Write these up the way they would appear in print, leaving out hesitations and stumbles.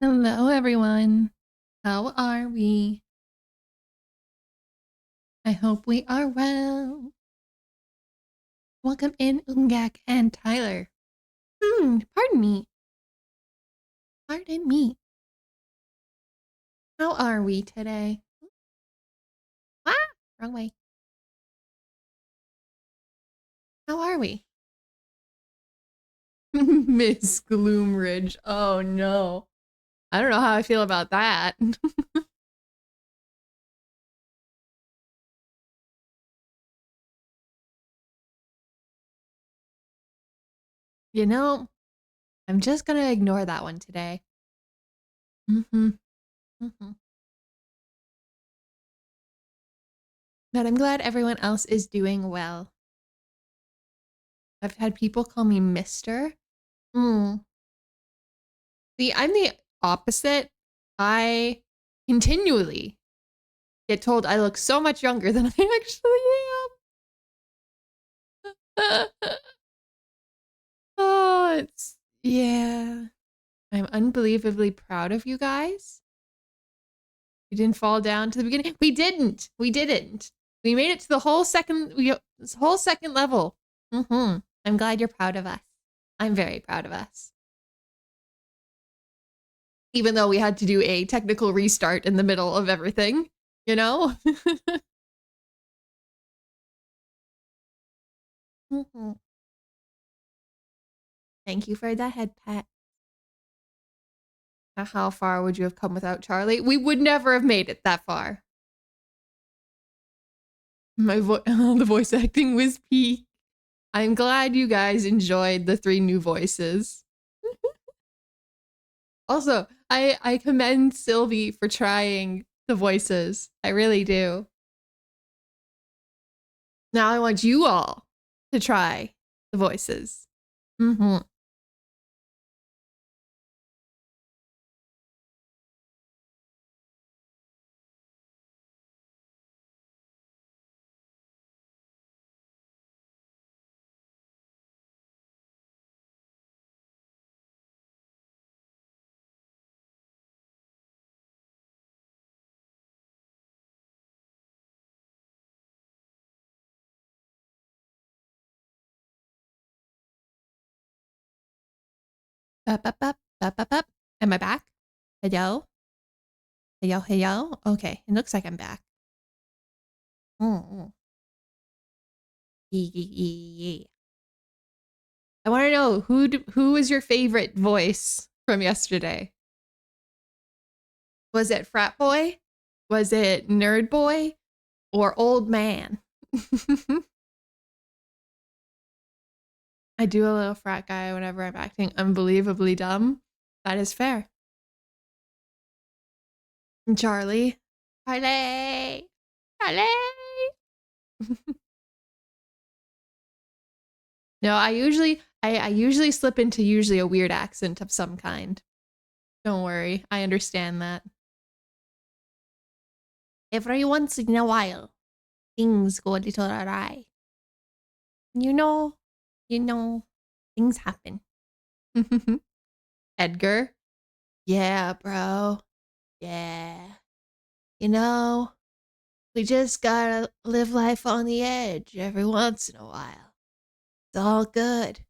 Hello, everyone. How are we? I hope we are well. Welcome in, Ungak and Tyler. Pardon me. Pardon me. How are we today? Ah, wrong way. How are we? Miss Gloomridge. Oh no. I don't know how I feel about that. You know, I'm just gonna ignore that one today. But I'm glad everyone else is doing well. I've had people call me Mister. See, I'm the opposite. I continually get told I look so much younger than I actually am. Oh, yeah. I'm unbelievably proud of you guys. We didn't fall down to the beginning. We didn't. We didn't. We made it to the whole second level. I'm glad you're proud of us. I'm very proud of us. Even though we had to do a technical restart in the middle of everything, you know? Thank you for the head pat. How far would you have come without Charlie? We would never have made it that far. The voice acting was peak. I'm glad you guys enjoyed the 3 new voices. Also, I commend Sylvie for trying the voices. I really do. Now I want you all to try the voices. Up. Am I back? Hello? Hello? Okay, it looks like I'm back. Yeah. I want to know who is your favorite voice from yesterday? Was it frat boy? Was it nerd boy? Or old man? I do a little frat guy whenever I'm acting unbelievably dumb. That is fair. Charlie. Charlie. No, I usually slip into a weird accent of some kind. Don't worry, I understand that. Every once in a while, things go a little awry. You know, things happen. Edgar? Yeah, bro. Yeah. You know, we just gotta live life on the edge every once in a while. It's all good.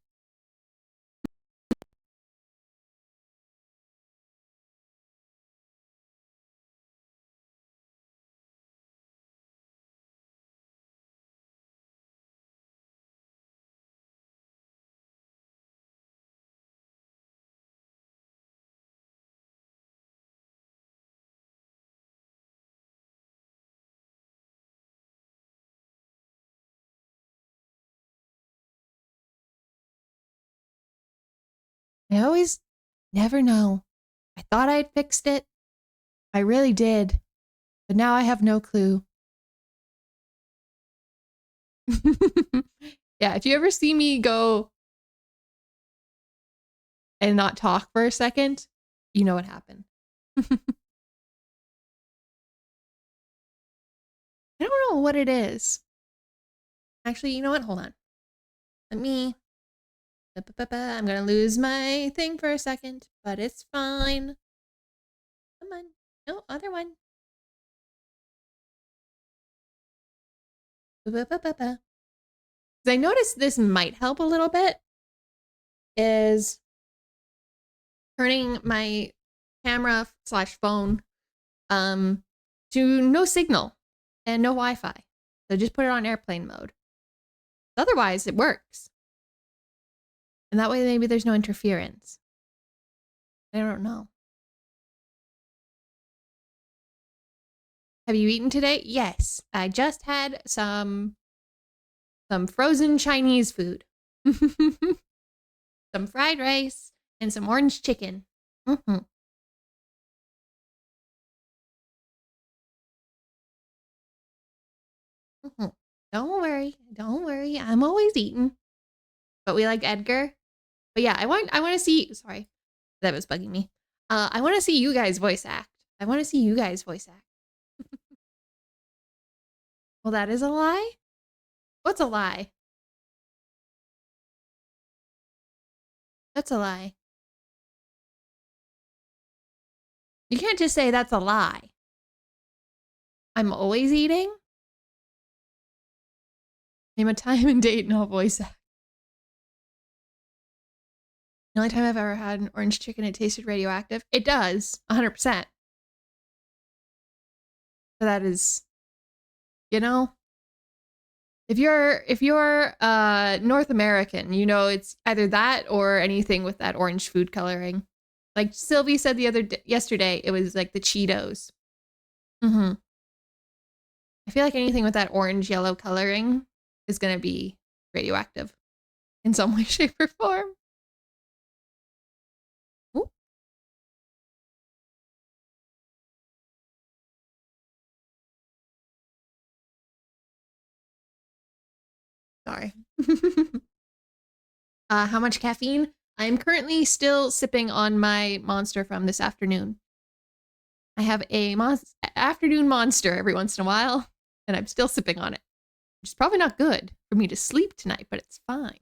I always never know. I thought I'd fixed it. I really did. But now I have no clue. Yeah, if you ever see me go and not talk for a second, you know what happened. I don't know what it is. Actually, you know what? Hold on. Let me... I'm gonna lose my thing for a second, but it's fine. Come on. No, other one. Because I noticed this might help a little bit, is turning my camera / phone to no signal and no Wi-Fi. So just put it on airplane mode. Otherwise, it works. And that way maybe there's no interference. I don't know. Have you eaten today? Yes. I just had some frozen Chinese food. Some fried rice and some orange chicken. Mm-hmm. Mm-hmm. Don't worry. I'm always eating. But we like Edgar. But yeah, I want to see. Sorry, that was bugging me. I want to see you guys voice act. Well, that is a lie. What's a lie? That's a lie. You can't just say that's a lie. I'm always eating. Name a time and date and I'll voice act. The only time I've ever had an orange chicken, it tasted radioactive. It does, 100%. So that is, you know, if you're North American, you know it's either that or anything with that orange food coloring. Like Sylvie said yesterday, it was like the Cheetos. Mm-hmm. I feel like anything with that orange yellow coloring is gonna be radioactive in some way, shape, or form. Ooh. Sorry. How much caffeine? I'm currently still sipping on my monster from this afternoon. I have a afternoon monster every once in a while, and I'm still sipping on it. Which is probably not good for me to sleep tonight, but it's fine.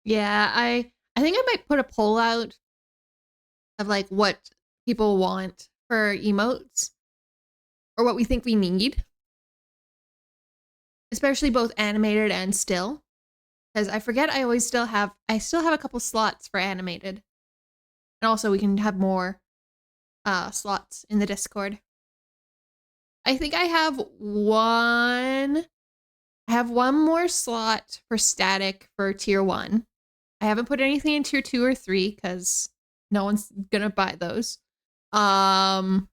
Yeah, I think I might put a poll out of like what people want for emotes or what we think we need, especially both animated and still, because I forget I still have a couple slots for animated, and also we can have more slots in the Discord. I think I have one more slot for static for tier 1. I haven't put anything in tier 2 or 3 because no one's gonna buy those. But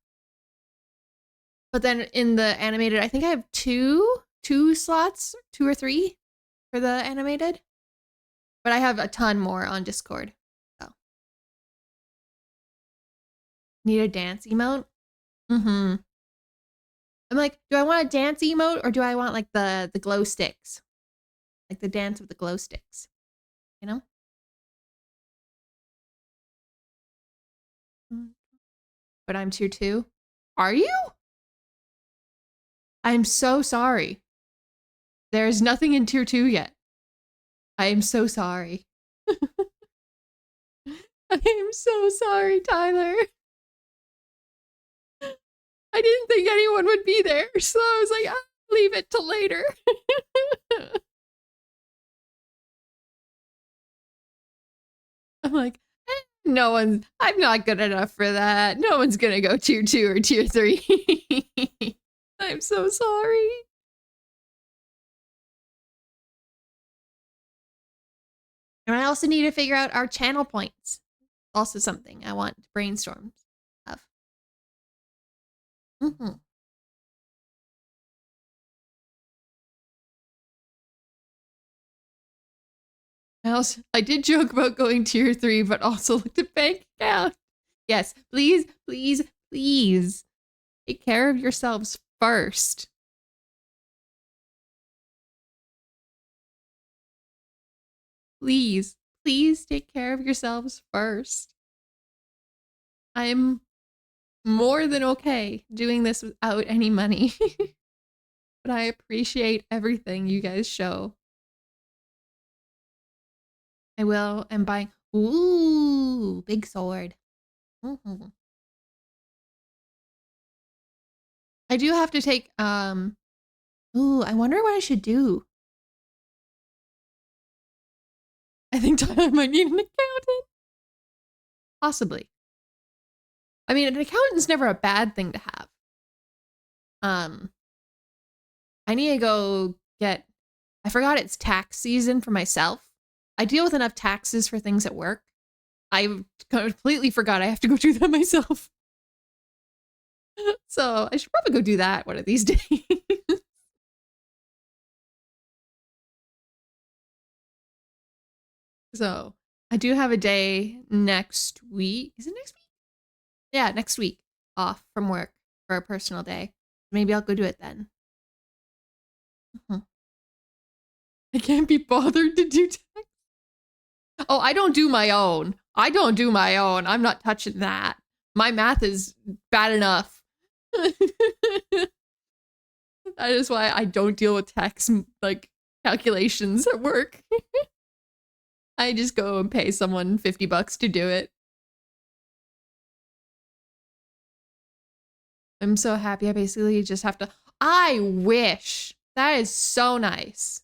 then in the animated, I think I have two slots, 2 or 3 for the animated. But I have a ton more on Discord. So need a dance emote? Mm-hmm. I'm like, do I want a dance emote or do I want like the glow sticks? Like the dance with the glow sticks. You know? But I'm tier 2. Are you? I'm so sorry. There's nothing in tier 2 yet. I am so sorry. I am so sorry, Tyler. I didn't think anyone would be there, so I was like, I'll leave it till later. I'm like, I'm not good enough for that. No one's gonna go tier 2 or tier 3. I'm so sorry. And I also need to figure out our channel points. Also something I want to brainstorm of. Mm-hmm. I did joke about going tier 3, but also looked at bank account. Yes, please, please, please take care of yourselves first. Please, please take care of yourselves first. I'm more than okay doing this without any money. But I appreciate everything you guys show. I will. I'm buying. Ooh, big sword. Mm-hmm. I do have to take, ooh, I wonder what I should do. I think Tyler might need an accountant. Possibly. I mean, an accountant's never a bad thing to have. I need to go get, I forgot it's tax season for myself. I deal with enough taxes for things at work. I completely forgot I have to go do that myself. So I should probably go do that one of these days. So I do have a day next week. Is it next week? Yeah, next week off from work for a personal day. Maybe I'll go do it then. I can't be bothered to do tax. Oh, I don't do my own. I don't do my own. I'm not touching that. My math is bad enough. That is why I don't deal with tax like calculations at work. I just go and pay someone $50 to do it. I'm so happy I basically just have to. I wish. That is so nice.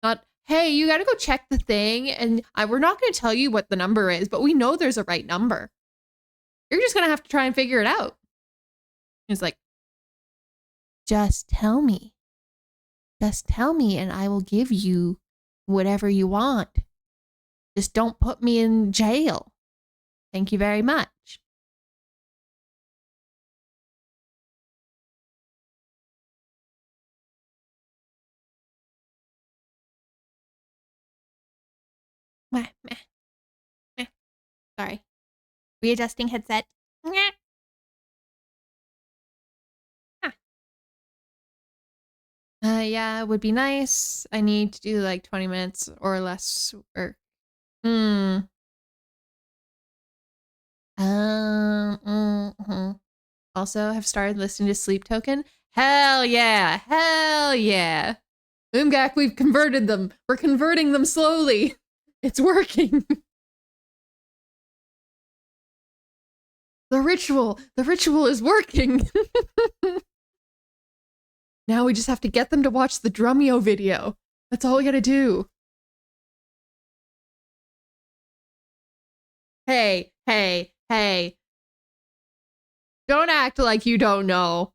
Not, hey, you gotta go check the thing, and we're not gonna tell you what the number is, but we know there's a right number. You're just gonna have to try and figure it out. It's like, just tell me. Just tell me, and I will give you whatever you want. Just don't put me in jail. Thank you very much. Meh, meh, meh. Sorry. Readjusting headset. Meh. Yeah, it would be nice. I need to do like 20 minutes or less work. Also, have started listening to Sleep Token. Hell yeah! Hell yeah! Umgak, we've converted them. We're converting them slowly. It's working. The ritual is working. Now we just have to get them to watch the Drumeo video. That's all we gotta do. Hey, hey, hey. Don't act like you don't know.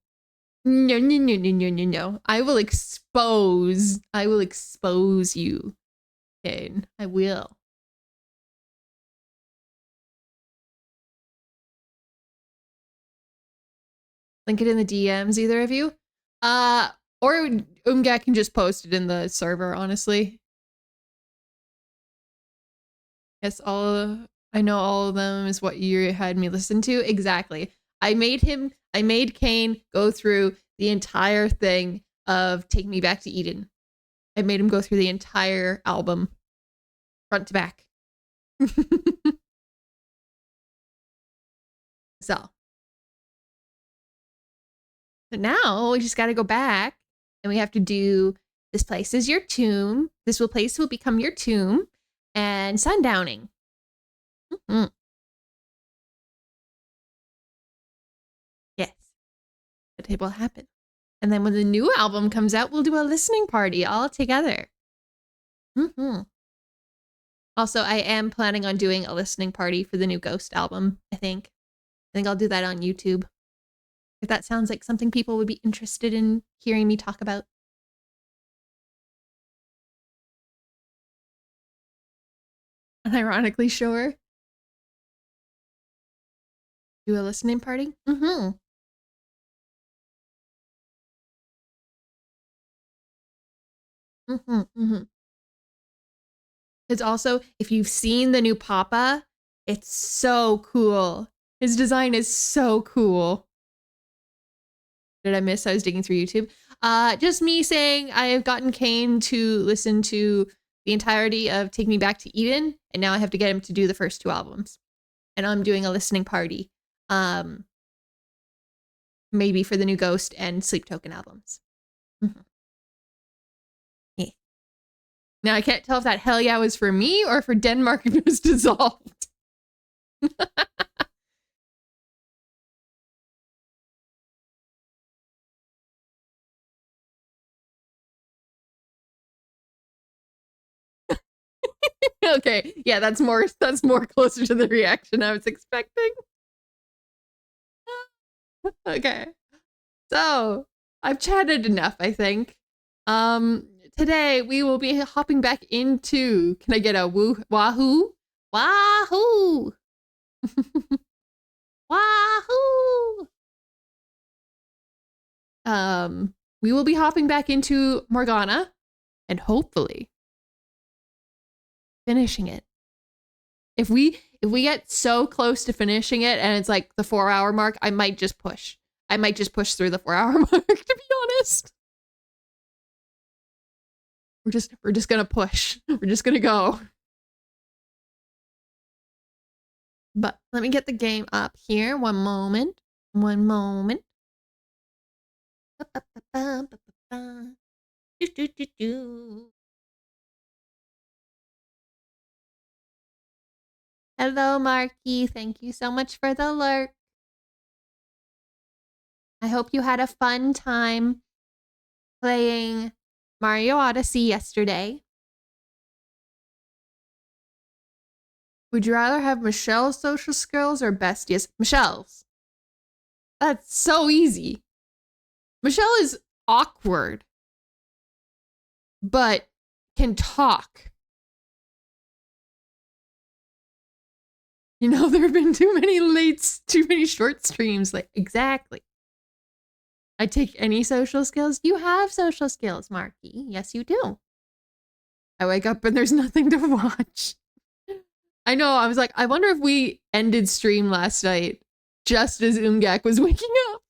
No, no, no, no, no, no, no. I will expose you. Kane. I will. Link it in the DMs, either of you. Or Umgak can just post it in the server, honestly. Yes, I know all of them is what you had me listen to. Exactly. I made Kane go through the entire thing of Take Me Back to Eden. I made him go through the entire album, front to back. So now we just got to go back and we have to do this place is your tomb. This place will become your tomb and sundowning. Yes, it will happen. And then when the new album comes out, we'll do a listening party all together. Also, I am planning on doing a listening party for the new Ghost album, I think. I think I'll do that on YouTube. If that sounds like something people would be interested in hearing me talk about. Unironically sure. Do a listening party? It's also, if you've seen the new Papa, it's so cool. His design is so cool. Did I miss? I was digging through YouTube. Just me saying I have gotten Kane to listen to the entirety of Take Me Back to Eden, and now I have to get him to do the first 2 albums. And I'm doing a listening party, maybe for the new Ghost and Sleep Token albums. Mm-hmm. Yeah. Now I can't tell if that hell yeah was for me or for Denmark if it was dissolved. Okay, yeah, that's more closer to the reaction I was expecting. Okay, so I've chatted enough, I think. Today we will be hopping back into. Can I get a wahoo? Wahoo! Wahoo! We will be hopping back into Morgana, and hopefully finishing it. If we get so close to finishing it and it's like the 4-hour mark, I might just push. I might just push through the 4-hour mark, to be honest. We're just gonna push. We're just gonna go. But let me get the game up here. One moment. One moment. Hello, Marky. Thank you so much for the lurk. I hope you had a fun time playing Mario Odyssey yesterday. Would you rather have Michelle's social skills or Bestia's? Michelle's. That's so easy. Michelle is awkward, but can talk. You know, there have been too many short streams. Like, exactly. I take any social skills. You have social skills, Marky. Yes, you do. I wake up and there's nothing to watch. I know, I was like, I wonder if we ended stream last night just as Umgak was waking up.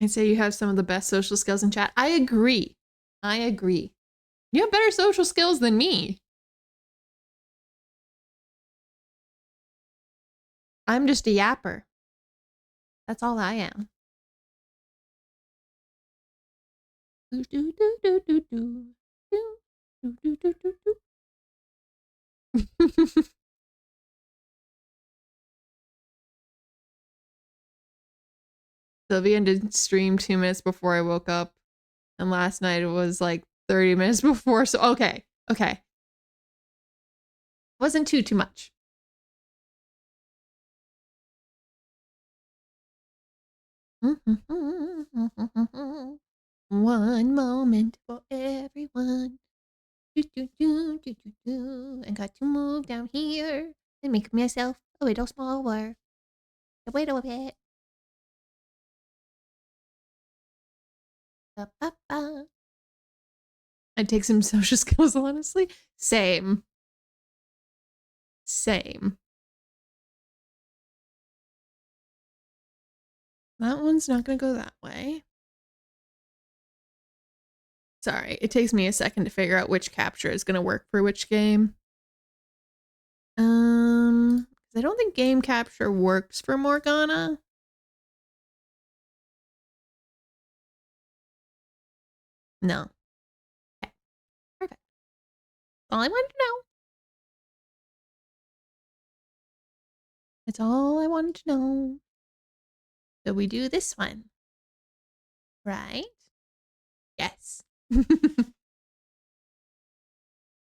I say you have some of the best social skills in chat. I agree. I agree. You have better social skills than me. I'm just a yapper. That's all I am. Sylvia ended stream 2 minutes before I woke up. And last night it was like 30 minutes before. So, okay. Okay. Wasn't too much. One moment for everyone. I got to move down here and make myself a little smaller. Wait a bit. I'd take some social skills, honestly. Same. Same. That one's not gonna go that way. Sorry, it takes me a second to figure out which capture is gonna work for which game. I don't think game capture works for Morgana. No. Okay. Perfect. All I wanted to know. That's all I wanted to know. So we do this one. Right? Yes.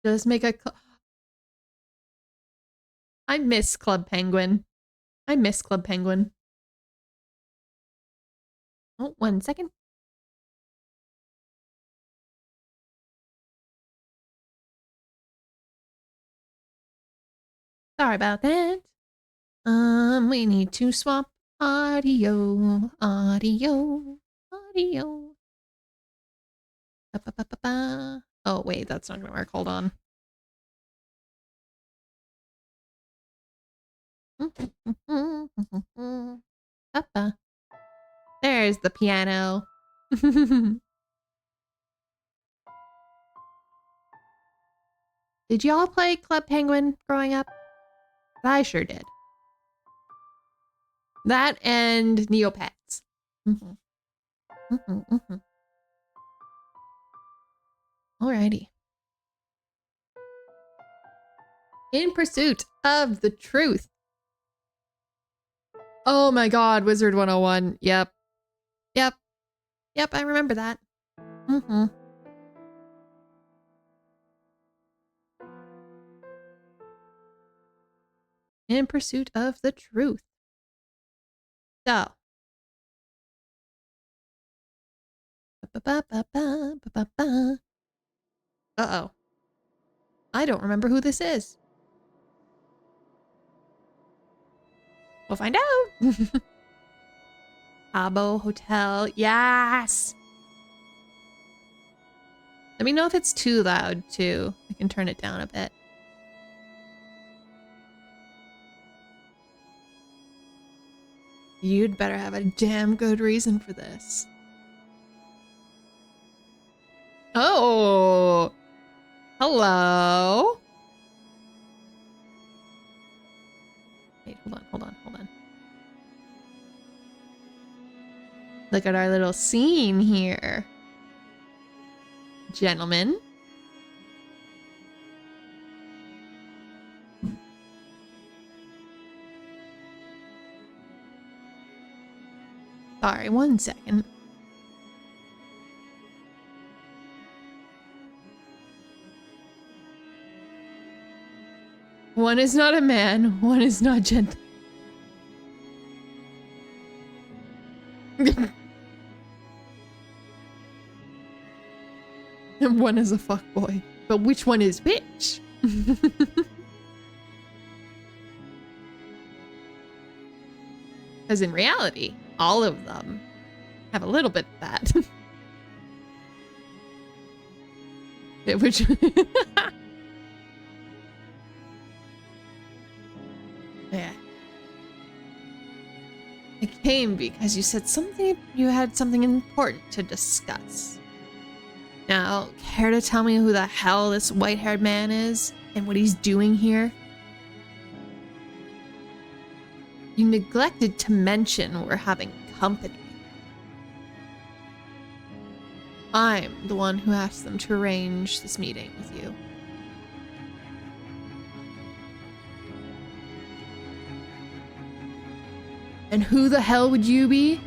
Just make a... I miss Club Penguin. I miss Club Penguin. Oh, 1 second. Sorry about that. We need to swap audio. Oh, wait, that's not gonna work. Hold on. Papa. There's the piano. Did y'all play Club Penguin growing up? I sure did. That and Neopets. Alrighty. In pursuit of the truth. Oh my god, Wizard 101. Yep. Yep. Yep, I remember that. In pursuit of the truth. So. Uh-oh. I don't remember who this is. We'll find out. Cabo Hotel. Yes! Let me know if it's too loud, too. I can turn it down a bit. You'd better have a damn good reason for this. Oh! Hello? Wait, hold on. Look at our little scene here. Gentlemen. Sorry, 1 second. One is not a man, one is not gentle. And one is a fuckboy. But which one is which? Because in reality, all of them have a little bit of that. Which... yeah. I came because you had something important to discuss. Now, care to tell me who the hell this white-haired man is and what he's doing here? You neglected to mention we're having company. I'm the one who asked them to arrange this meeting with you. And who the hell would you be?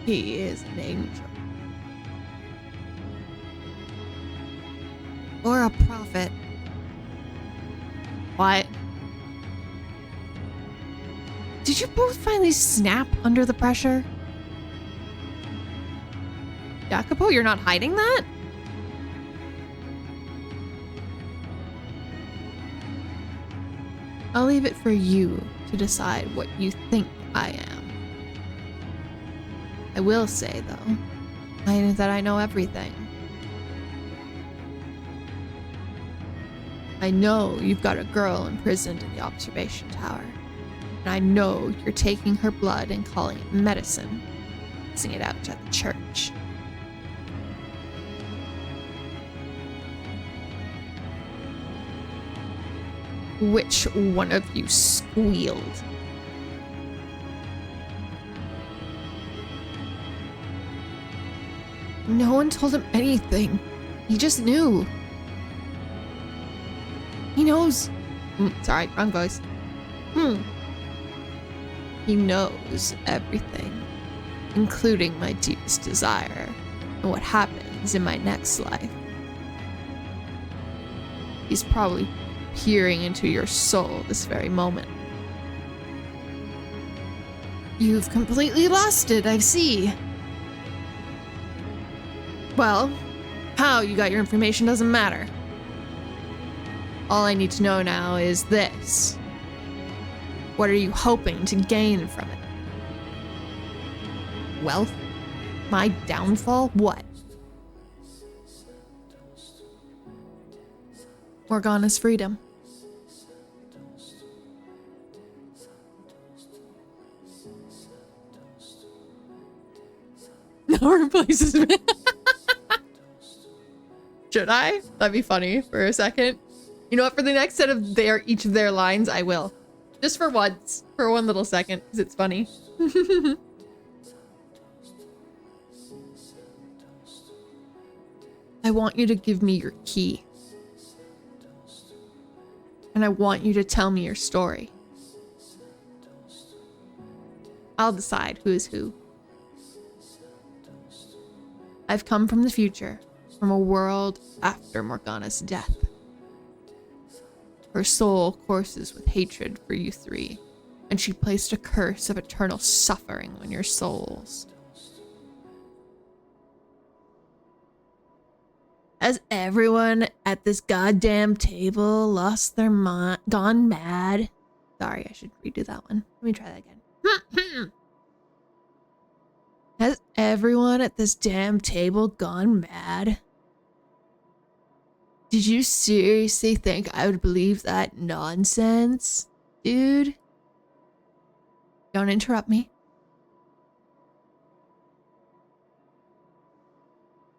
He is an angel. Or a prophet. What? Did you both finally snap under the pressure? Jacopo, you're not hiding that? I'll leave it for you to decide what you think I am. I will say, though, that I know everything. I know you've got a girl imprisoned in the observation tower. And I know you're taking her blood and calling it medicine, passing it out at the church. Which one of you squealed? No one told him anything. He just knew. He knows. Sorry, wrong voice. He knows everything, including my deepest desire and what happens in my next life. He's probably peering into your soul this very moment. You've completely lost it, I see. Well, how you got your information doesn't matter. All I need to know now is this. What are you hoping to gain from it? Wealth? My downfall? What? Morgana's freedom. No replaces me. Should I? That'd be funny for a second. You know what? For the next set of each of their lines, I will. Just for once. For one little second, because it's funny. I want you to give me your key. And I want you to tell me your story. I'll decide who is who. I've come from the future, from a world after Morgana's death. Her soul courses with hatred for you three, and she placed a curse of eternal suffering on your souls. Has everyone at this goddamn table lost their mind, gone mad? Sorry, I should redo that one. Let me try that again. Has everyone at this damn table gone mad? Did you seriously think I would believe that nonsense, dude? Don't interrupt me.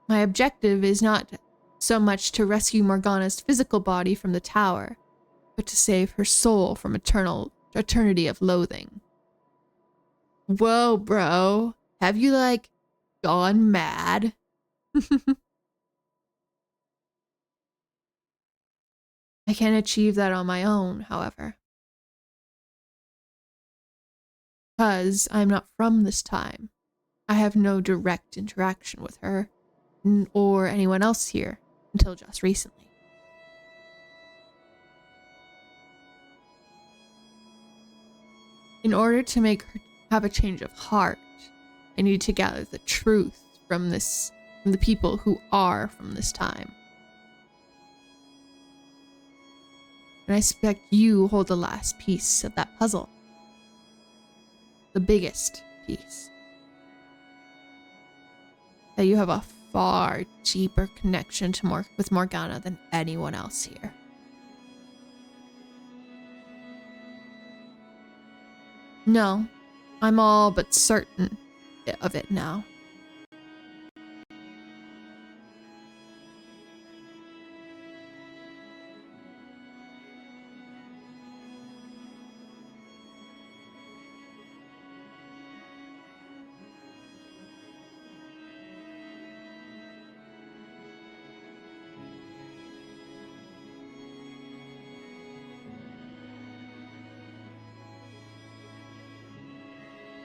My objective is not so much to rescue Morgana's physical body from the tower, but to save her soul from eternity of loathing. Whoa, bro. Have you, like, gone mad? I can't achieve that on my own, however. Because I'm not from this time. I have no direct interaction with her, or anyone else here, until just recently. In order to make her have a change of heart, I need to gather the truth from the people who are from this time. And I suspect you hold the last piece of that puzzle. The biggest piece. That you have a far deeper connection to with Morgana than anyone else here. No, I'm all but certain of it now.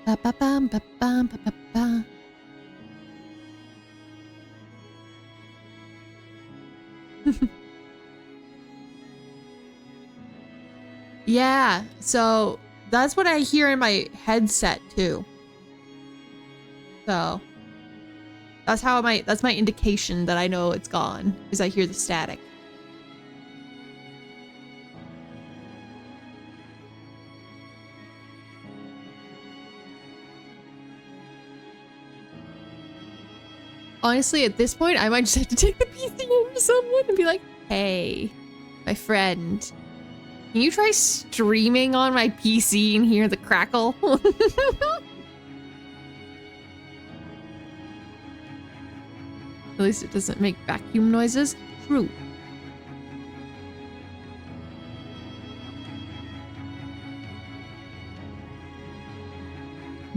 Ba ba bam ba bam ba ba ba. Yeah, so that's what I hear in my headset too. So that's my indication that I know it's gone, because I hear the static. Honestly, at this point, I might just have to take the PC over to someone and be like, hey, my friend, can you try streaming on my PC and hear the crackle? At least it doesn't make vacuum noises. True.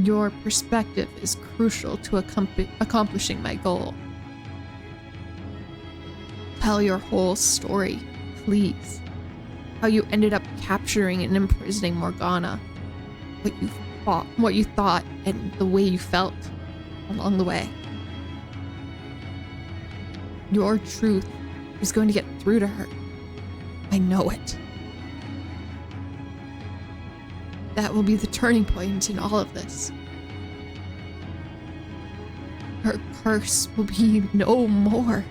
Your perspective is crucial to accomplishing my goal. Tell your whole story, please. How you ended up capturing and imprisoning Morgana. What you thought, and the way you felt along the way. Your truth is going to get through to her. I know it. That will be the turning point in all of this. Her curse will be no more.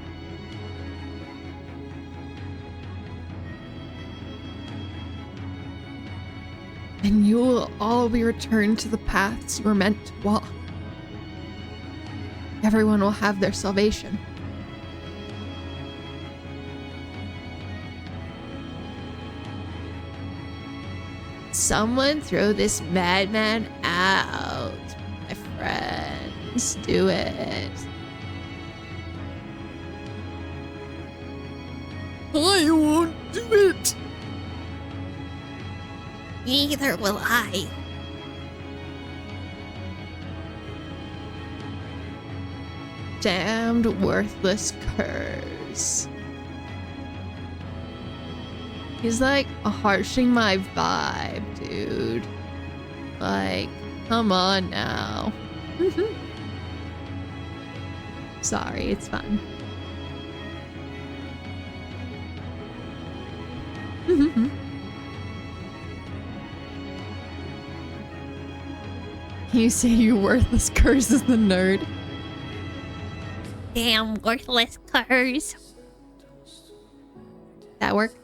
And you will all be returned to the paths you were meant to walk. Everyone will have their salvation. Someone throw this madman out. My friends, do it. I won't do it. Neither will I. Damned worthless curs. He's like harshing my vibe, dude. Like, come on now. Sorry, it's fun. You say you worthless curs is the nerd. Damn worthless curs. That work?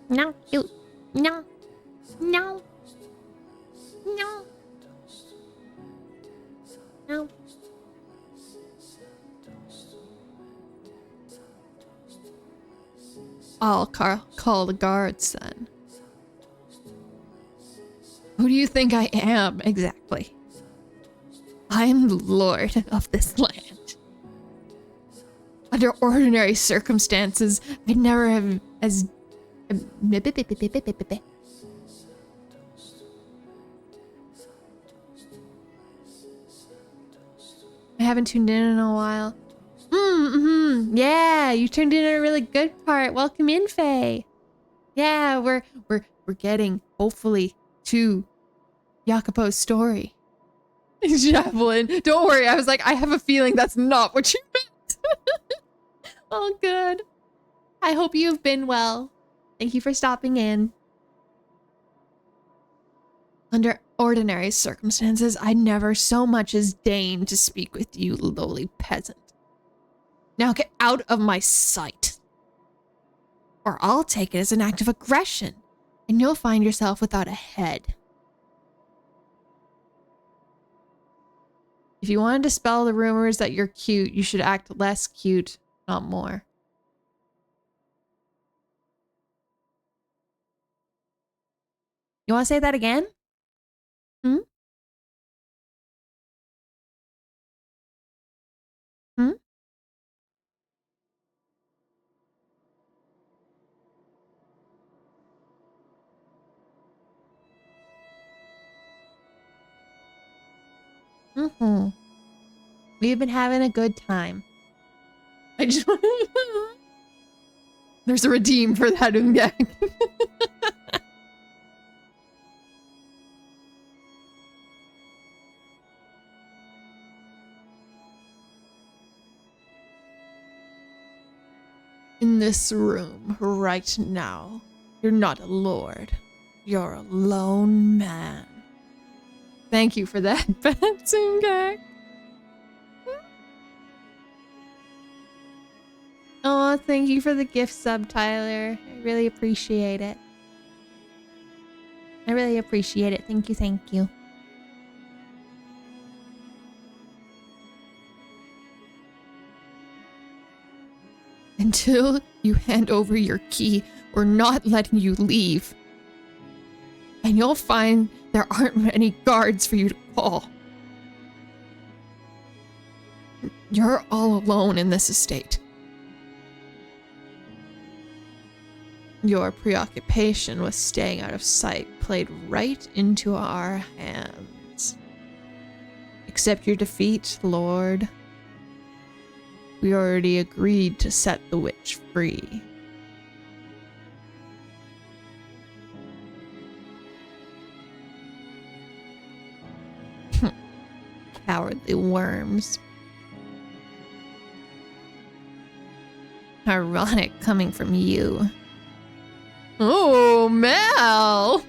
No, you. No. No. No. No. I'll call the guards then. Who do you think I am, exactly? I'm the lord of this land. Under ordinary circumstances, I'd never have as... I haven't tuned in a while. Yeah, you tuned in at a really good part. Welcome in, Faye. Yeah, we're getting, hopefully, to Jacopo's story. Javelin, don't worry. I was like, I have a feeling that's not what you meant. Oh, good. I hope you've been well. Thank you for stopping in. Under ordinary circumstances, I never so much as deign to speak with you, lowly peasant. Now get out of my sight. Or I'll take it as an act of aggression, and you'll find yourself without a head. If you want to dispel the rumors that you're cute, you should act less cute, not more. You want to say that again? Hmm? Hmm? Mm-hmm. We've been having a good time. I just There's a redeem for that Ungag. In this room right now, you're not a lord. You're a lone man. Thank you for that, Ungag. Oh, thank you for the gift sub, Tyler. I really appreciate it. I really appreciate it. Thank you, thank you. Until you hand over your key, we're not letting you leave. And you'll find there aren't many guards for you to call. You're all alone in this estate. Your preoccupation with staying out of sight played right into our hands. Accept your defeat, Lord. We already agreed to set the witch free. Cowardly worms. Ironic coming from you. Oh, Mel!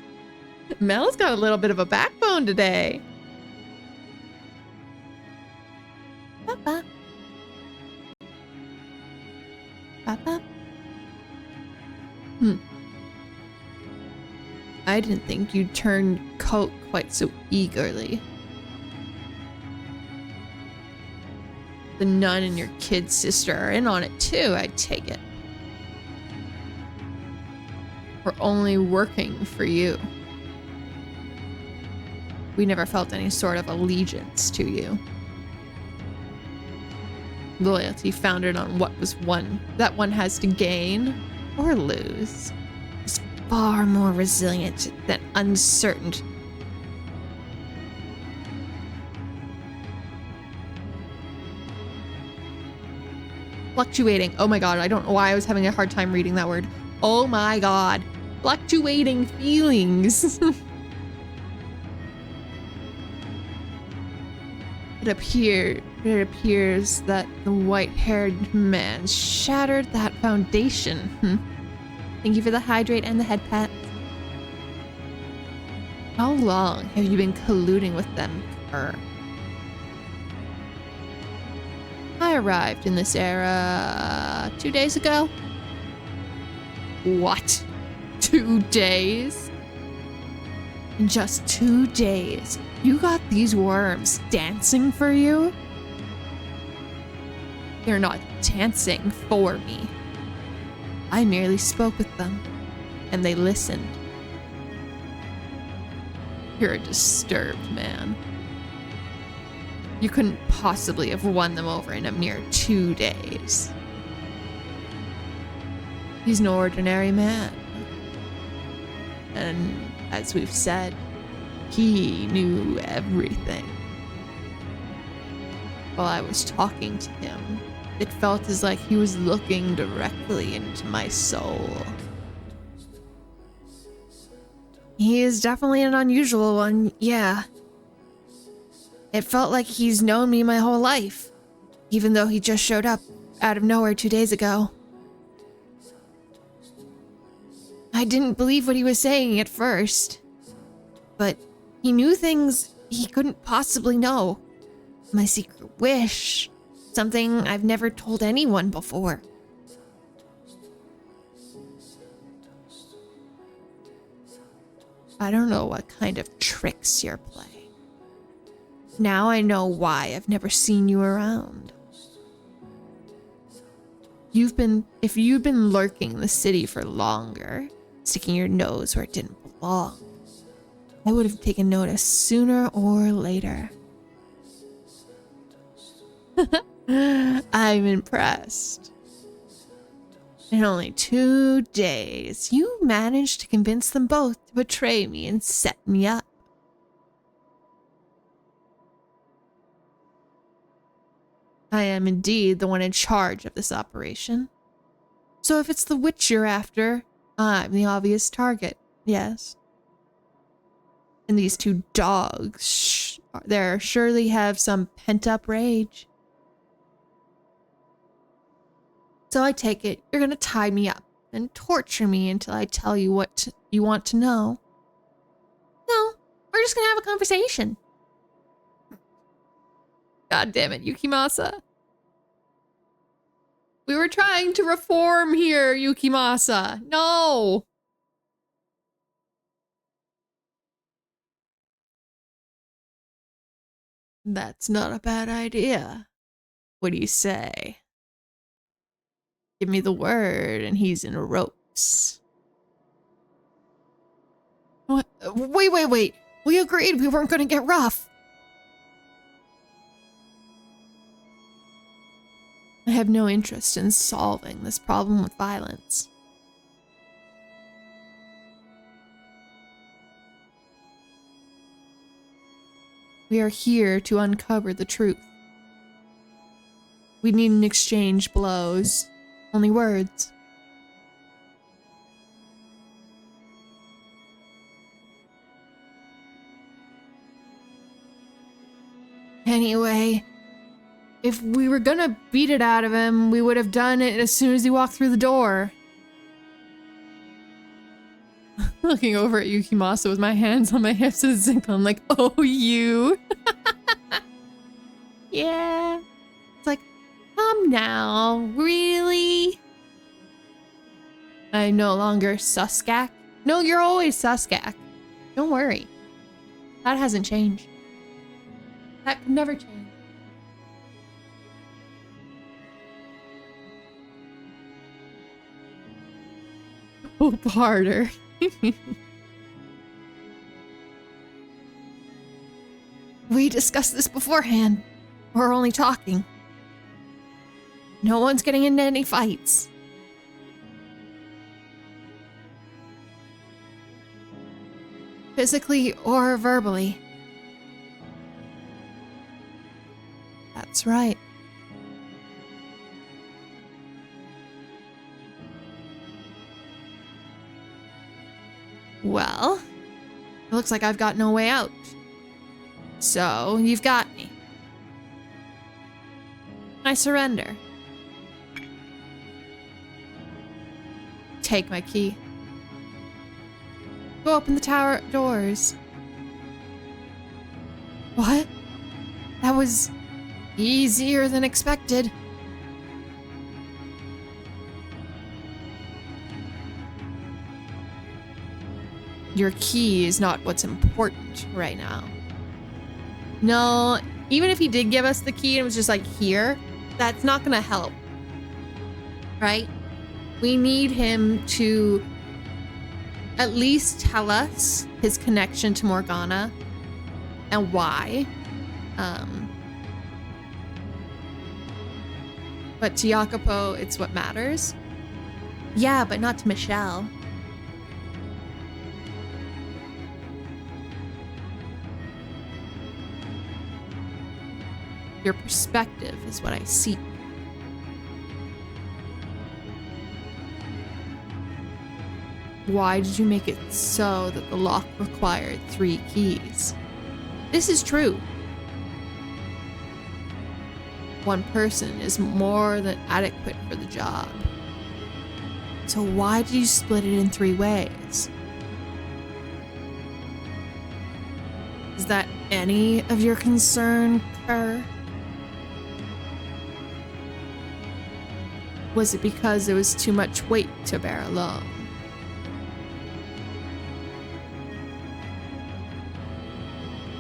Mel's got a little bit of a backbone today. Papa. Papa. I didn't think you'd turn coat quite so eagerly. The nun and your kid sister are in on it too, I take it. We're only working for you. We never felt any sort of allegiance to you. Loyalty founded on what was that one has to gain or lose is far more resilient than uncertain. Fluctuating. Oh my god, I don't know why I was having a hard time reading that word. Oh my god. Fluctuating feelings. It appears that the white-haired man shattered that foundation. Thank you for the hydrate and the head pat. How long have you been colluding with them, Kerr? I arrived in this era 2 days ago. What? 2 days? In just 2 days, you got these worms dancing for you? They're not dancing for me. I merely spoke with them, and they listened. You're a disturbed man. You couldn't possibly have won them over in a mere 2 days. He's no ordinary man. And as we've said, he knew everything. While I was talking to him, it felt as like he was looking directly into my soul. He is definitely an unusual one, yeah. It felt like he's known me my whole life, even though he just showed up out of nowhere 2 days ago. I didn't believe what he was saying at first, but he knew things he couldn't possibly know. My secret wish, something I've never told anyone before. I don't know what kind of tricks you're playing. Now I know why I've never seen you around. If you'd been lurking the city for longer, sticking your nose where it didn't belong, I would have taken notice sooner or later. I'm impressed. In only 2 days, you managed to convince them both to betray me and set me up. I am indeed the one in charge of this operation. So if it's the witch you're after, I'm the obvious target, yes. And these 2 dogs, there surely have some pent-up rage. So I take it you're gonna tie me up and torture me until I tell you what you want to know. No, we're just gonna have a conversation. God damn it, Yukimasa. We were trying to reform here, Yukimasa. No! That's not a bad idea. What do you say? Give me the word and he's in ropes. What? Wait. We agreed we weren't going to get rough. I have no interest in solving this problem with violence. We are here to uncover the truth. We needn't exchange blows, only words. Anyway, if we were gonna beat it out of him, we would have done it as soon as he walked through the door. Looking over at Yukimasa with my hands on my hips and Zinko, I'm like, oh, you. Yeah. It's like, come now, really? I'm no longer Suskak. No, you're always Suskak. Don't worry. That hasn't changed. That could never change. hope harder. We discussed this beforehand. We're only talking. No one's getting into any fights. Physically or verbally. That's right. Well, it looks like I've got no way out. So, you've got me. I surrender. Take my key. Go open the tower doors. What? That was easier than expected. Your key is not what's important right now. No, even if he did give us the key and it was just like here, that's not gonna help. Right? We need him to at least tell us his connection to Morgana and why. But to Jacopo, it's what matters. Yeah, but not to Michelle. Your perspective is what I seek. Why did you make it so that the lock required 3 keys? This is true. One person is more than adequate for the job. So why did you split it in 3 ways? Is that any of your concern, Kerr? Was it because there was too much weight to bear alone?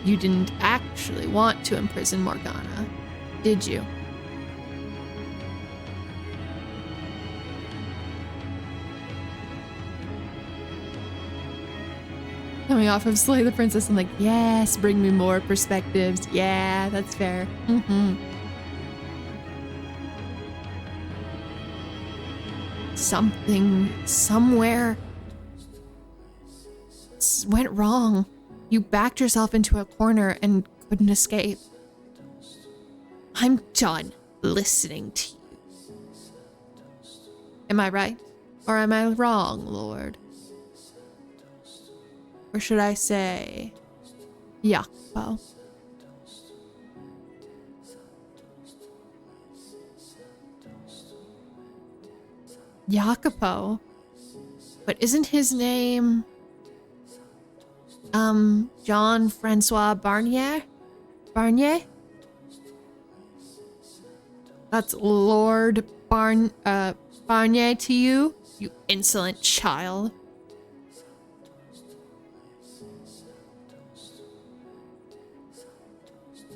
You didn't actually want to imprison Morgana, did you? Coming off of Slay the Princess, I'm like, yes, bring me more perspectives. Yeah, that's fair. Something, somewhere went wrong. You backed yourself into a corner and couldn't escape. I'm done listening to you. Am I right? Or am I wrong, Lord? Or should I say, Jacopo? Jacopo? But isn't his name, Jean-Francois Barnier? Barnier? That's Lord Barnier to you, you insolent child.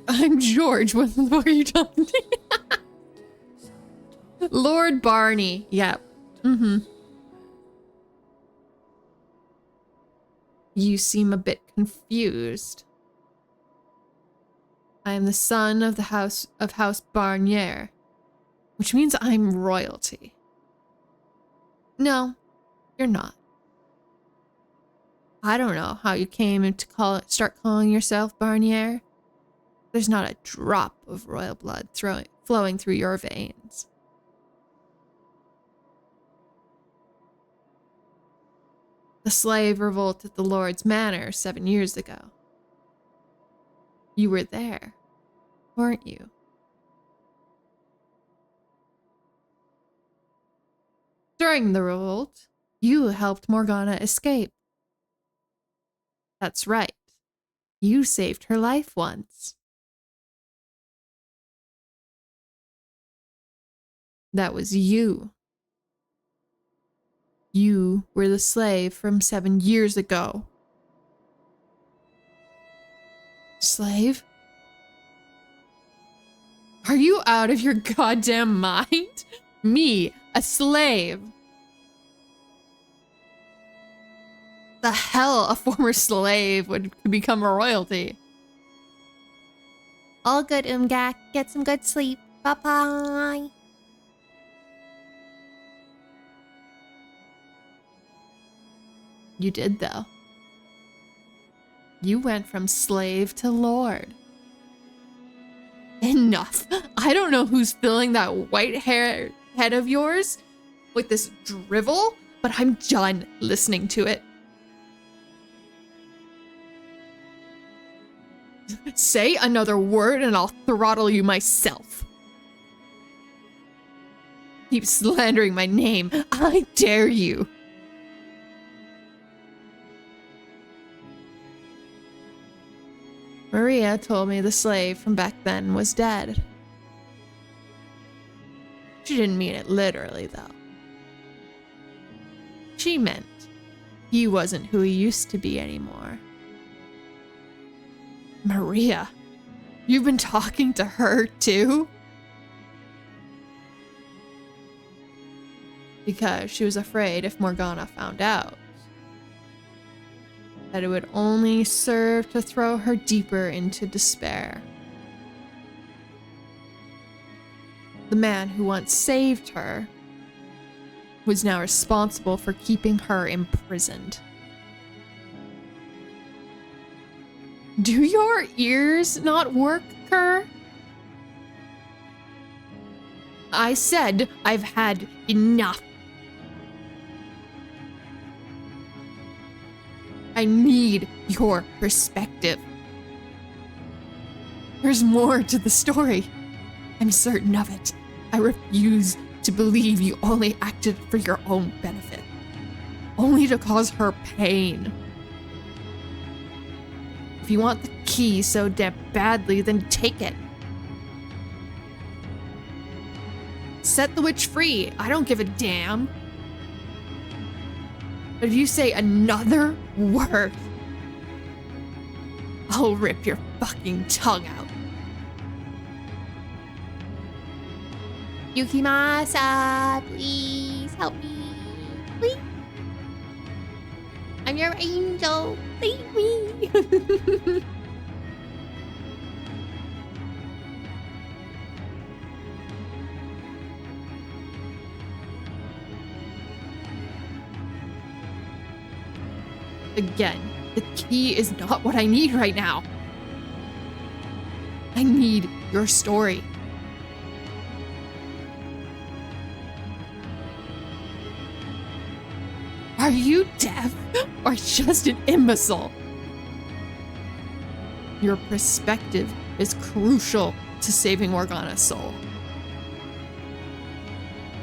I'm George. What the fuck are you talking to? Lord Barney. Yep. You seem a bit confused. I am the son of the House Barnier, which means I'm royalty. No, you're not. I don't know how you came to start calling yourself Barnier. There's not a drop of royal blood flowing through your veins. The slave revolt at the Lord's Manor 7 years ago. You were there, weren't you? During the revolt, you helped Morgana escape. That's right. You saved her life once. That was you. You were the slave from 7 years ago. Slave? Are you out of your goddamn mind? Me, a slave. the hell a former slave would become a royalty. All good, Umgak. Get some good sleep. Bye-bye. You did, though. You went from slave to lord. Enough. I don't know who's filling that white hair head of yours with this drivel, but I'm done listening to it. Say another word and I'll throttle you myself. Keep slandering my name. I dare you. Maria told me the slave from back then was dead. She didn't mean it literally, though. She meant he wasn't who he used to be anymore. Maria, you've been talking to her too? Because she was afraid if Morgana found out, that it would only serve to throw her deeper into despair. The man who once saved her was now responsible for keeping her imprisoned. Do your ears not work, Kerr? I said I've had enough. I need your perspective. There's more to the story. I'm certain of it. I refuse to believe you only acted for your own benefit. Only to cause her pain. If you want the key so damn badly, then take it. Set the witch free. I don't give a damn. But if you say another word, I'll rip your fucking tongue out. Yukimasa, please help me. Please. I'm your angel. Save me. Again, the key is not what I need right now. I need your story. Are you deaf or just an imbecile? Your perspective is crucial to saving Morgana's soul.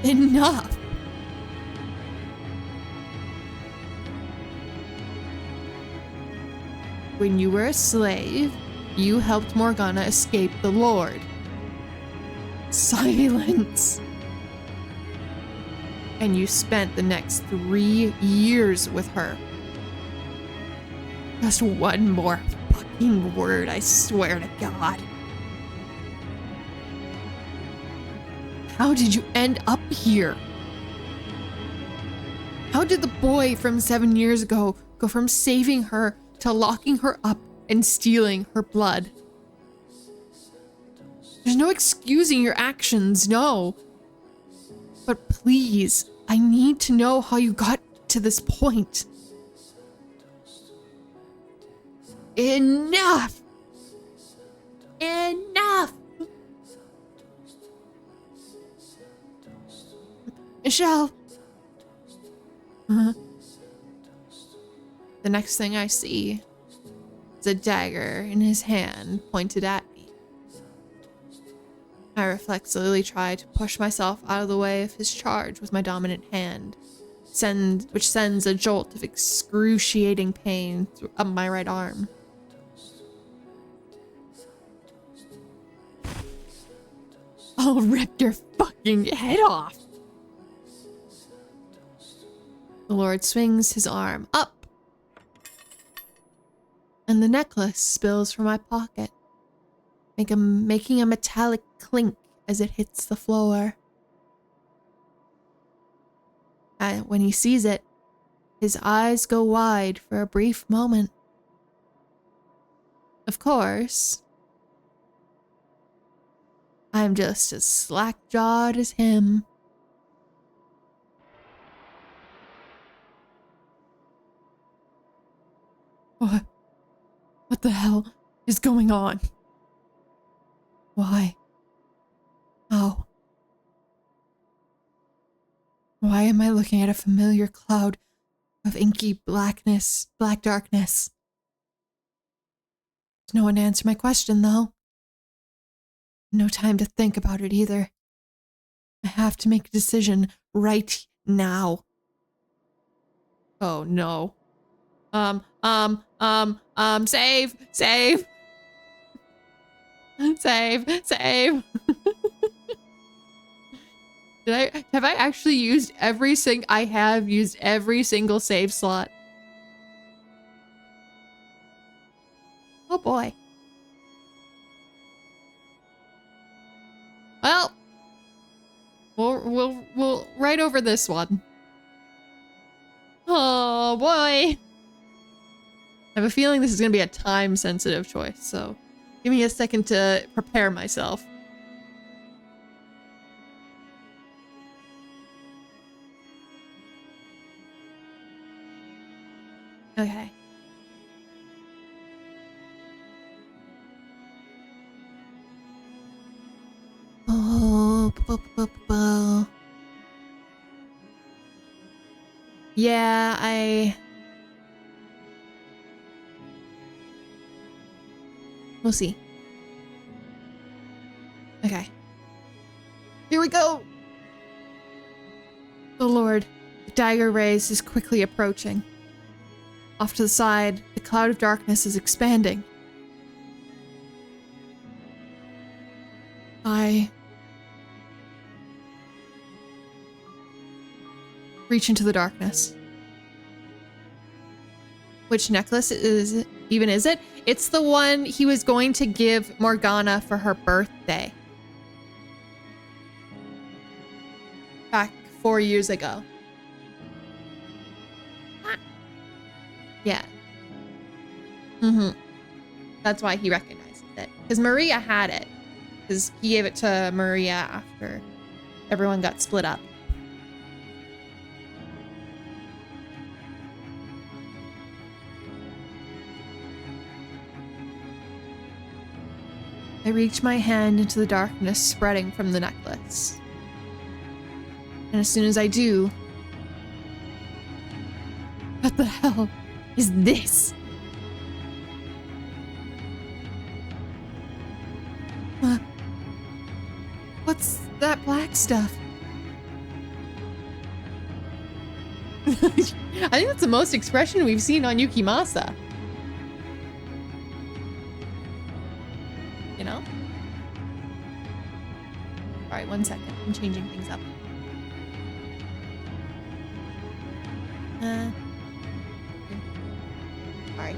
Enough! When you were a slave, you helped Morgana escape the Lord. Silence! And you spent the next 3 years with her. Just one more fucking word, I swear to God. How did you end up here? How did the boy from 7 years ago go from saving her to locking her up and stealing her blood? There's no excusing your actions, no. But please, I need to know how you got to this point. Enough! Enough! Michelle! The next thing I see is a dagger in his hand pointed at me. I reflexively try to push myself out of the way of his charge with my dominant hand, which sends a jolt of excruciating pain up my right arm. I'll rip your fucking head off! The Lord swings his arm up, and the necklace spills from my pocket, making a metallic clink as it hits the floor. When he sees it, His eyes go wide for a brief moment. Of course, I'm just as slack-jawed as him. What the hell is going on? Why? How? Why am I looking at a familiar cloud of inky blackness, black darkness? There's no one to answer my question, though. No time to think about it either. I have to make a decision right now. Oh no. Save! Save! Save! Have I actually used I have used every single save slot. Oh boy. Well, we'll right over this one. Oh boy. I have a feeling this is gonna be a time-sensitive choice, so give me a second to prepare myself. Okay. Oh, yeah, we'll see. Okay. Here we go! Oh lord, the dagger raise is quickly approaching. Off to the side, the cloud of darkness is expanding. I reach into the darkness. Which necklace is it? It's the one he was going to give Morgana for her birthday. Back 4 years ago. Yeah. That's why he recognizes it. Because Maria had it. Because he gave it to Maria after everyone got split up. I reach my hand into the darkness spreading from the necklace. And as soon as I do... What the hell is this? What's that black stuff? I think that's the most expression we've seen on Yukimasa. You know? Alright, 1 second. I'm changing things up. Alright.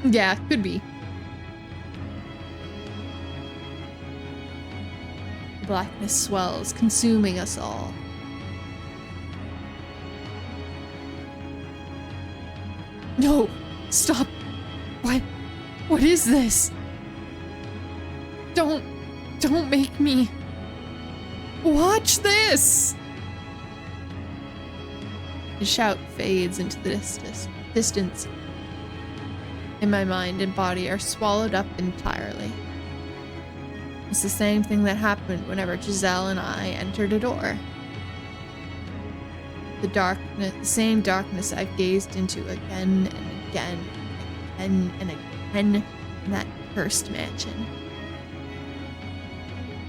Yeah, could be. The blackness swells, consuming us all. No! Stop! What is this? Don't make me... Watch this! The shout fades into the distance. In my mind and body are swallowed up entirely. It's the same thing that happened whenever Giselle and I entered a door. The same darkness I've gazed into again and again and again in that cursed mansion.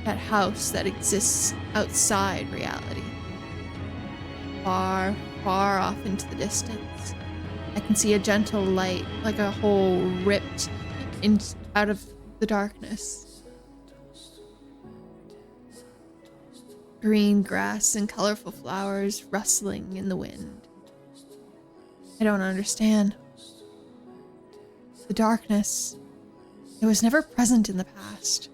That house that exists outside reality. Far, far off into the distance. I can see a gentle light, like a hole ripped out of the darkness. Green grass and colorful flowers rustling in the wind. I don't understand. The darkness It was never present in the past.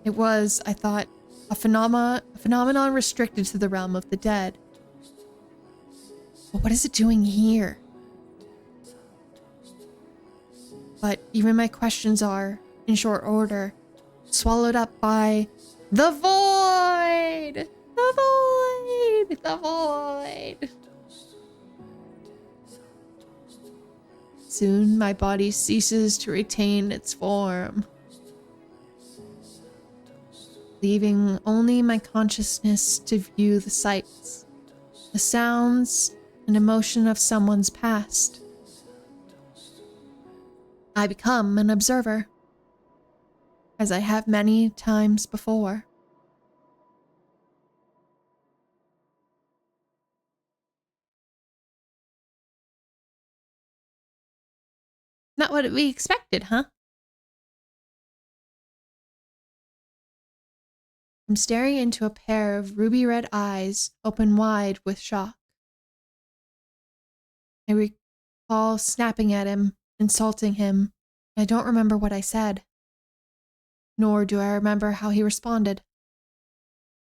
It was, I thought, a phenomenon restricted to the realm of the dead. But what is it doing here? But even my questions are, in short order, swallowed up by the void! The void! The void! Soon my body ceases to retain its form, leaving only my consciousness to view the sights, the sounds, and emotion of someone's past. I become an observer, as I have many times before. Not what we expected, huh? I'm staring into a pair of ruby red eyes, open wide with shock. I recall snapping at him, insulting him. I don't remember what I said, nor do I remember how he responded.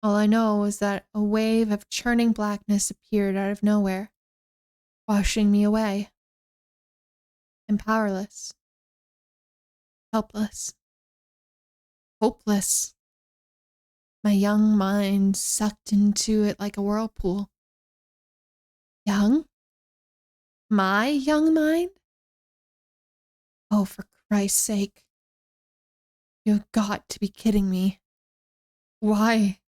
All I know is that a wave of churning blackness appeared out of nowhere, washing me away. I'm powerless, helpless, hopeless. My young mind sucked into it like a whirlpool. Young? My young mind? Oh, for Christ's sake. You've got to be kidding me. Why?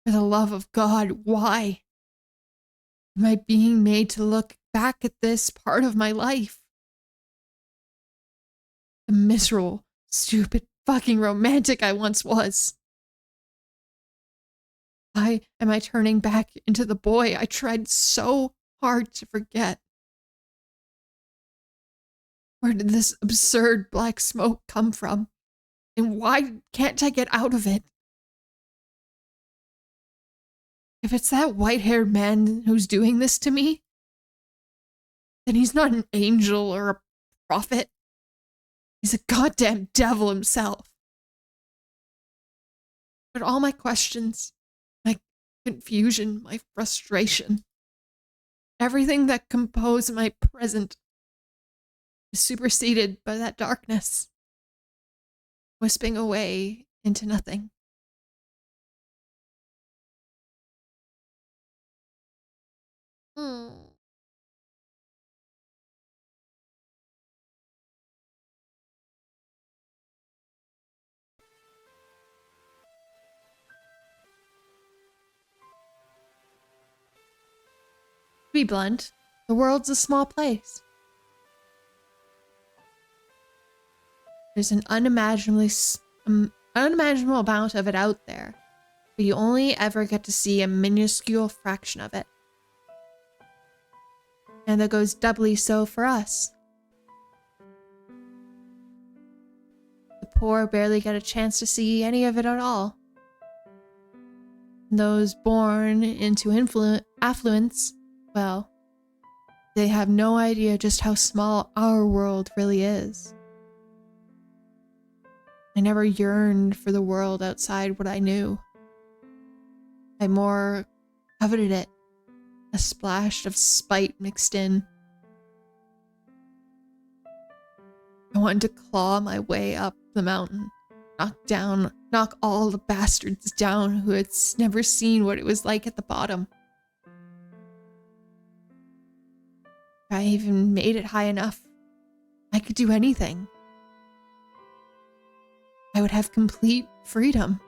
For the love of God, why? Am I being made to look back at this part of my life? The miserable, stupid, fucking romantic I once was. Why am I turning back into the boy I tried so hard to forget? Where did this absurd black smoke come from? And why can't I get out of it? If it's that white-haired man who's doing this to me, then he's not an angel or a prophet. He's a goddamn devil himself. But all my questions, my confusion, my frustration, everything that composed my present is superseded by that darkness, wisping away into nothing. To be blunt, the world's a small place. There's an unimaginable amount of it out there, but you only ever get to see a minuscule fraction of it. And that goes doubly so for us. The poor barely get a chance to see any of it at all. Those born into affluence, well, they have no idea just how small our world really is. I never yearned for the world outside what I knew. I more coveted it, a splash of spite mixed in. I wanted to claw my way up the mountain, knock all the bastards down who had never seen what it was like at the bottom. If I even made it high enough, I could do anything. I would have complete freedom.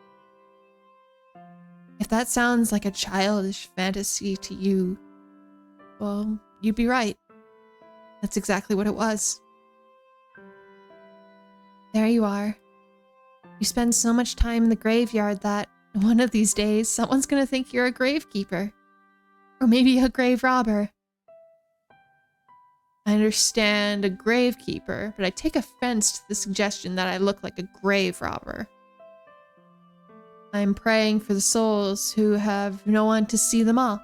If that sounds like a childish fantasy to you, well, you'd be right. That's exactly what it was. There you are. You spend so much time in the graveyard that one of these days someone's gonna think you're a gravekeeper. Or maybe a grave robber. I understand a gravekeeper, but I take offense to the suggestion that I look like a grave robber. I'm praying for the souls who have no one to see them off.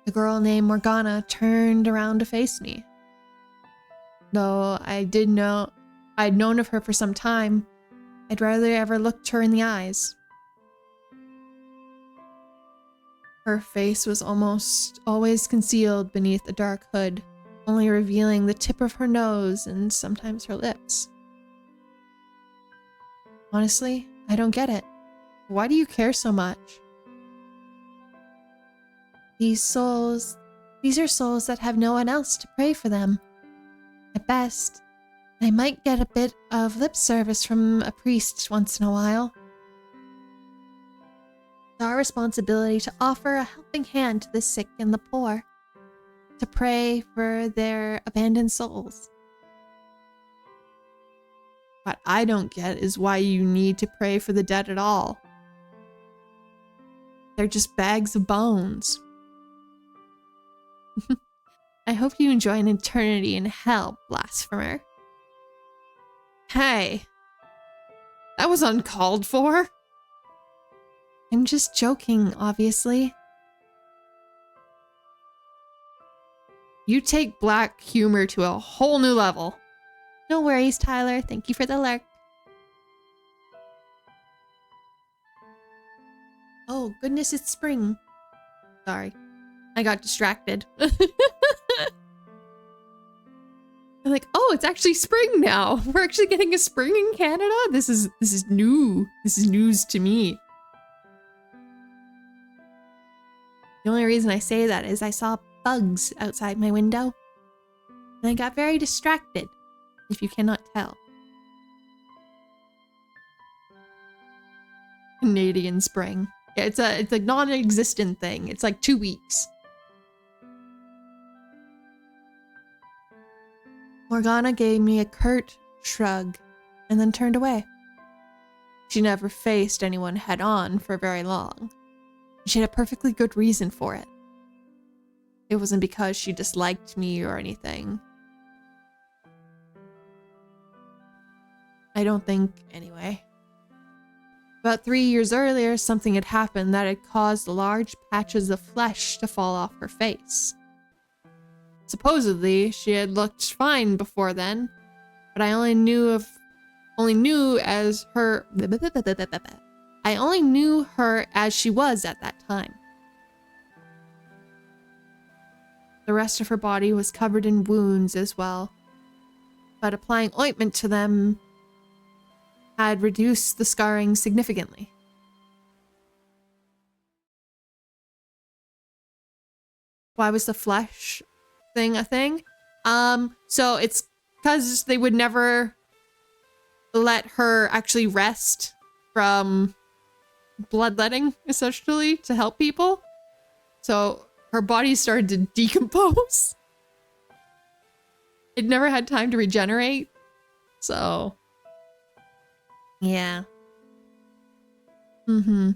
The girl named Morgana turned around to face me, Though I'd known of her for some time, I'd rarely ever looked her in the eyes. Her face was almost always concealed beneath a dark hood, only revealing the tip of her nose and sometimes her lips. Honestly, I don't get it. Why do you care so much? These are souls that have no one else to pray for them. At best, I might get a bit of lip service from a priest once in a while. It's our responsibility to offer a helping hand to the sick and the poor, to pray for their abandoned souls. What I don't get is why you need to pray for the dead at all. They're just bags of bones. I hope you enjoy an eternity in hell, blasphemer. Hey, that was uncalled for. I'm just joking, obviously. You take black humor to a whole new level. No worries, Tyler. Thank you for the lurk. Oh, goodness, it's spring. Sorry. I got distracted. I'm like, oh, it's actually spring now. We're actually getting a spring in Canada? This is new. This is news to me. The only reason I say that is I saw bugs outside my window. And I got very distracted, if you cannot tell. Canadian spring. Yeah, it's a non-existent thing. It's like 2 weeks. Morgana gave me a curt shrug and then turned away. She never faced anyone head-on for very long. She had a perfectly good reason for it. It wasn't because she disliked me or anything. I don't think, anyway. About 3 years earlier, something had happened that had caused large patches of flesh to fall off her face. Supposedly, she had looked fine before then, but I only knew her as she was at that time. The rest of her body was covered in wounds as well, but applying ointment to them had reduced the scarring significantly. Why was the flesh thing a thing? So it's because they would never let her actually rest from bloodletting, essentially, to help people. So her body started to decompose. It never had time to regenerate. So yeah. Her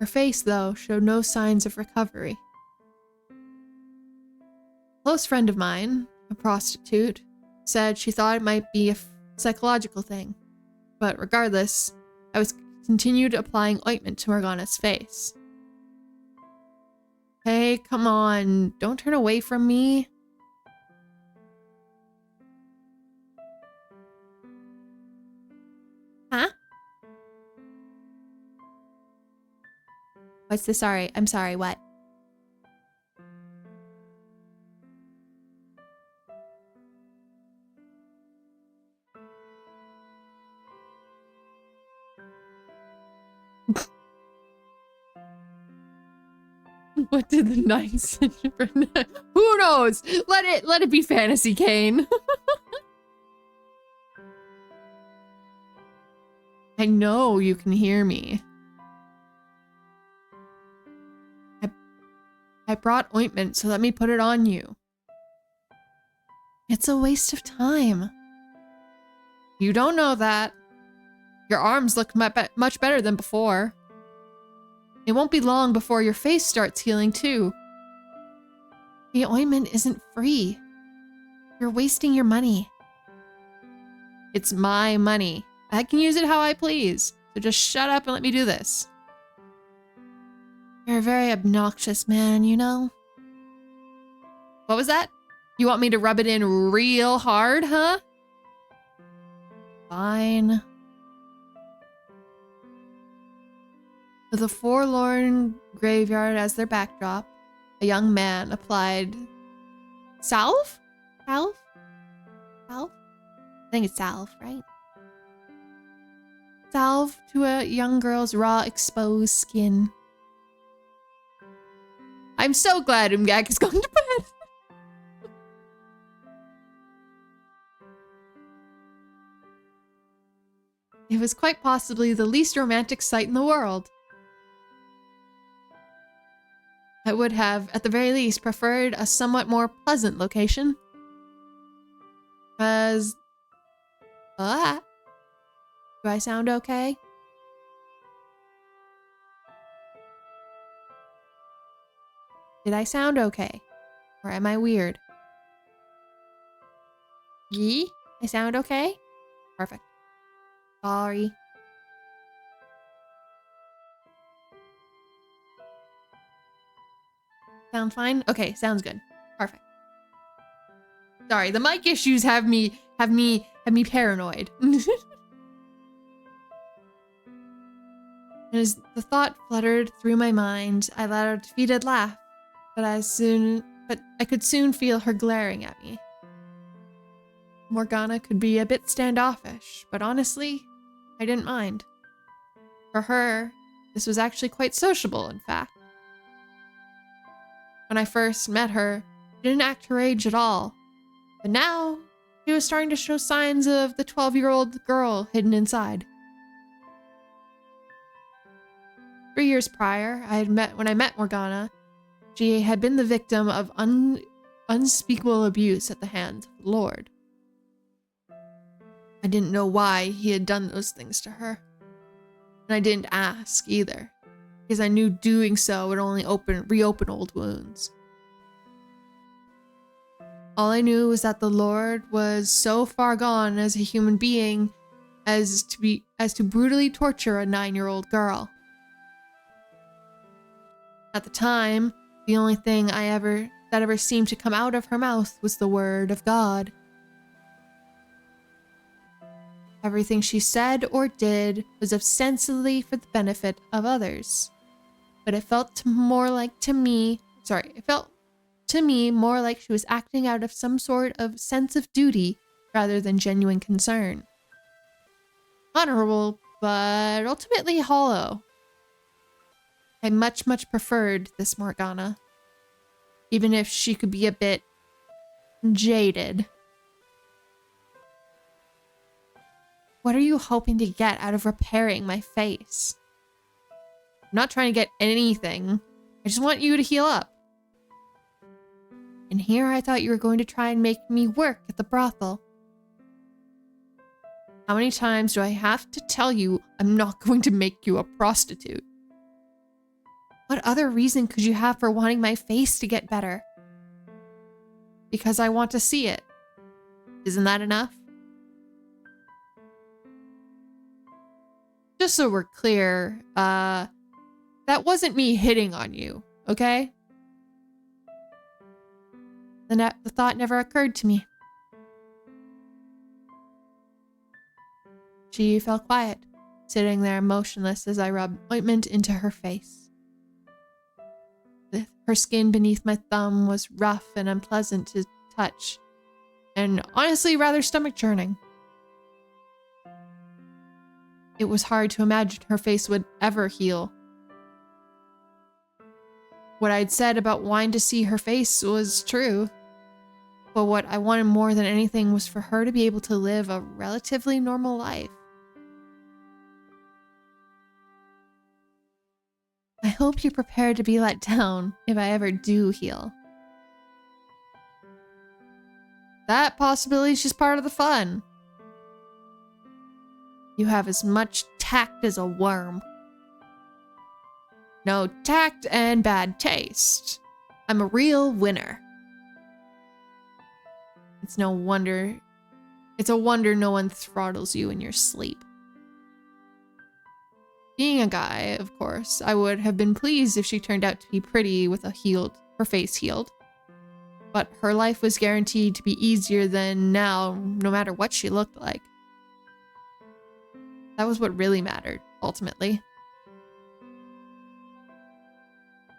face, though, showed no signs of recovery. A close friend of mine, a prostitute, said she thought it might be a psychological thing. But regardless, I was continued applying ointment to Morgana's face. Hey, come on, don't turn away from me. Huh? What's the sorry? I'm sorry, what? What did the nice Who knows? Let it be fantasy, Kane. I know you can hear me. I brought ointment, so let me put it on you. It's a waste of time. You don't know that. Your arms look much better than before. It won't be long before your face starts healing too. The ointment isn't free. You're wasting your money. It's my money. I can use it how I please. So just shut up and let me do this. You're a very obnoxious man, you know? What was that? You want me to rub it in real hard, huh? Fine. With a forlorn graveyard as their backdrop, a young man applied salve? Salve? Salve? I think it's salve, right? Salve to a young girl's raw, exposed skin. I'm so glad Umgak is going to bed. It was quite possibly the least romantic sight in the world. I would have, at the very least, preferred a somewhat more pleasant location. As... do I sound okay? Did I sound okay? Or am I weird? Yee? I sound okay? Perfect. Sorry. Sound fine? Okay, sounds good. Perfect. Sorry, the mic issues have me paranoid. As the thought fluttered through my mind, I let out a defeated laugh, but I could soon feel her glaring at me. Morgana could be a bit standoffish, but honestly, I didn't mind. For her, this was actually quite sociable, in fact. When I first met her, she didn't act her age at all, but now she was starting to show signs of the 12-year-old girl hidden inside. 3 years prior, when I met Morgana, she had been the victim of unspeakable abuse at the hands of the Lord. I didn't know why he had done those things to her, and I didn't ask either, because I knew doing so would only reopen old wounds. All I knew was that the Lord was so far gone as a human being as to brutally torture a 9-year-old girl. At the time, the only thing that ever seemed to come out of her mouth was the word of God. Everything she said or did was ostensibly for the benefit of others. But it felt to me more like she was acting out of some sort of sense of duty rather than genuine concern. Honorable, but ultimately hollow. I much preferred this Morgana, even if she could be a bit jaded. What are you hoping to get out of repairing my face? I'm not trying to get anything. I just want you to heal up. And here I thought you were going to try and make me work at the brothel. How many times do I have to tell you I'm not going to make you a prostitute? What other reason could you have for wanting my face to get better? Because I want to see it. Isn't that enough? Just so we're clear, that wasn't me hitting on you, okay? The thought never occurred to me. She fell quiet, sitting there motionless as I rubbed ointment into her face. Her skin beneath my thumb was rough and unpleasant to touch, and honestly rather stomach-churning. It was hard to imagine her face would ever heal. What I'd said about wanting to see her face was true, but what I wanted more than anything was for her to be able to live a relatively normal life. I hope you're prepared to be let down if I ever do heal. That possibility is just part of the fun. You have as much tact as a worm. No tact and bad taste. I'm a real winner. It's a wonder no one throttles you in your sleep. Being a guy, of course, I would have been pleased if she turned out to be pretty with her face healed. But her life was guaranteed to be easier than now, no matter what she looked like. That was what really mattered, ultimately.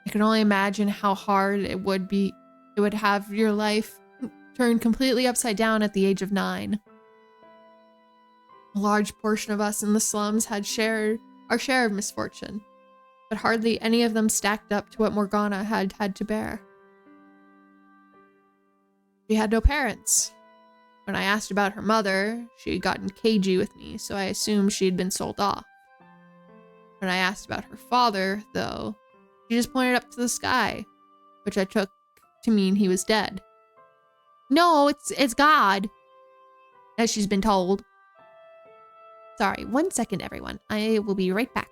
I can only imagine how hard it would have your life turned completely upside down at the age of 9. A large portion of us in the slums had our share of misfortune, but hardly any of them stacked up to what Morgana had to bear. She had no parents. When I asked about her mother, she had gotten cagey with me, so I assumed she had been sold off. When I asked about her father, though, she just pointed up to the sky, which I took to mean he was dead. No, it's God, as she's been told. Sorry, 1 second, everyone. I will be right back.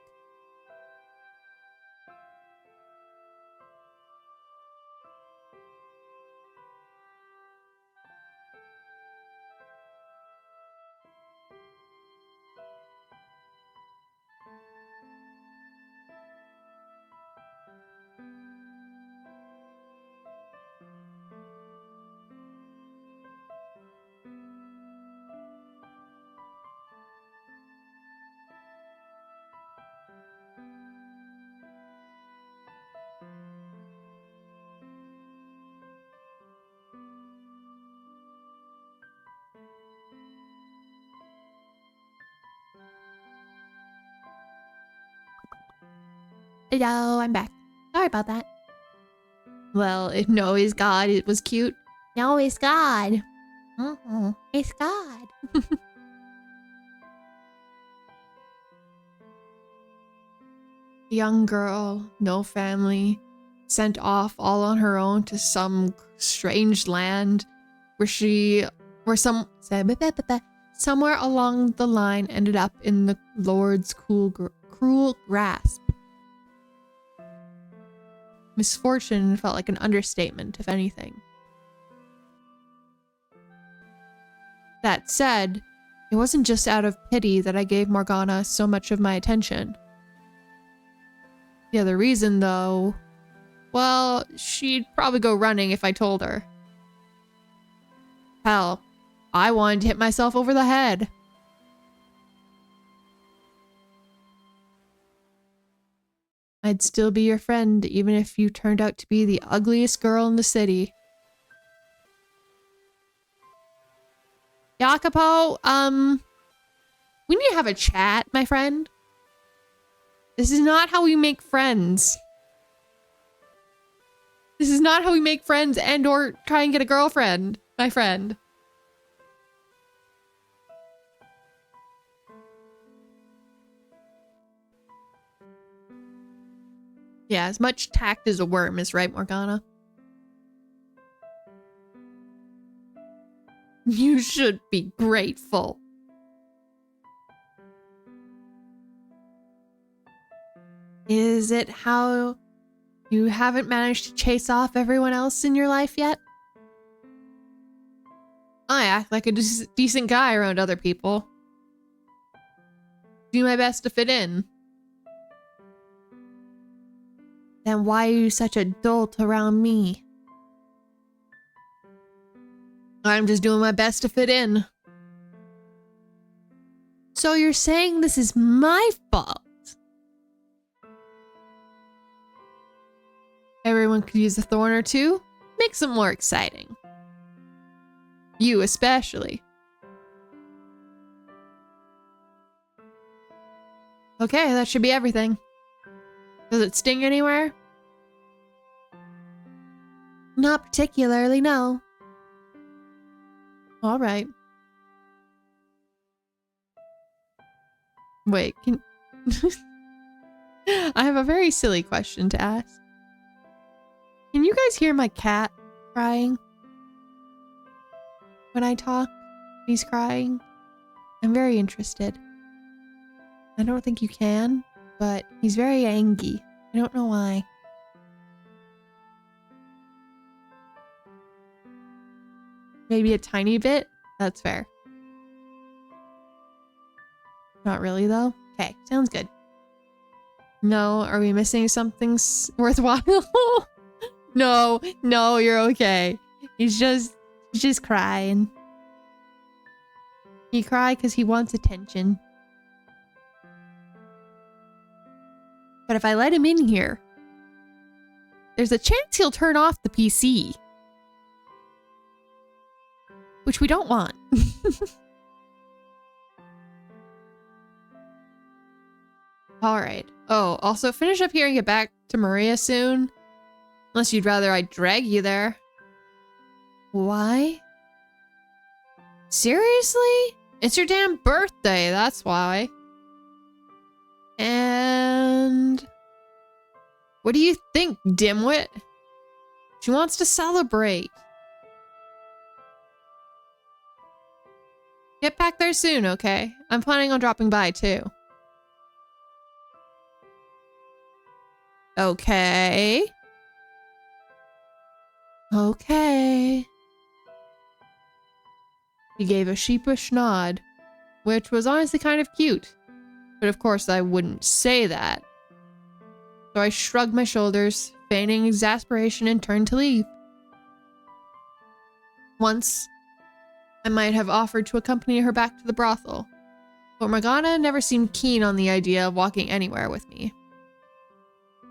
Hello, I'm back. Sorry about that. Well, no, is God. It was cute. No, it's God. It's God. Young girl, no family, sent off all on her own to some strange land where somewhere along the line ended up in the Lord's cruel grasp. Misfortune felt like an understatement, if anything. That said, it wasn't just out of pity that I gave Morgana so much of my attention. The other reason, though, well, she'd probably go running if I told her. Hell, I wanted to hit myself over the head. I'd still be your friend even if you turned out to be the ugliest girl in the city. Jacopo, we need to have a chat, my friend. This is not how we make friends. This is not how we make friends and or try and get a girlfriend, my friend. Yeah, as much tact as a worm is right, Morgana. You should be grateful. Is it how you haven't managed to chase off everyone else in your life yet? I act like a decent guy around other people. Do my best to fit in. Then why are you such a dolt around me? I'm just doing my best to fit in. So you're saying this is my fault? Everyone could use a thorn or two. Makes it more exciting. You especially. Okay, that should be everything. Does it sting anywhere? Not particularly, no. All right. Wait, can... I have a very silly question to ask. Can you guys hear my cat crying? When I talk, he's crying. I'm very interested. I don't think you can, but he's very angry. I don't know why. Maybe a tiny bit? That's fair. Not really, though? Okay, sounds good. No, are we missing something worthwhile? No, you're okay. He's just crying. He cried because he wants attention. But if I let him in here, there's a chance he'll turn off the PC. Which we don't want. Alright. Oh, also finish up here and get back to Maria soon. Unless you'd rather I drag you there. Why? Seriously? It's your damn birthday, that's why. And... what do you think, dimwit? She wants to celebrate. Get back there soon, okay? I'm planning on dropping by, too. Okay. Okay. He gave a sheepish nod, which was honestly kind of cute. But of course I wouldn't say that. So I shrugged my shoulders, feigning exasperation, and turned to leave. Once, I might have offered to accompany her back to the brothel, but Morgana never seemed keen on the idea of walking anywhere with me.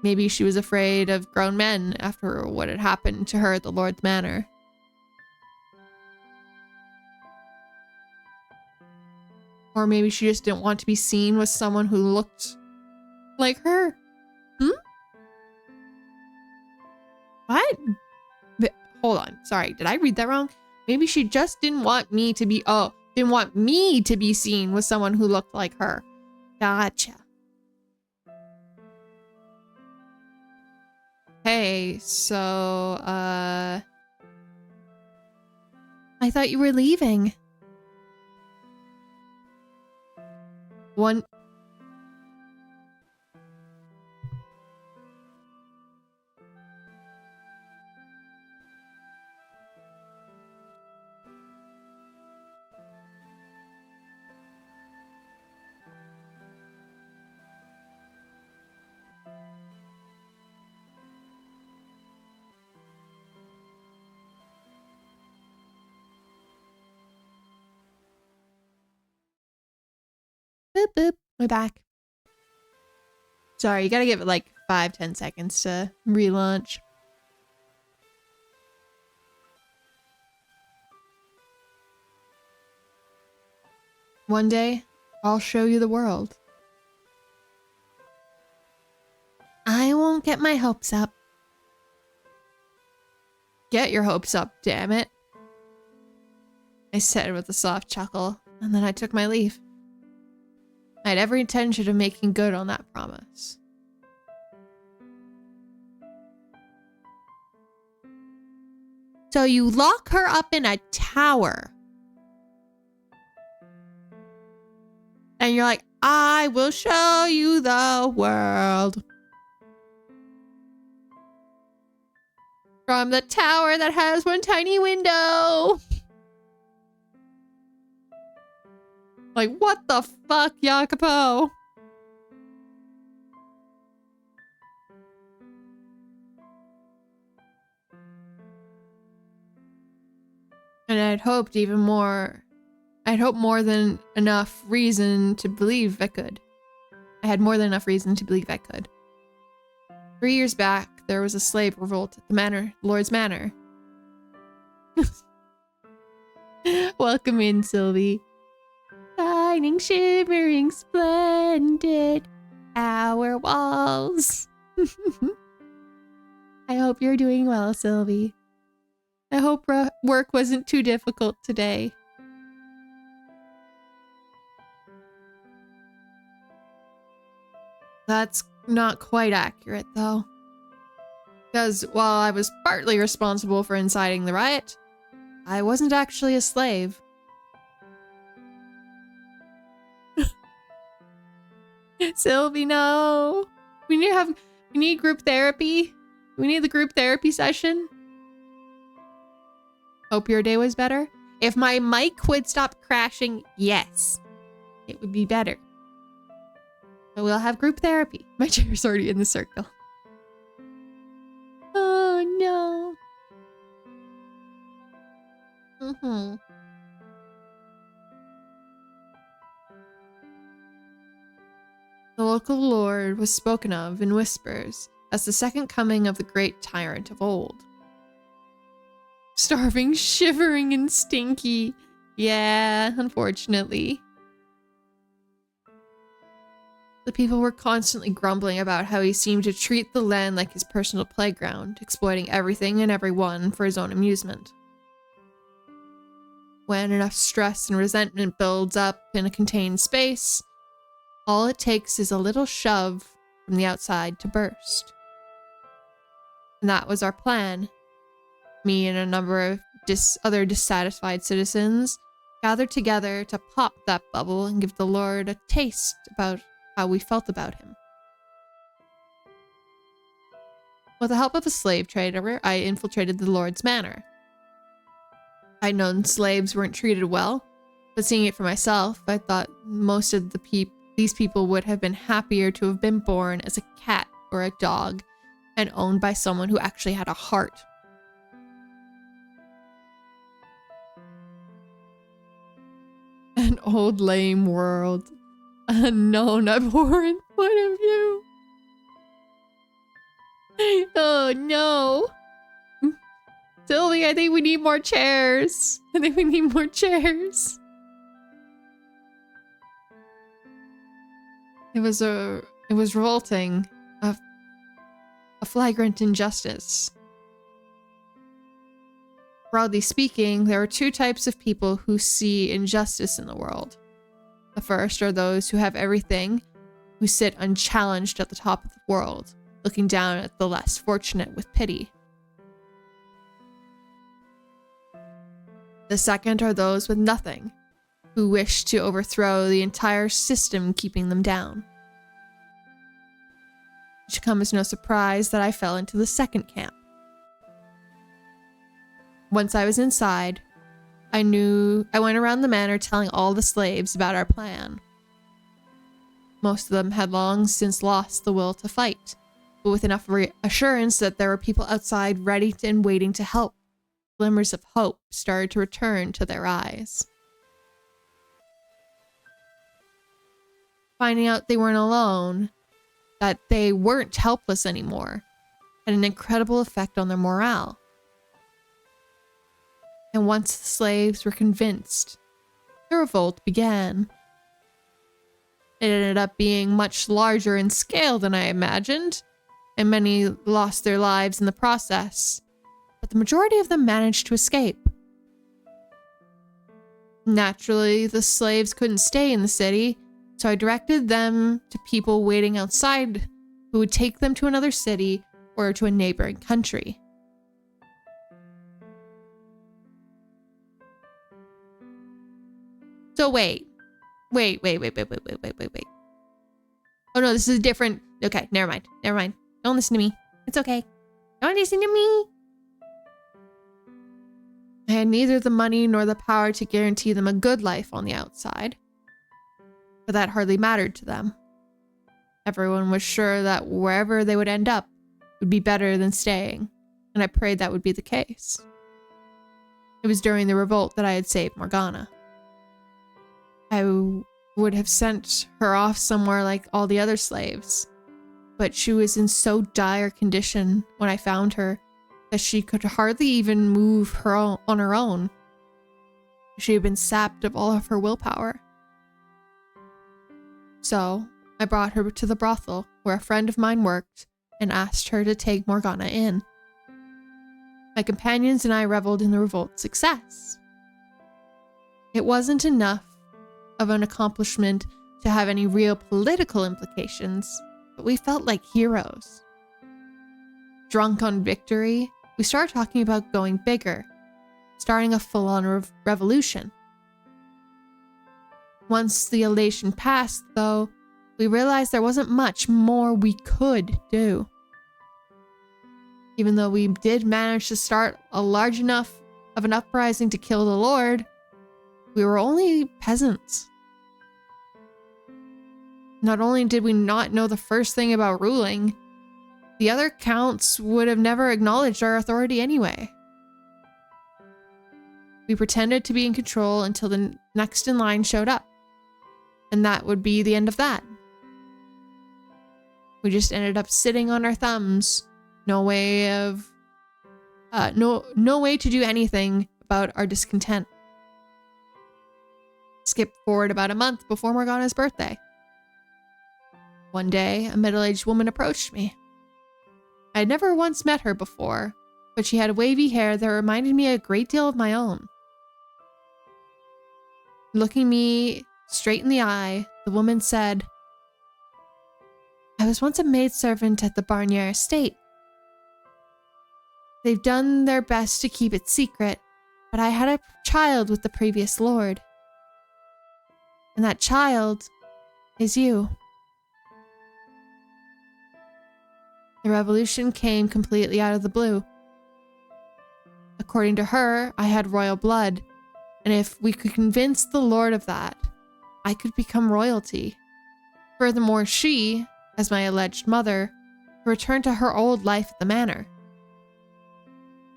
Maybe she was afraid of grown men after what had happened to her at the Lord's Manor. Or maybe she just didn't want to be seen with someone who looked like her. What? Hold on. Sorry, did I read that wrong? Maybe she just didn't want me to be, didn't want me to be seen with someone who looked like her. Gotcha. Hey, so, I thought you were leaving. One... Boop, boop. We're back. Sorry, you gotta give it like 5-10 seconds to relaunch. One day, I'll show you the world. I won't get my hopes up. Get your hopes up, damn it. I said with a soft chuckle, and then I took my leave. I had every intention of making good on that promise. So you lock her up in a tower. And you're like, I will show you the world. From the tower that has one tiny window. Like, what the fuck, Jacopo? And I'd hoped even more. I'd hoped more than enough reason to believe I could. I had more than enough reason to believe I could. 3 years back, there was a slave revolt at the manor, Lord's Manor. Welcome in, Sylvie. Shining, shimmering, splendid, our walls. I hope you're doing well, Sylvie. I hope work wasn't too difficult today. That's not quite accurate, though. Because while I was partly responsible for inciting the riot, I wasn't actually a slave. Sylvie, no. We need group therapy. We need the group therapy session. Hope your day was better. If my mic would stop crashing, yes, it would be better. We'll have group therapy. My chair's already in the circle. Oh no. The local lord was spoken of in whispers as the second coming of the great tyrant of old. Starving, shivering, and stinky. Yeah, unfortunately. The people were constantly grumbling about how he seemed to treat the land like his personal playground, exploiting everything and everyone for his own amusement. When enough stress and resentment builds up in a contained space, all it takes is a little shove from the outside to burst. And that was our plan. Me and a number of other dissatisfied citizens gathered together to pop that bubble and give the Lord a taste about how we felt about him. With the help of a slave trader, I infiltrated the Lord's manor. I'd known slaves weren't treated well, but seeing it for myself, I thought most of these people would have been happier to have been born as a cat or a dog and owned by someone who actually had a heart. An old lame world. Unknown, abhorrent point of view. Oh no. Sylvie, I think we need more chairs. It was revolting. A flagrant injustice. Broadly speaking, there are two types of people who see injustice in the world. The first are those who have everything, who sit unchallenged at the top of the world, looking down at the less fortunate with pity. The second are those with nothing, who wish to overthrow the entire system keeping them down. It should come as no surprise that I fell into the second camp. Once I was inside, I went around the manor telling all the slaves about our plan. Most of them had long since lost the will to fight, but with enough reassurance that there were people outside ready and waiting to help, glimmers of hope started to return to their eyes. Finding out they weren't alone, that they weren't helpless anymore, had an incredible effect on their morale. And once the slaves were convinced, the revolt began. It ended up being much larger in scale than I imagined, and many lost their lives in the process, but the majority of them managed to escape. Naturally, the slaves couldn't stay in the city, so I directed them to people waiting outside who would take them to another city or to a neighboring country. So wait. Oh no, this is different. Okay, never mind. Don't listen to me. It's okay. Don't listen to me. I had neither the money nor the power to guarantee them a good life on the outside. But that hardly mattered to them. Everyone was sure that wherever they would end up would be better than staying, and I prayed that would be the case. It was during the revolt that I had saved Morgana. I would have sent her off somewhere like all the other slaves, but she was in so dire condition when I found her that she could hardly even move on her own. She had been sapped of all of her willpower. So I brought her to the brothel where a friend of mine worked and asked her to take Morgana in. My companions and I reveled in the revolt's success. It wasn't enough of an accomplishment to have any real political implications, but we felt like heroes. Drunk on victory, we started talking about going bigger, starting a full-on revolution. Once the elation passed, though, we realized there wasn't much more we could do. Even though we did manage to start a large enough of an uprising to kill the Lord, we were only peasants. Not only did we not know the first thing about ruling, the other counts would have never acknowledged our authority anyway. We pretended to be in control until the next in line showed up. And that would be the end of that. We just ended up sitting on our thumbs. No way to do anything about our discontent. Skip forward about a month before Morgana's birthday. One day, a middle-aged woman approached me. I had never once met her before, but she had wavy hair that reminded me a great deal of my own. Looking me straight in the eye, the woman said, "I was once a maidservant at the Barnier estate. They've done their best to keep it secret, but I had a child with the previous lord. And that child is you." The revolution came completely out of the blue. According to her, I had royal blood, and if we could convince the lord of that, I could become royalty. Furthermore, she, as my alleged mother, returned to her old life at the manor.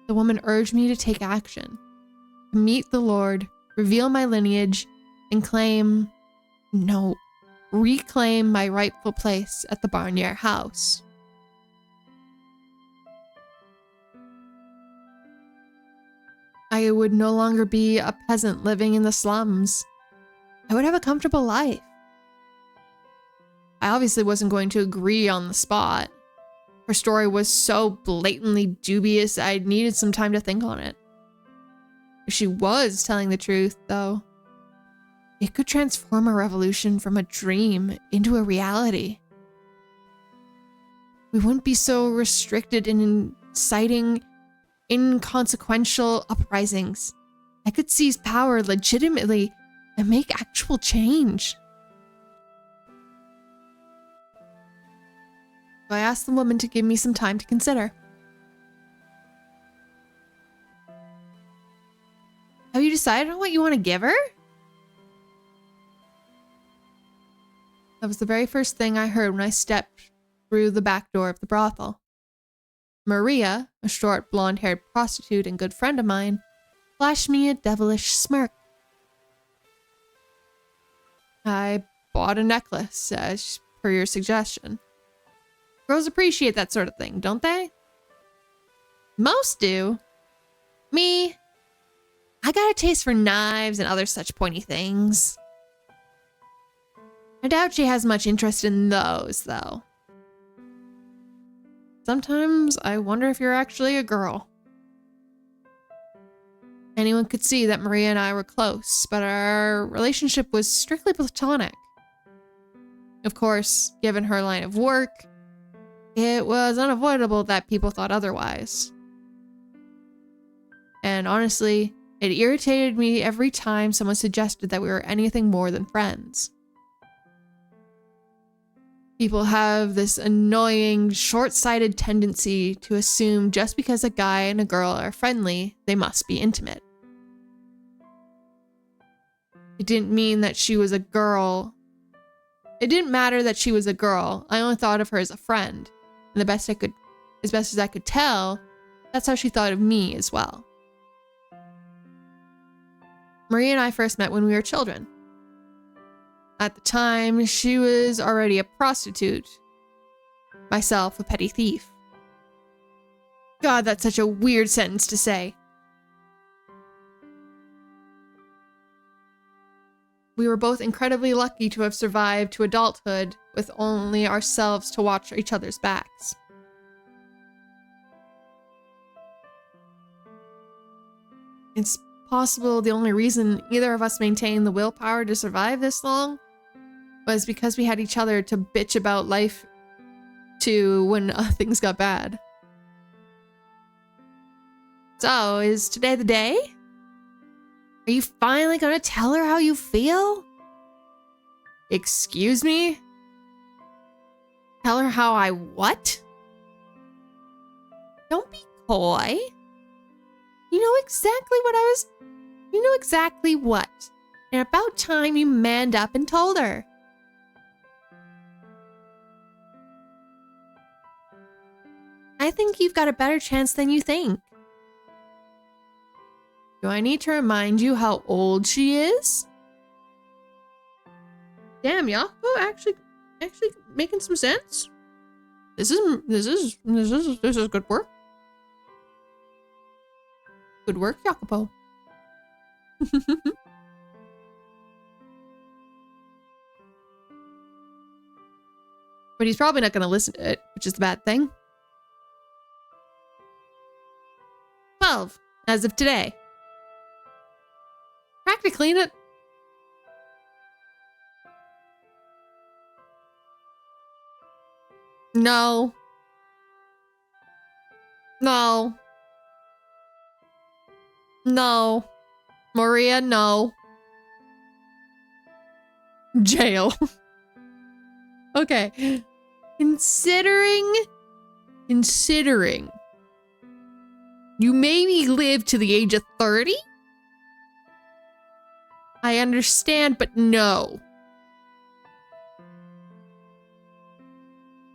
The woman urged me to take action, to meet the lord, reveal my lineage, and reclaim my rightful place at the Barnier house. I would no longer be a peasant living in the slums. I would have a comfortable life. I obviously wasn't going to agree on the spot. Her story was so blatantly dubious I needed some time to think on it. If she was telling the truth, though, it could transform a revolution from a dream into a reality. We wouldn't be so restricted in inciting inconsequential uprisings. I could seize power legitimately and make actual change. So I asked the woman to give me some time to consider. Have you decided on what you want to give her? That was the very first thing I heard when I stepped through the back door of the brothel. Maria, a short, blonde-haired prostitute and good friend of mine, flashed me a devilish smirk. I bought a necklace, as per your suggestion. Girls appreciate that sort of thing, don't they? Most do. Me, I got a taste for knives and other such pointy things. I doubt she has much interest in those, though. Sometimes I wonder if you're actually a girl. Anyone could see that Maria and I were close, but our relationship was strictly platonic. Of course, given her line of work, it was unavoidable that people thought otherwise. And honestly, it irritated me every time someone suggested that we were anything more than friends. People have this annoying, short-sighted tendency to assume just because a guy and a girl are friendly, they must be intimate. It didn't mean that she was a girl. It didn't matter that she was a girl. I only thought of her as a friend. And as best as I could tell, that's how she thought of me as well. Maria and I first met when we were children. At the time, she was already a prostitute. Myself, a petty thief. God, that's such a weird sentence to say. We were both incredibly lucky to have survived to adulthood with only ourselves to watch each other's backs. It's possible the only reason either of us maintained the willpower to survive this long was because we had each other to bitch about life to when things got bad. So, is today the day? Are you finally gonna tell her how you feel? Excuse me? Tell her how I what? Don't be coy. You know exactly what. And about time you manned up and told her. I think you've got a better chance than you think. Do I need to remind you how old she is? Damn, Jacopo actually making some sense. This is good work. Good work, Jacopo. But he's probably not going to listen to it, which is the bad thing. 12, as of today. Practically not. No. No. No. Maria, no. Jail. Okay. Considering you maybe live to the age of 30? I understand, but no.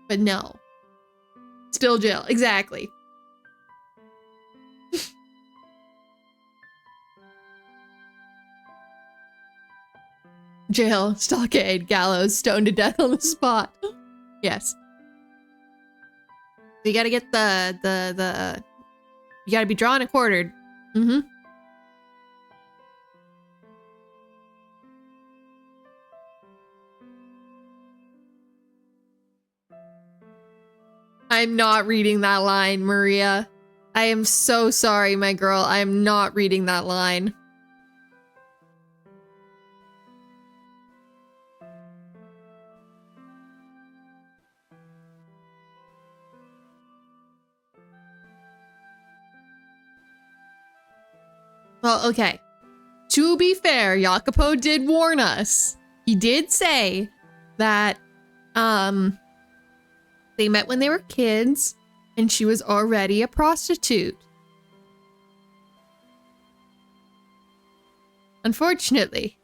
But no. Still jail, exactly. Jail, stockade, gallows, stoned to death on the spot. Yes. You gotta get you gotta be drawn and quartered. Mm-hmm. I'm not reading that line, Maria. I am so sorry, my girl. I am not reading that line. Well, okay. To be fair, Jacopo did warn us. He did say that, they met when they were kids, and she was already a prostitute. Unfortunately.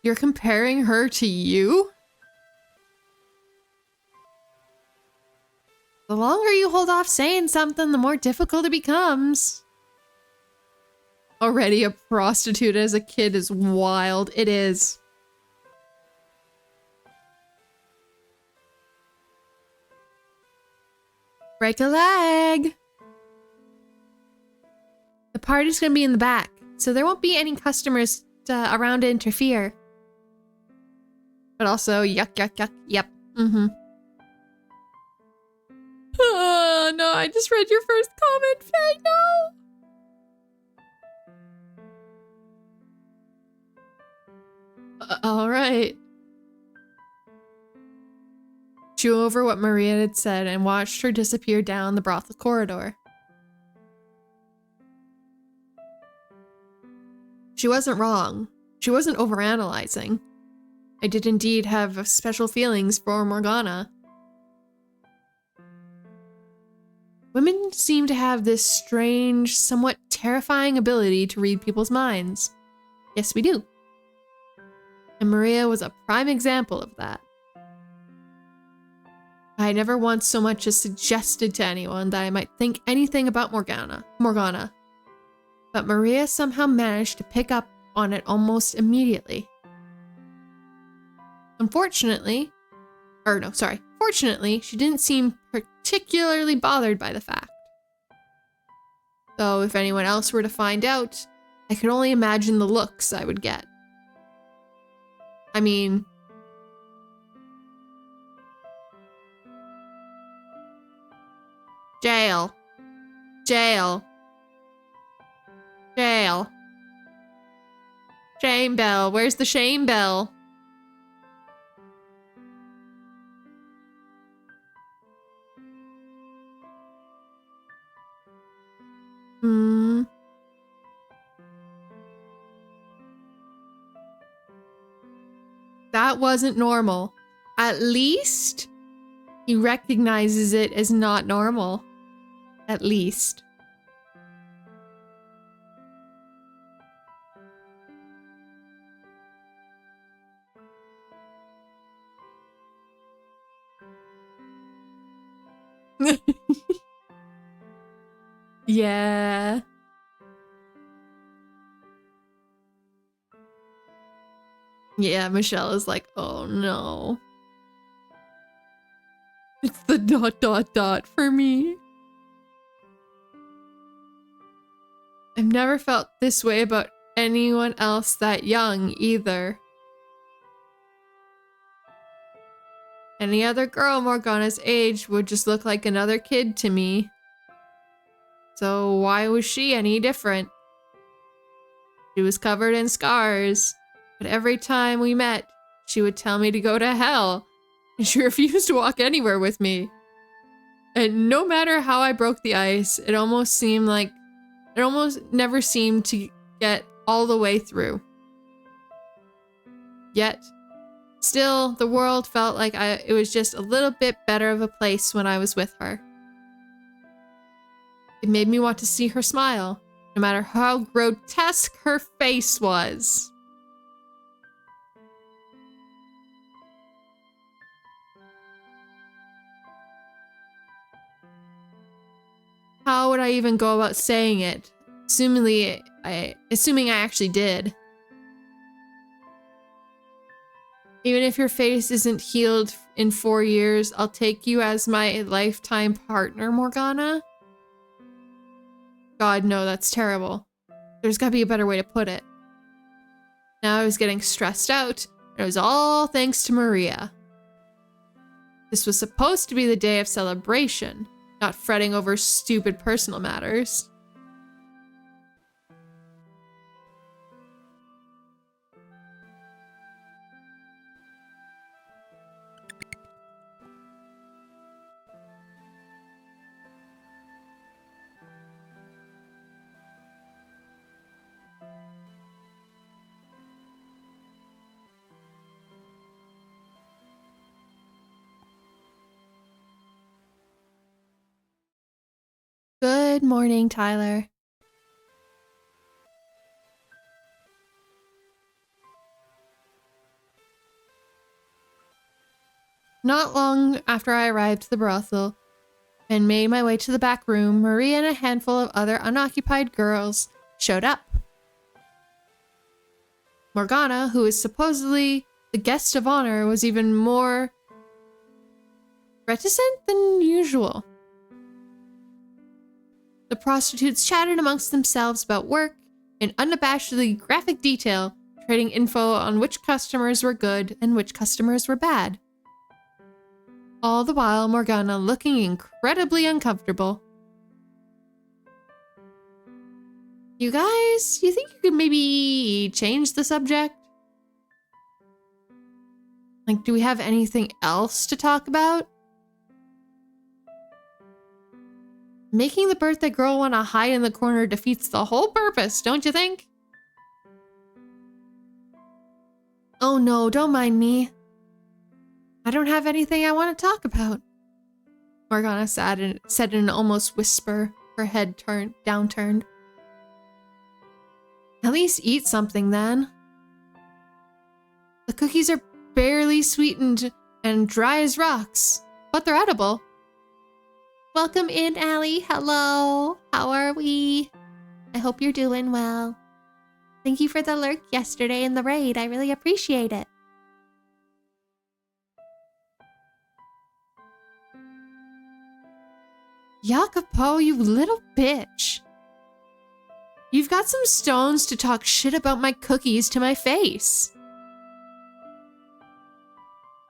You're comparing her to you? The longer you hold off saying something, the more difficult it becomes. Already a prostitute as a kid is wild. It is. Break a leg. The party's gonna be in the back, so there won't be any customers around to interfere. But also, yuck, yuck, yuck, yep. Mm-hmm. Oh, no, I just read your first comment, Faye, no! All right. Chew over what Maria had said and watched her disappear down the brothel corridor. She wasn't wrong. She wasn't overanalyzing. I did indeed have special feelings for Morgana. Women seem to have this strange, somewhat terrifying ability to read people's minds. Yes, we do. And Maria was a prime example of that. I never once so much as suggested to anyone that I might think anything about Morgana. But Maria somehow managed to pick up on it almost immediately. Fortunately, she didn't seem particularly bothered by the fact. Though if anyone else were to find out, I could only imagine the looks I would get. I mean, jail. Jail. Jail. Shame bell. Where's the shame bell? That wasn't normal. At least he recognizes it as not normal. At least. Yeah. Yeah, Michelle is like, oh no. It's the ... for me. I've never felt this way about anyone else that young either. Any other girl Morgana's age would just look like another kid to me. So why was she any different? She was covered in scars, but every time we met, she would tell me to go to hell, and she refused to walk anywhere with me. And no matter how I broke the ice, it almost never seemed to get all the way through. Yet, still, the world felt like it was just a little bit better of a place when I was with her. It made me want to see her smile, no matter how grotesque her face was. How would I even go about saying it? Assuming I actually did. Even if your face isn't healed in 4 years, I'll take you as my lifetime partner, Morgana? God, no, that's terrible. There's gotta be a better way to put it. Now I was getting stressed out, and it was all thanks to Maria. This was supposed to be the day of celebration, not fretting over stupid personal matters. Good morning, Tyler. Not long after I arrived at the brothel and made my way to the back room, Maria and a handful of other unoccupied girls showed up. Morgana, who is supposedly the guest of honor, was even more reticent than usual. The prostitutes chatted amongst themselves about work in unabashedly graphic detail, trading info on which customers were good and which customers were bad. All the while, Morgana looking incredibly uncomfortable. You guys, you think you could maybe change the subject? Like, do we have anything else to talk about? Making the birthday girl want to hide in the corner defeats the whole purpose, don't you think? Oh no, don't mind me. I don't have anything I want to talk about. Morgana said in an almost whisper, her head downturned. At least eat something then. The cookies are barely sweetened and dry as rocks, but they're edible. Welcome in, Allie. Hello. How are we? I hope you're doing well. Thank you for the lurk yesterday in the raid. I really appreciate it. Jacopo, you little bitch. You've got some stones to talk shit about my cookies to my face.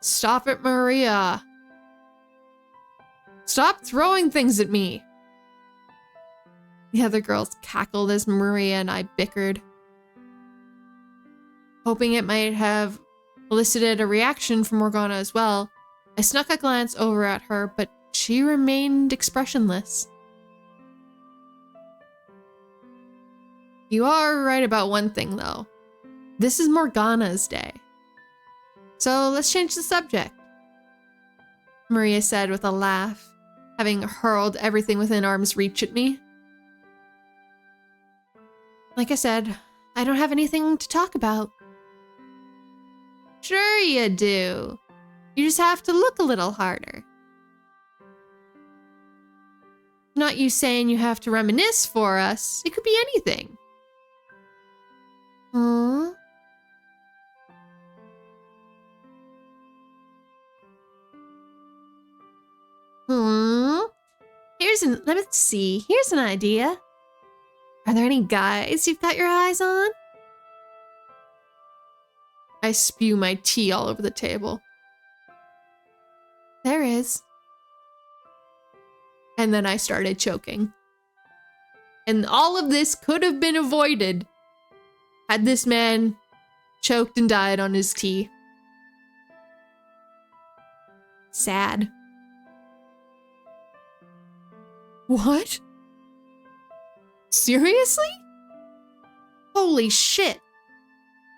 Stop it, Maria. Stop throwing things at me. The other girls cackled as Maria and I bickered. Hoping it might have elicited a reaction from Morgana as well, I snuck a glance over at her, but she remained expressionless. You are right about one thing, though. This is Morgana's day. So let's change the subject, Maria said with a laugh, having hurled everything within arm's reach at me. Like I said, I don't have anything to talk about. Sure you do. You just have to look a little harder. Not you saying you have to reminisce for us. It could be anything. Hmm? Let's see. Here's an idea. Are there any guys you've got your eyes on? I spew my tea all over the table. There is. And then I started choking. And all of this could have been avoided had this man choked and died on his tea. Sad. What? Seriously? Holy shit.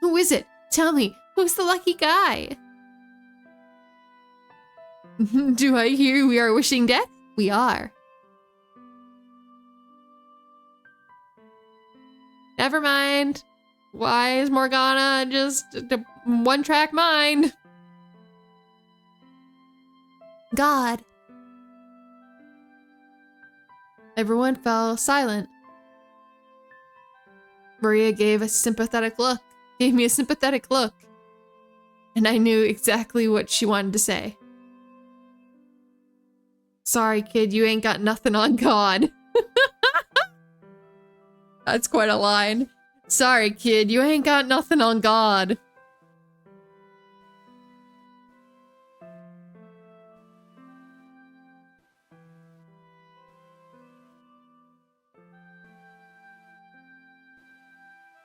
Who is it? Tell me, who's the lucky guy? Do I hear we are wishing death? We are. Never mind. Why is Morgana just a one-track mind? God. Everyone fell silent. Maria gave me a sympathetic look, and I knew exactly what she wanted to say. Sorry, kid, you ain't got nothing on God. That's quite a line. Sorry, kid, you ain't got nothing on God.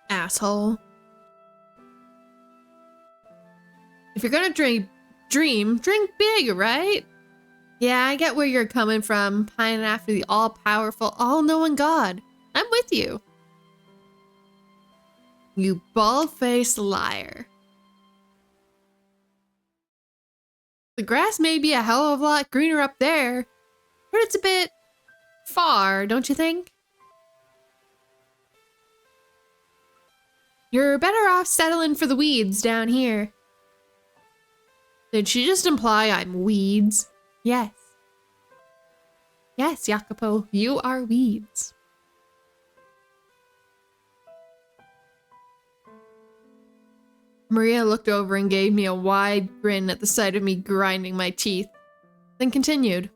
Asshole. If you're gonna drink big, right? Yeah, I get where you're coming from, pining after the all-powerful, all-knowing God. I'm with you. You bald-faced liar. The grass may be a hell of a lot greener up there, but it's a bit far, don't you think? You're better off settling for the weeds down here. Did she just imply I'm weeds? Yes. Yes, Jacopo, you are weeds. Maria looked over and gave me a wide grin at the sight of me grinding my teeth, then continued.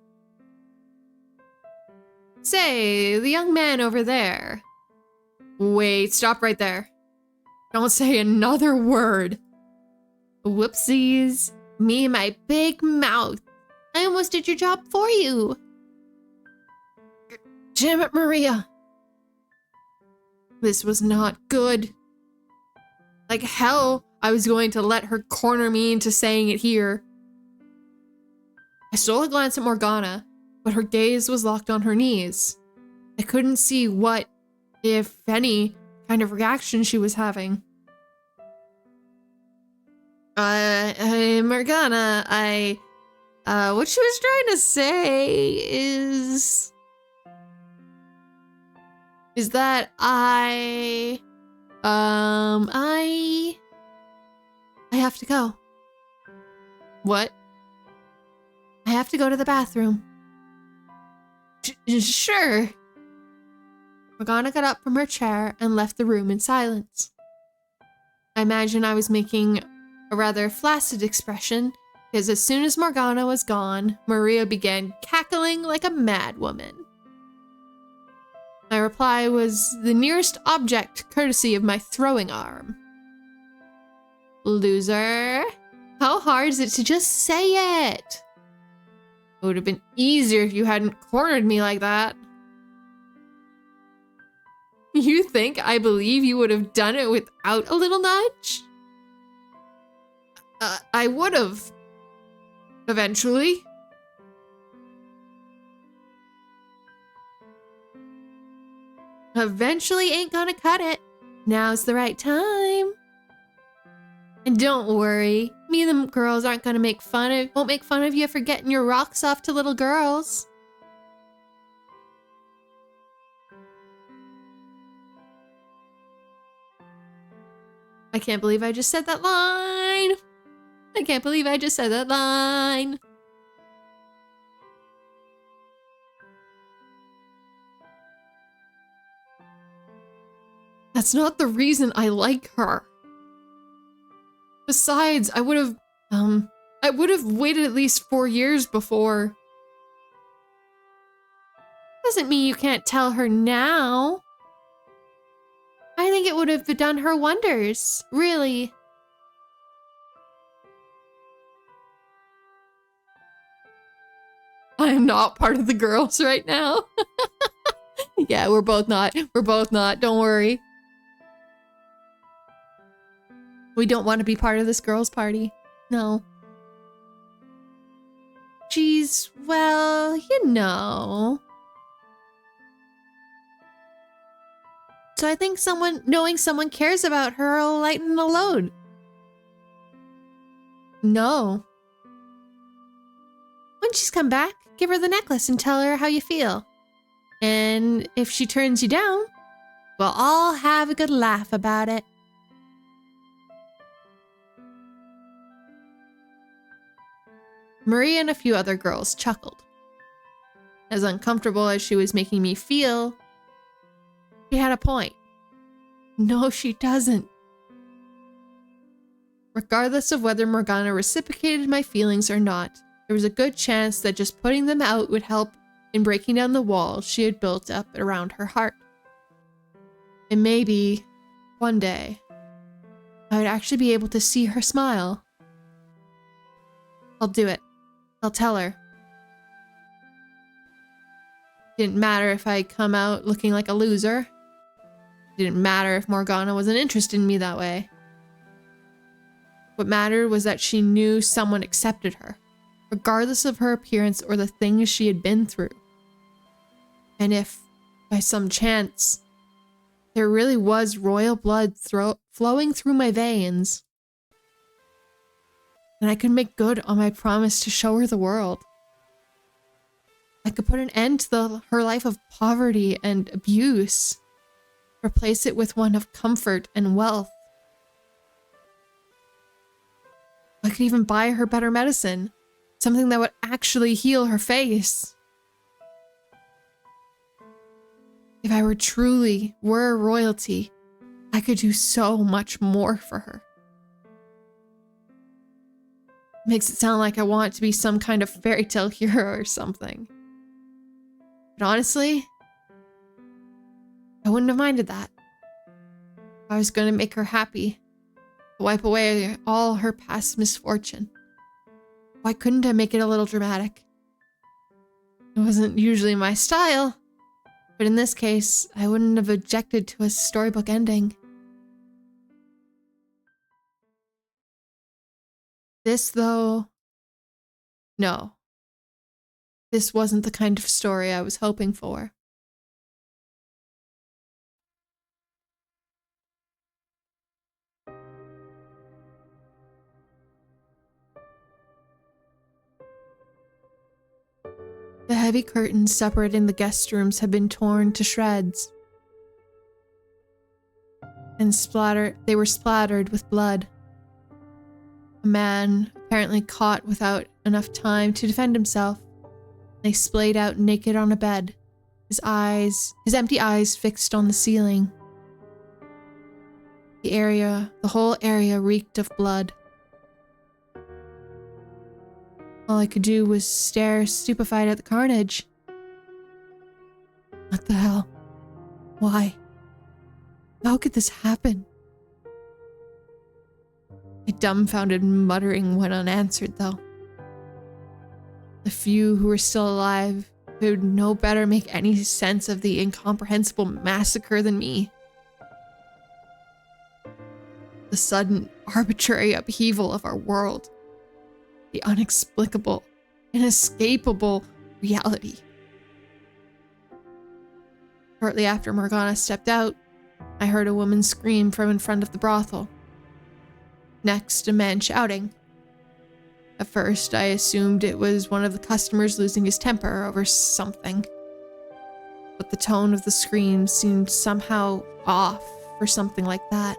Say, the young man over there. Wait, stop right there. Don't say another word. Whoopsies. Me and my big mouth. I almost did your job for you. Damn it, Maria. This was not good. Like hell, I was going to let her corner me into saying it here. I stole a glance at Morgana, but her gaze was locked on her knees. I couldn't see what, if any, kind of reaction she was having. Morgana, what she was trying to say is that I have to go. What? I have to go to the bathroom. Sure. Morgana got up from her chair and left the room in silence. I imagine I was making a rather flaccid expression, because as soon as Morgana was gone, Maria began cackling like a madwoman. My reply was the nearest object, courtesy of my throwing arm. Loser. How hard is it to just say it? It would have been easier if you hadn't cornered me like that. You think I believe you would have done it without a little nudge? I would have. Eventually. Eventually ain't gonna cut it. Now's the right time. And don't worry, me and the girls aren't gonna won't make fun of you for getting your rocks off to little girls. I can't believe I just said that line. I can't believe I just said that line. That's not the reason I like her. Besides, I would have waited at least 4 years before. Doesn't mean you can't tell her now. I think it would have done her wonders, really. I am not part of the girls right now. Yeah, we're both not. We're both not. Don't worry. We don't want to be part of this girls' party. No. Geez, well, you know. So I think knowing someone cares about her will lighten the load. No. When she's come back, give her the necklace and tell her how you feel. And if she turns you down, we'll all have a good laugh about it. Marie and a few other girls chuckled. As uncomfortable as she was making me feel, she had a point. No, she doesn't. Regardless of whether Morgana reciprocated my feelings or not, there was a good chance that just putting them out would help in breaking down the walls she had built up around her heart. And maybe, one day, I would actually be able to see her smile. I'll do it. I'll tell her. Didn't matter if I come out looking like a loser. Didn't matter if Morgana wasn't interested in me that way. What mattered was that she knew someone accepted her, regardless of her appearance or the things she had been through. And if, by some chance, there really was royal blood flowing through my veins, then I could make good on my promise to show her the world. I could put an end to her life of poverty and abuse, replace it with one of comfort and wealth. I could even buy her better medicine, something that would actually heal her face. If I were royalty, I could do so much more for her. Makes it sound like I want to be some kind of fairy tale hero or something. But honestly, I wouldn't have minded that. If I was going to make her happy, wipe away all her past misfortune. Why couldn't I make it a little dramatic? It wasn't usually my style, but in this case, I wouldn't have objected to a storybook ending. This, though, no. This wasn't the kind of story I was hoping for. The heavy curtains separating the guest rooms had been torn to shreds. And they were splattered with blood. A man, apparently caught without enough time to defend himself, lay splayed out naked on a bed, his empty eyes fixed on the ceiling. The whole area reeked of blood. All I could do was stare stupefied at the carnage. What the hell? Why? How could this happen? A dumbfounded muttering went unanswered, though. The few who were still alive could no better make any sense of the incomprehensible massacre than me. The sudden, arbitrary upheaval of our world. The inexplicable, inescapable reality. Shortly after Morgana stepped out, I heard a woman scream from in front of the brothel. Next, a man shouting. At first, I assumed it was one of the customers losing his temper over something. But the tone of the scream seemed somehow off for something like that.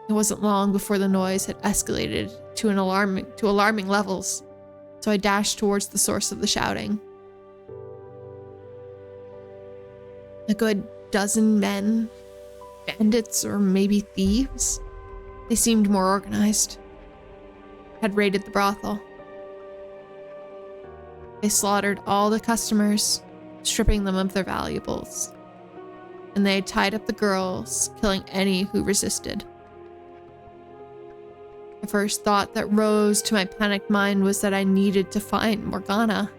It wasn't long before the noise had escalated to alarming levels, so I dashed towards the source of the shouting. A good dozen men, bandits or maybe thieves. They seemed more organized. Had raided the brothel. They slaughtered all the customers, stripping them of their valuables. And they tied up the girls, killing any who resisted. The first thought that rose to my panicked mind was that I needed to find Morgana.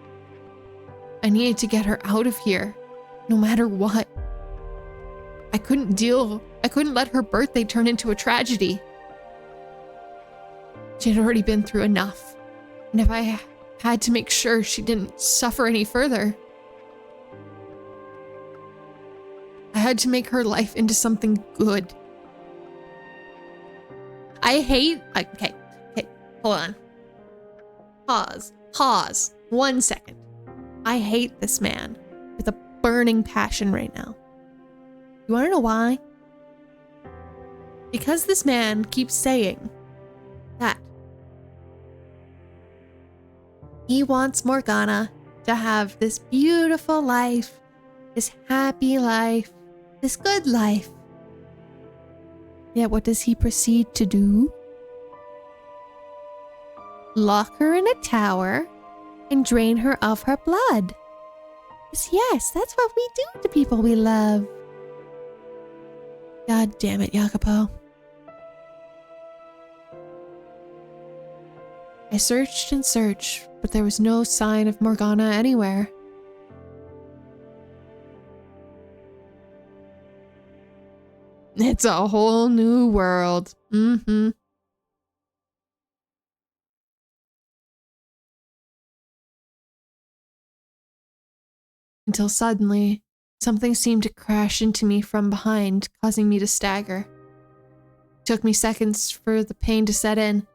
I needed to get her out of here, no matter what. I couldn't let her birthday turn into a tragedy. She had already been through enough, and if I had to make sure she didn't suffer any further, I had to make her life into something good. Okay, hold on. Pause. 1 second. I hate this man with a burning passion right now. You wanna know why? Because this man keeps saying that he wants Morgana to have this beautiful life, this happy life, this good life. Yet what does he proceed to do? Lock her in a tower and drain her of her blood. Yes, that's what we do to people we love. God damn it, Jacopo. I searched and searched, but there was no sign of Morgana anywhere. It's a whole new world. Until suddenly, something seemed to crash into me from behind, causing me to stagger. It took me seconds for the pain to set in.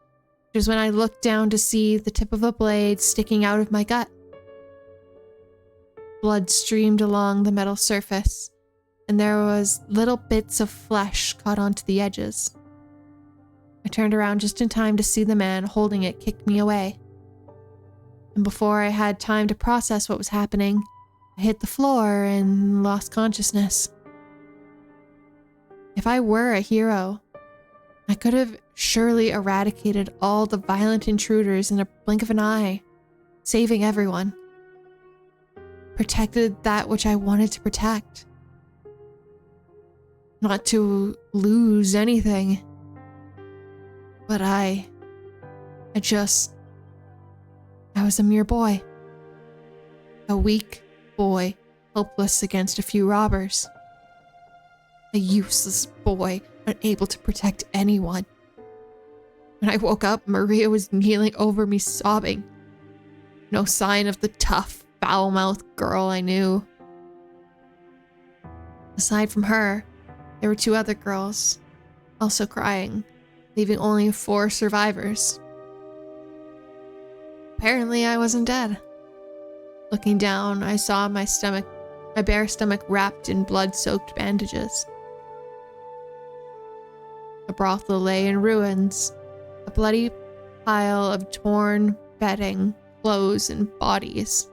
It was when I looked down to see the tip of a blade sticking out of my gut. Blood streamed along the metal surface, and there was little bits of flesh caught onto the edges. I turned around just in time to see the man holding it kick me away. And before I had time to process what was happening, I hit the floor and lost consciousness. If I were a hero, I could have surely eradicated all the violent intruders in a blink of an eye, saving everyone. Protected that which I wanted to protect. Not to lose anything. But I was a mere boy. A weak boy, helpless against a few robbers. A useless boy, unable to protect anyone. When I woke up, Maria was kneeling over me sobbing. No sign of the tough, foul-mouthed girl I knew. Aside from her, there were 2 other girls, also crying, leaving only 4 survivors. Apparently, I wasn't dead. Looking down, I saw my bare stomach wrapped in blood-soaked bandages. The brothel lay in ruins, a bloody pile of torn bedding, clothes, and bodies.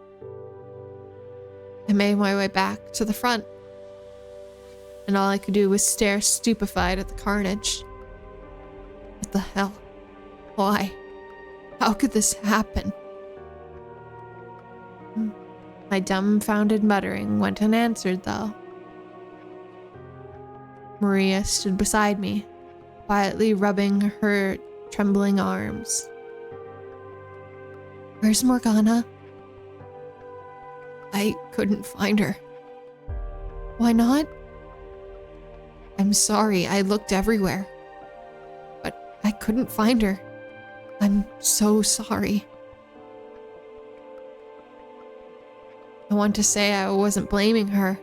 I made my way back to the front, and all I could do was stare stupefied at the carnage. What the hell? Why? How could this happen? My dumbfounded muttering went unanswered, though. Maria stood beside me, quietly rubbing her trembling arms. Where's Morgana? I couldn't find her. Why not? I'm sorry, I looked everywhere. But I couldn't find her. I'm so sorry. I want to say I wasn't blaming her,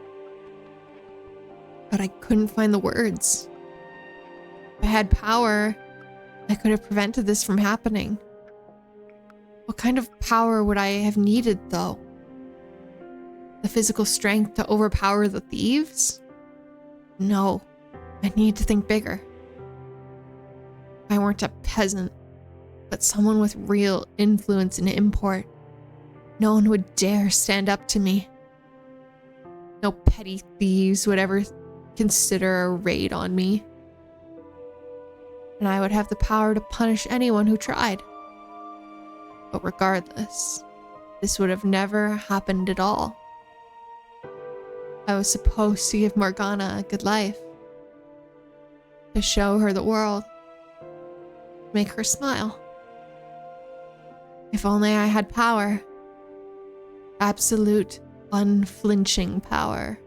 but I couldn't find the words. If I had power, I could have prevented this from happening. What kind of power would I have needed, though? The physical strength to overpower the thieves? No, I need to think bigger. If I weren't a peasant, but someone with real influence and import, no one would dare stand up to me. No petty thieves would ever consider a raid on me. And I would have the power to punish anyone who tried. But regardless, this would have never happened at all. I was supposed to give Morgana a good life. To show her the world. Make her smile. If only I had power. Absolute, unflinching power.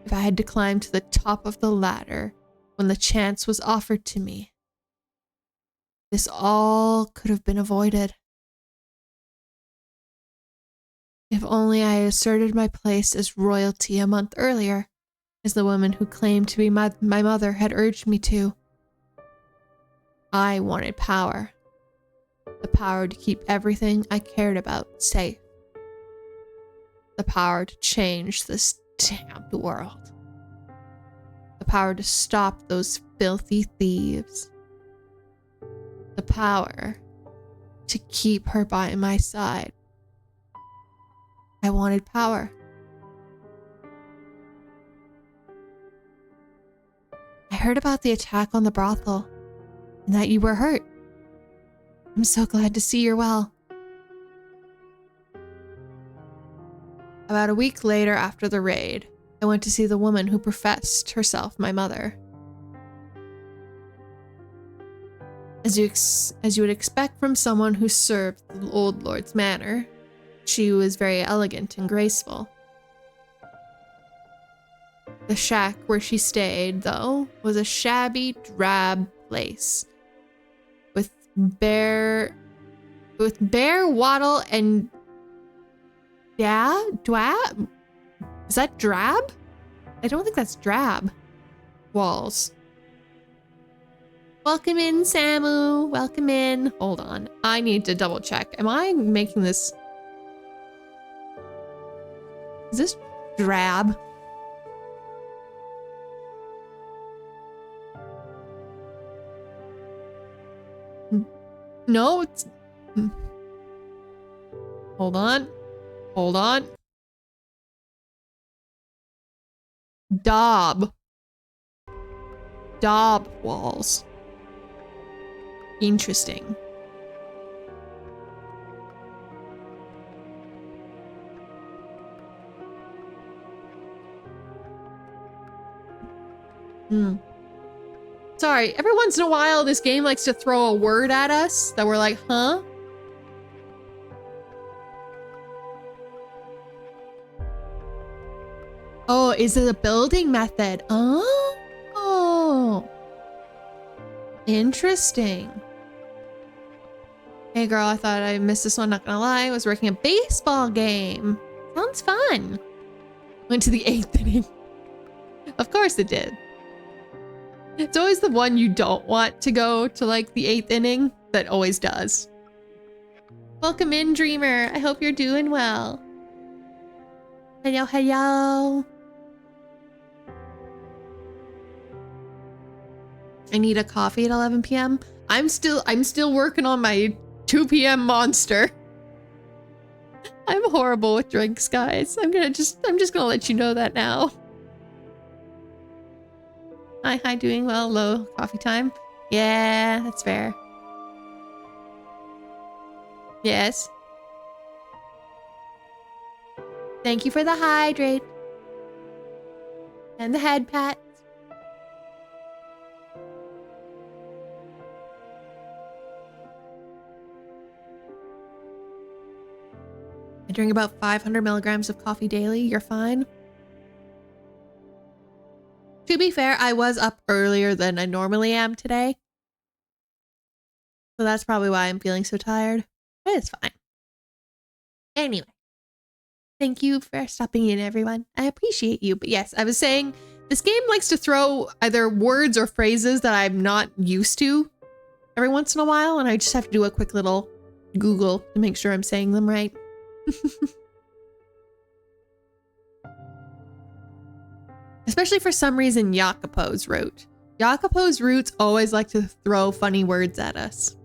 If I had to climb to the top of the ladder when the chance was offered to me, this all could have been avoided. If only I had asserted my place as royalty a month earlier, as the woman who claimed to be my mother had urged me to. I wanted power. The power to keep everything I cared about safe. The power to change this damned world. The power to stop those filthy thieves. The power to keep her by my side. I wanted power. I heard about the attack on the brothel and that you were hurt. I'm so glad to see you're well. About a week later after the raid, I went to see the woman who professed herself my mother. As you would expect from someone who served the old lord's manor, she was very elegant and graceful. The shack where she stayed, though, was a shabby, drab place with bare wattle and drab? Is that drab? I don't think that's drab. Walls. Welcome in, Samu. Welcome in. Hold on. I need to double check. Am I making this? Is this drab? No, it's... Hold on. Hold on. Daub walls. Interesting. Sorry, every once in a while this game likes to throw a word at us that we're like, huh? Oh, is it a building method? Oh. Interesting. Hey girl, I thought I missed this one, not gonna lie. I was working a baseball game. Sounds fun. Went to the 8th inning. Of course it did. It's always the one you don't want to go to, like, the 8th inning that always does. Welcome in, Dreamer. I hope you're doing well. Hello, hello. I need a coffee at 11 p.m. I'm still working on my 2 p.m. monster. I'm horrible with drinks, guys. I'm just gonna let you know that now. Hi, doing well. Low coffee time. Yeah, that's fair. Yes. Thank you for the hydrate. And the head pat. I drink about 500 milligrams of coffee daily. You're fine. To be fair, I was up earlier than I normally am today. So that's probably why I'm feeling so tired. But it's fine. Anyway. Thank you for stopping in, everyone. I appreciate you. But yes, I was saying, this game likes to throw either words or phrases that I'm not used to every once in a while. And I just have to do a quick little Google to make sure I'm saying them right. Especially for some reason, Jacopo's route. Jacopo's routes always like to throw funny words at us.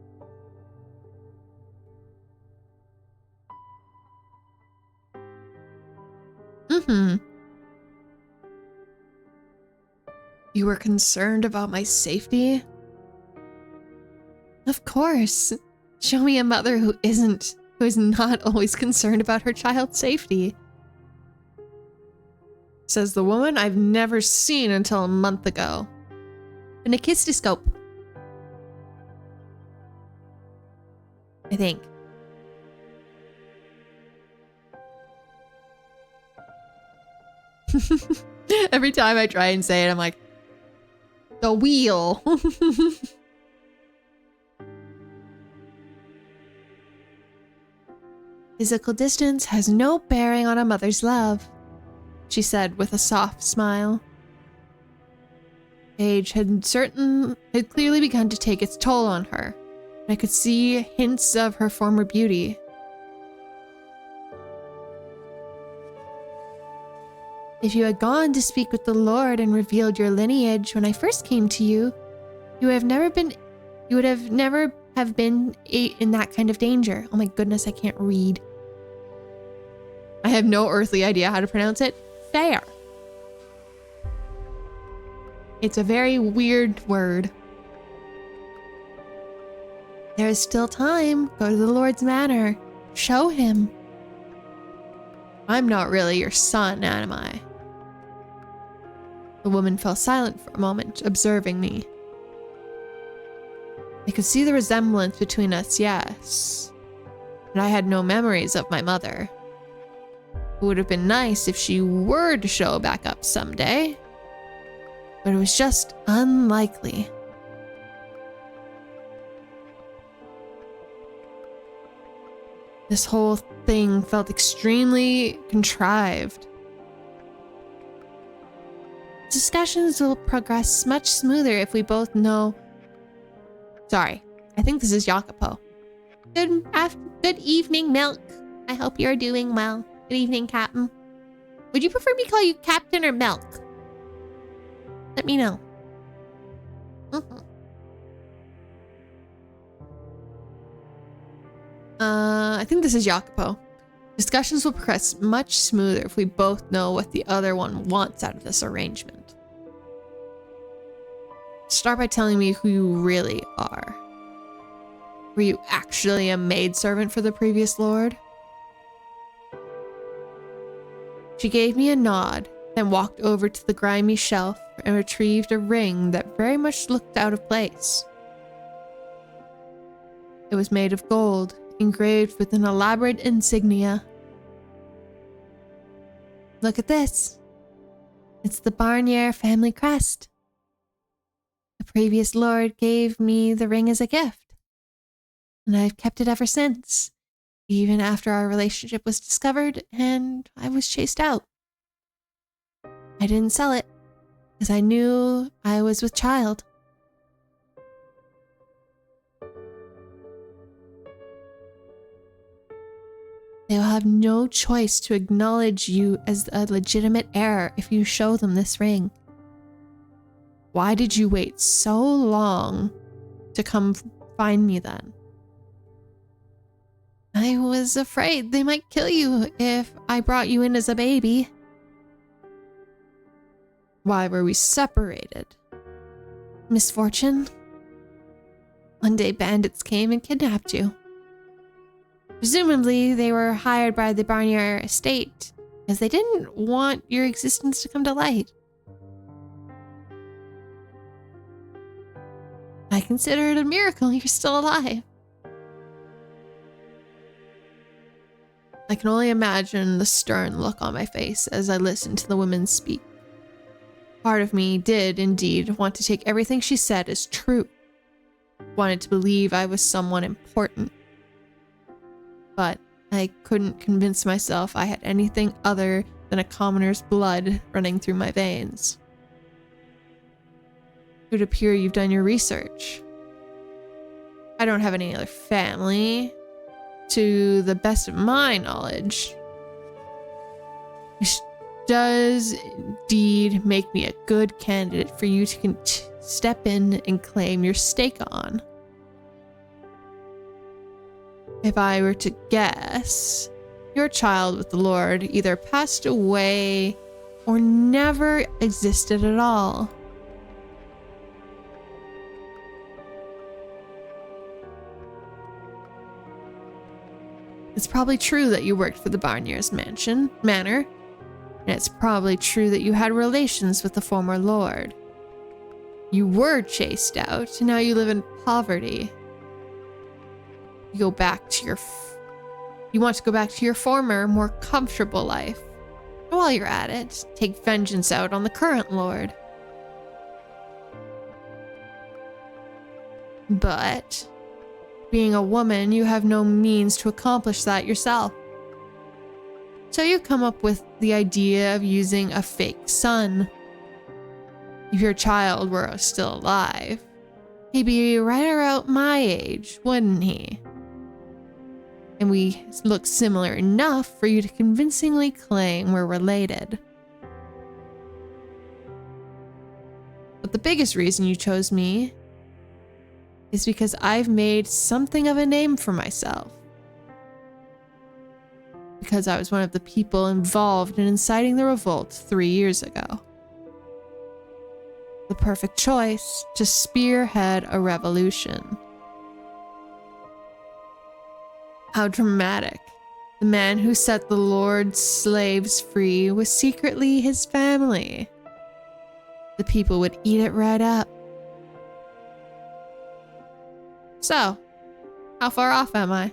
You were concerned about my safety? Of course. Show me a mother who is not always concerned about her child's safety. Says the woman I've never seen until a month ago. An achistoscope. I think. Every time I try and say it, I'm like, the wheel. Physical distance has no bearing on a mother's love, she said with a soft smile. Age had clearly begun to take its toll on her, and I could see hints of her former beauty. If you had gone to speak with the Lord and revealed your lineage when I first came to you, you would have never have been in that kind of danger. Oh my goodness, I can't read. I have no earthly idea how to pronounce it. Fair. It's a very weird word. There is still time. Go to the Lord's manor. Show him. I'm not really your son, am I? The woman fell silent for a moment, observing me. I could see the resemblance between us, yes. But I had no memories of my mother. It would have been nice if she were to show back up someday. But it was just unlikely. This whole thing felt extremely contrived. Discussions will progress much smoother if we both know... Sorry, I think this is Jacopo. Good evening, Milk. I hope you're doing well. Good evening, Captain. Would you prefer me call you Captain or Milk? Let me know. I think this is Jacopo. Discussions will progress much smoother if we both know what the other one wants out of this arrangement. Start by telling me who you really are. Were you actually a maidservant for the previous lord? She gave me a nod, then walked over to the grimy shelf and retrieved a ring that very much looked out of place. It was made of gold, engraved with an elaborate insignia. Look at this. It's the Barnier family crest. The previous lord gave me the ring as a gift, and I've kept it ever since, even after our relationship was discovered and I was chased out. I didn't sell it, because I knew I was with child. They will have no choice to acknowledge you as a legitimate heir if you show them this ring. Why did you wait so long to come find me then? I was afraid they might kill you if I brought you in as a baby. Why were we separated? Misfortune. One day bandits came and kidnapped you. Presumably, they were hired by the Barnier estate, as they didn't want your existence to come to light. I consider it a miracle you're still alive. I can only imagine the stern look on my face as I listened to the woman speak. Part of me did, indeed, want to take everything she said as true. Wanted to believe I was someone important. But I couldn't convince myself I had anything other than a commoner's blood running through my veins. It would appear you've done your research. I don't have any other family, to the best of my knowledge, which does indeed make me a good candidate for you to step in and claim your stake on. If I were to guess, Your child with the Lord either passed away or never existed at all. It's probably true that you worked for the Barnier's manor, and it's probably true that you had relations with the former lord. You were chased out, and now you live in poverty. You go back to you want to go back to your former, more comfortable life. And while you're at it, take vengeance out on the current lord. But being a woman, you have no means to accomplish that yourself. So you come up with the idea of using a fake son. If your child were still alive, he'd be right around my age, wouldn't he? And we look similar enough for you to convincingly claim we're related. But the biggest reason you chose me is because I've made something of a name for myself. Because I was one of the people involved in inciting the revolt 3 years ago. The perfect choice to spearhead a revolution. How dramatic. The man who set the Lord's slaves free was secretly his family. The people would eat it right up. So, how far off am I?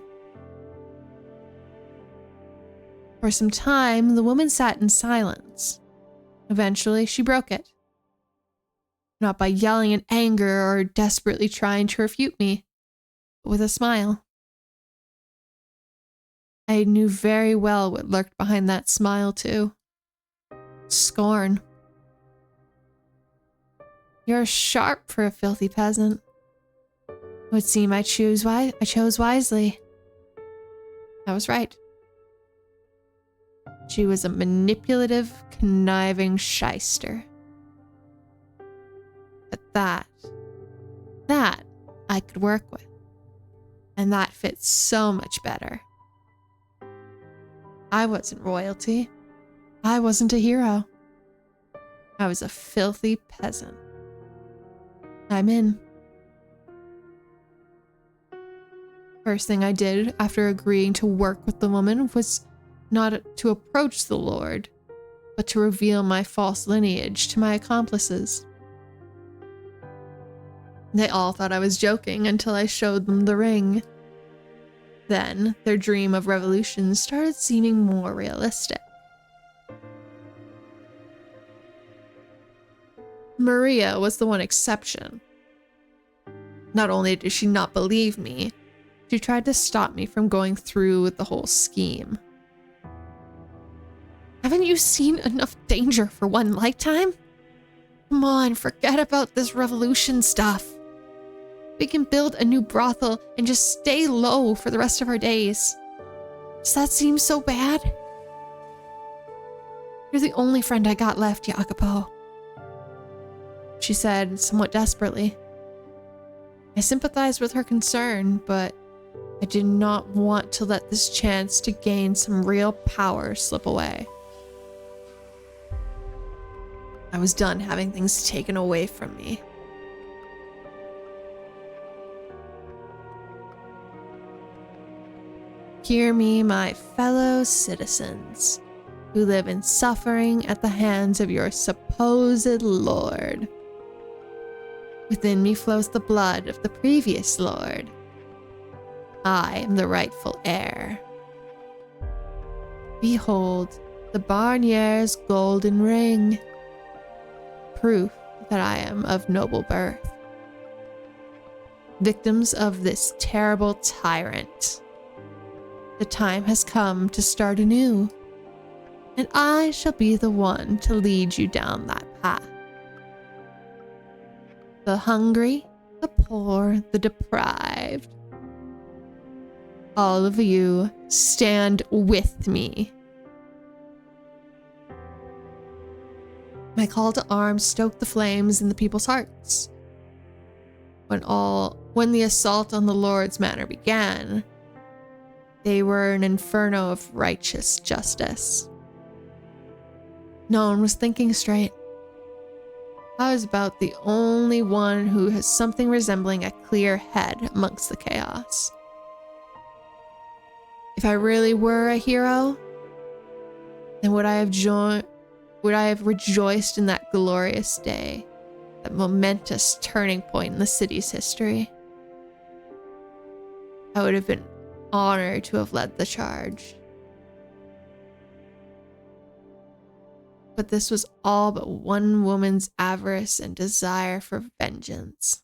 For some time, the woman sat in silence. Eventually, she broke it. Not by yelling in anger or desperately trying to refute me, but with a smile. I knew very well what lurked behind that smile, too. Scorn. You're sharp for a filthy peasant. It would seem I chose wisely. I was right. She was a manipulative, conniving shyster. But that I could work with. And that fits so much better. I wasn't royalty. I wasn't a hero. I was a filthy peasant. I'm in. First thing I did after agreeing to work with the woman was not to approach the Lord, but to reveal my false lineage to my accomplices. They all thought I was joking until I showed them the ring. Then, their dream of revolution started seeming more realistic. Maria was the one exception. Not only did she not believe me, she tried to stop me from going through with the whole scheme. Haven't you seen enough danger for one lifetime? Come on, forget about this revolution stuff. We can build a new brothel and just stay low for the rest of our days. Does that seem so bad? You're the only friend I got left, Jacopo. She said, somewhat desperately. I sympathized with her concern, but I did not want to let this chance to gain some real power slip away. I was done having things taken away from me. Hear me, my fellow citizens, who live in suffering at the hands of your supposed lord. Within me flows the blood of the previous lord. I am the rightful heir. Behold, the Barnier's golden ring. Proof that I am of noble birth. Victims of this terrible tyrant. The time has come to start anew, and I shall be the one to lead you down that path. The hungry, the poor, the deprived. All of you stand with me. My call to arms stoked the flames in the people's hearts. When the assault on the Lord's manor began, They were an inferno of righteous justice. No one was thinking straight. I was about the only one who has something resembling a clear head amongst the chaos. If I really were a hero, then would I have rejoiced in that glorious day, that momentous turning point in the city's history? I would have been honored to have led the charge. But this was all but one woman's avarice and desire for vengeance.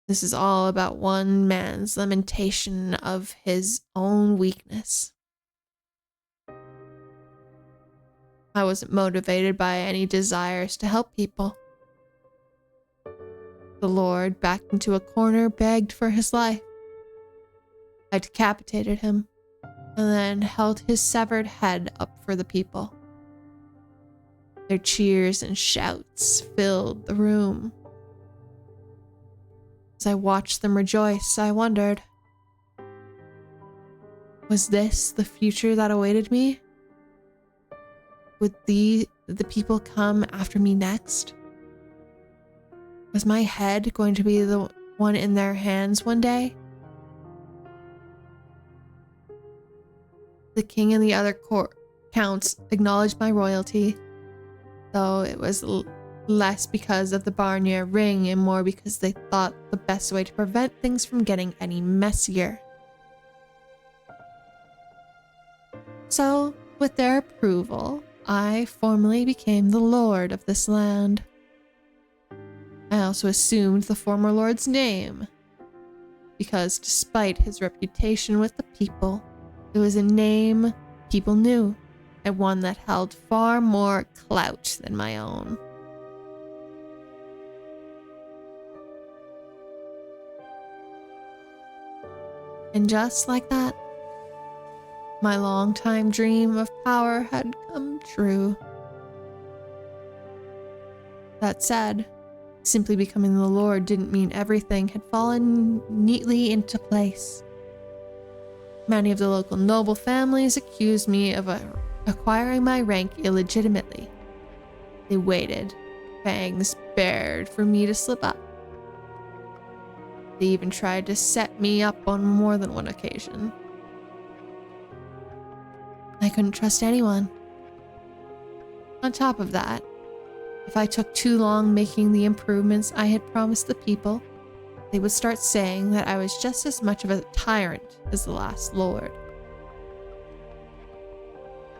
This is all about one man's lamentation of his own weakness. I wasn't motivated by any desires to help people. The Lord, backed into a corner, begged for his life. I decapitated him, and then held his severed head up for the people. Their cheers and shouts filled the room. As I watched them rejoice, I wondered, was this the future that awaited me? Would the people come after me next? Was my head going to be the one in their hands one day? The king and the other counts acknowledged my royalty, though it was less because of the Barnier ring and more because they thought the best way to prevent things from getting any messier. So, with their approval, I formally became the lord of this land. I also assumed the former lord's name, because despite his reputation with the people, it was a name people knew, and one that held far more clout than my own. And just like that, my long-time dream of power had come true. That said, simply becoming the Lord didn't mean everything had fallen neatly into place. Many of the local noble families accused me of acquiring my rank illegitimately. They waited, fangs bared, for me to slip up. They even tried to set me up on more than one occasion. I couldn't trust anyone. On top of that, if I took too long making the improvements I had promised the people, they would start saying that I was just as much of a tyrant as the last lord.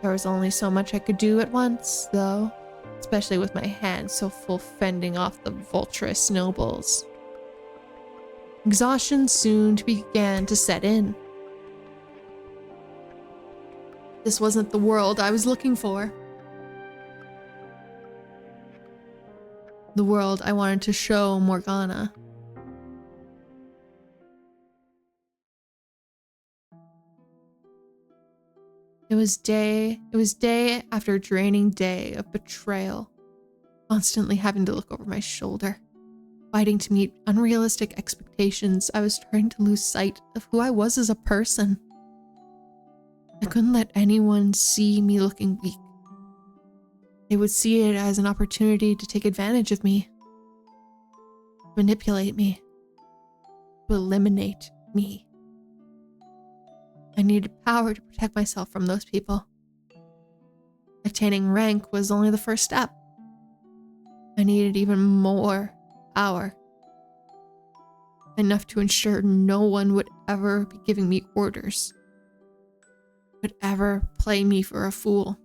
There was only so much I could do at once, though, especially with my hands so full fending off the vulturous nobles. Exhaustion soon began to set in. This wasn't the world I was looking for. The world I wanted to show Morgana. It was day after draining day of betrayal, constantly having to look over my shoulder, fighting to meet unrealistic expectations. I was starting to lose sight of who I was as a person. I couldn't let anyone see me looking weak. They would see it as an opportunity to take advantage of me, manipulate me, to eliminate me. I needed power to protect myself from those people. Attaining rank was only the first step. I needed even more power. Enough to ensure no one would ever be giving me orders, would ever play me for a fool.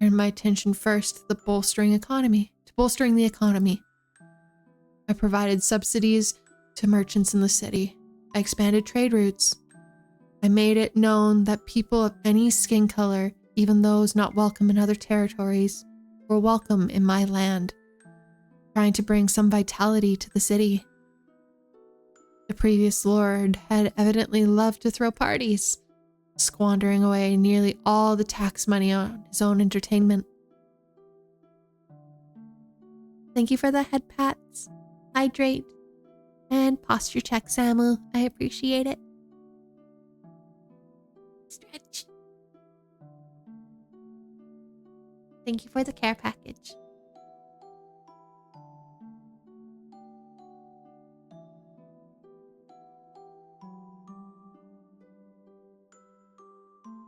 I turned my attention first to bolstering the economy. I provided subsidies to merchants in the city. I expanded trade routes. I made it known that people of any skin color, even those not welcome in other territories, were welcome in my land, trying to bring some vitality to the city. The previous lord had evidently loved to throw parties, squandering away nearly all the tax money on his own entertainment. Thank you for the head pats. Hydrate. And posture check, Samu. I appreciate it. Stretch. Thank you for the care package.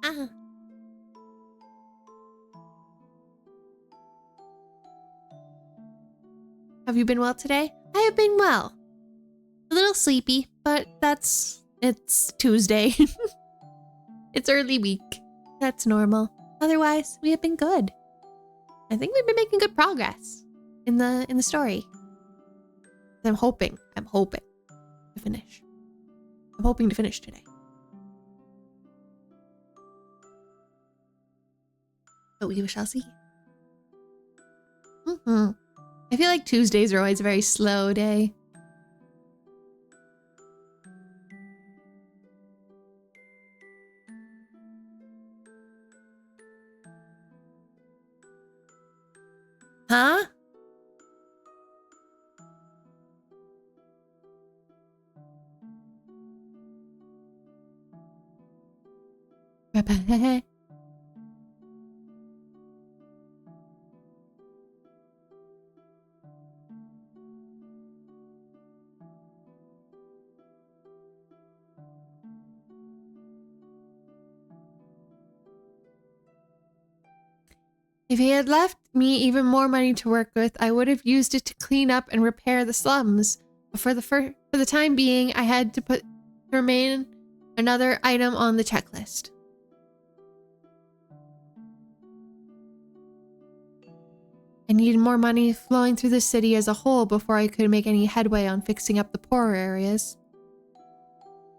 Ah. Have you been well today? I have been well. A little sleepy, but it's Tuesday. It's early week. That's normal. Otherwise, we have been good. I think we've been making good progress in the story. I'm hoping to finish. I'm hoping to finish today. But we shall see. I feel like Tuesdays are always a very slow day. Huh? If he had left me even more money to work with, I would have used it to clean up and repair the slums. But for the time being, I had to remain another item on the checklist. I needed more money flowing through the city as a whole before I could make any headway on fixing up the poorer areas.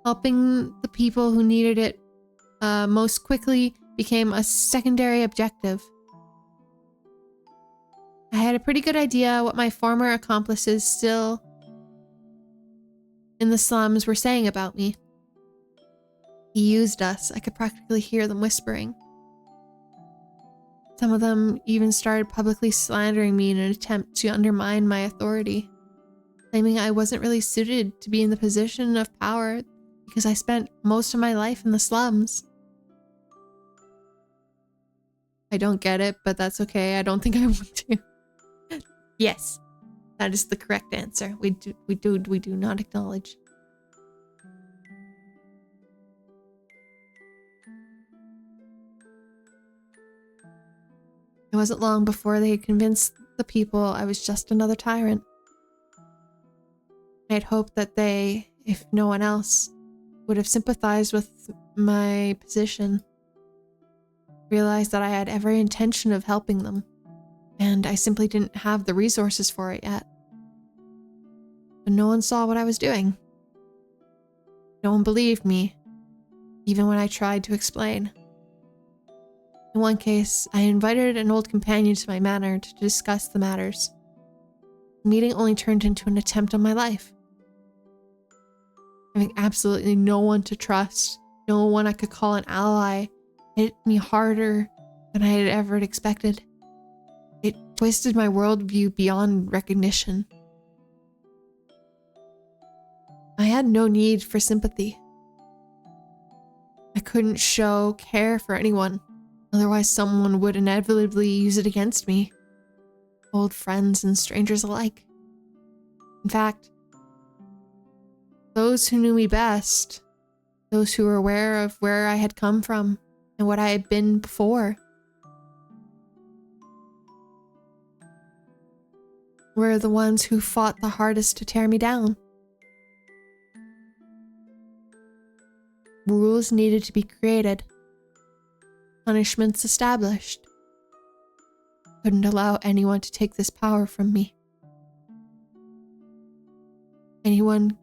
Helping the people who needed it most quickly became a secondary objective. I had a pretty good idea what my former accomplices still in the slums were saying about me. He used us. I could practically hear them whispering. Some of them even started publicly slandering me in an attempt to undermine my authority, claiming I wasn't really suited to be in the position of power because I spent most of my life in the slums. I don't get it, but that's okay. I don't think I want to. Yes, that is the correct answer. We do not acknowledge. It wasn't long before they had convinced the people I was just another tyrant. I had hoped that they, if no one else, would have sympathized with my position, realized that I had every intention of helping them, and I simply didn't have the resources for it yet. But no one saw what I was doing. No one believed me, even when I tried to explain. In one case, I invited an old companion to my manor to discuss the matters. The meeting only turned into an attempt on my life. Having absolutely no one to trust, no one I could call an ally, hit me harder than I had ever expected. It twisted my worldview beyond recognition. I had no need for sympathy. I couldn't show care for anyone, otherwise someone would inevitably use it against me. Old friends and strangers alike. In fact, those who knew me best, those who were aware of where I had come from and what I had been before, were the ones who fought the hardest to tear me down. Rules needed to be created. Punishments established. Couldn't allow anyone to take this power from me. Anyone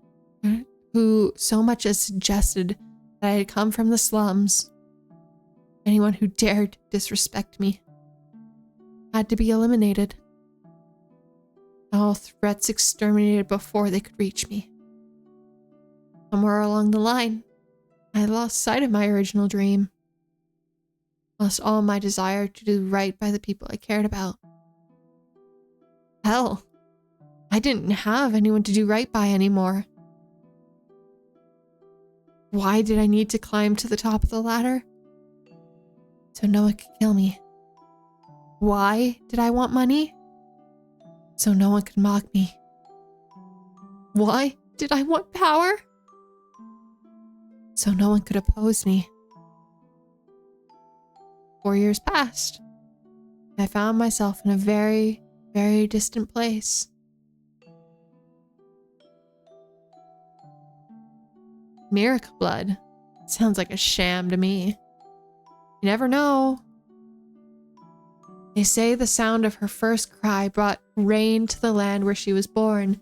who so much as suggested that I had come from the slums, anyone who dared disrespect me, had to be eliminated. All threats exterminated before they could reach me. Somewhere along the line, I lost sight of my original dream. Lost all my desire to do right by the people I cared about. Hell, I didn't have anyone to do right by anymore. Why did I need to climb to the top of the ladder? So no one could kill me. Why did I want money? So no one could mock me. Why did I want power? So no one could oppose me. 4 years passed. I found myself in a very, very distant place. Miracle blood. Sounds like a sham to me. You never know. They say the sound of her first cry brought rain to the land where she was born,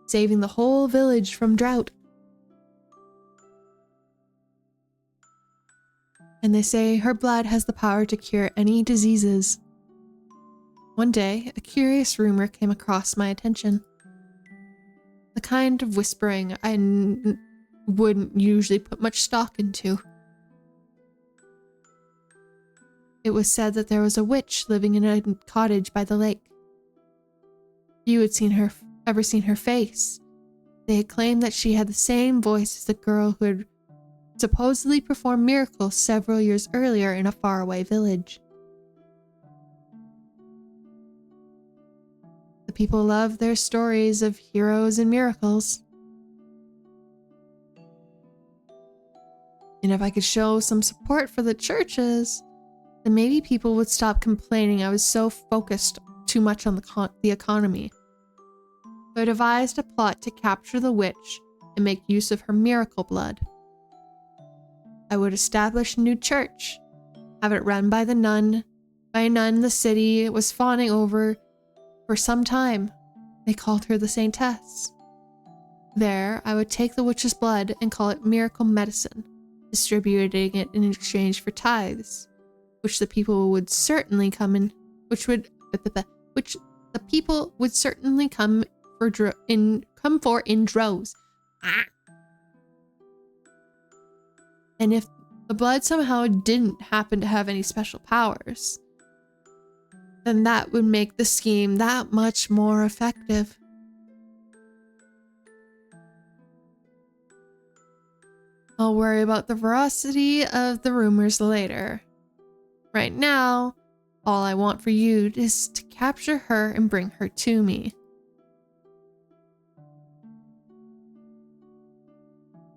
saving the whole village from drought. And they say her blood has the power to cure any diseases. One day, a curious rumor came across my attention. The kind of whispering I wouldn't usually put much stock into. It was said that there was a witch living in a cottage by the lake. Few had ever seen her face. They had claimed that she had the same voice as the girl who had supposedly performed miracles several years earlier in a faraway village. The people loved their stories of heroes and miracles. And if I could show some support for the churches, then maybe people would stop complaining I was so focused too much on the economy. So I devised a plot to capture the witch and make use of her miracle blood. I would establish a new church, have it run by a nun the city was fawning over for some time. They called her the Saintess. There, I would take the witch's blood and call it miracle medicine, distributing it in exchange for tithes, which the people would certainly come in, which the people would certainly come for in droves. And if the blood somehow didn't happen to have any special powers, then that would make the scheme that much more effective. I'll worry about the veracity of the rumors later. Right now, all I want for you is to capture her and bring her to me.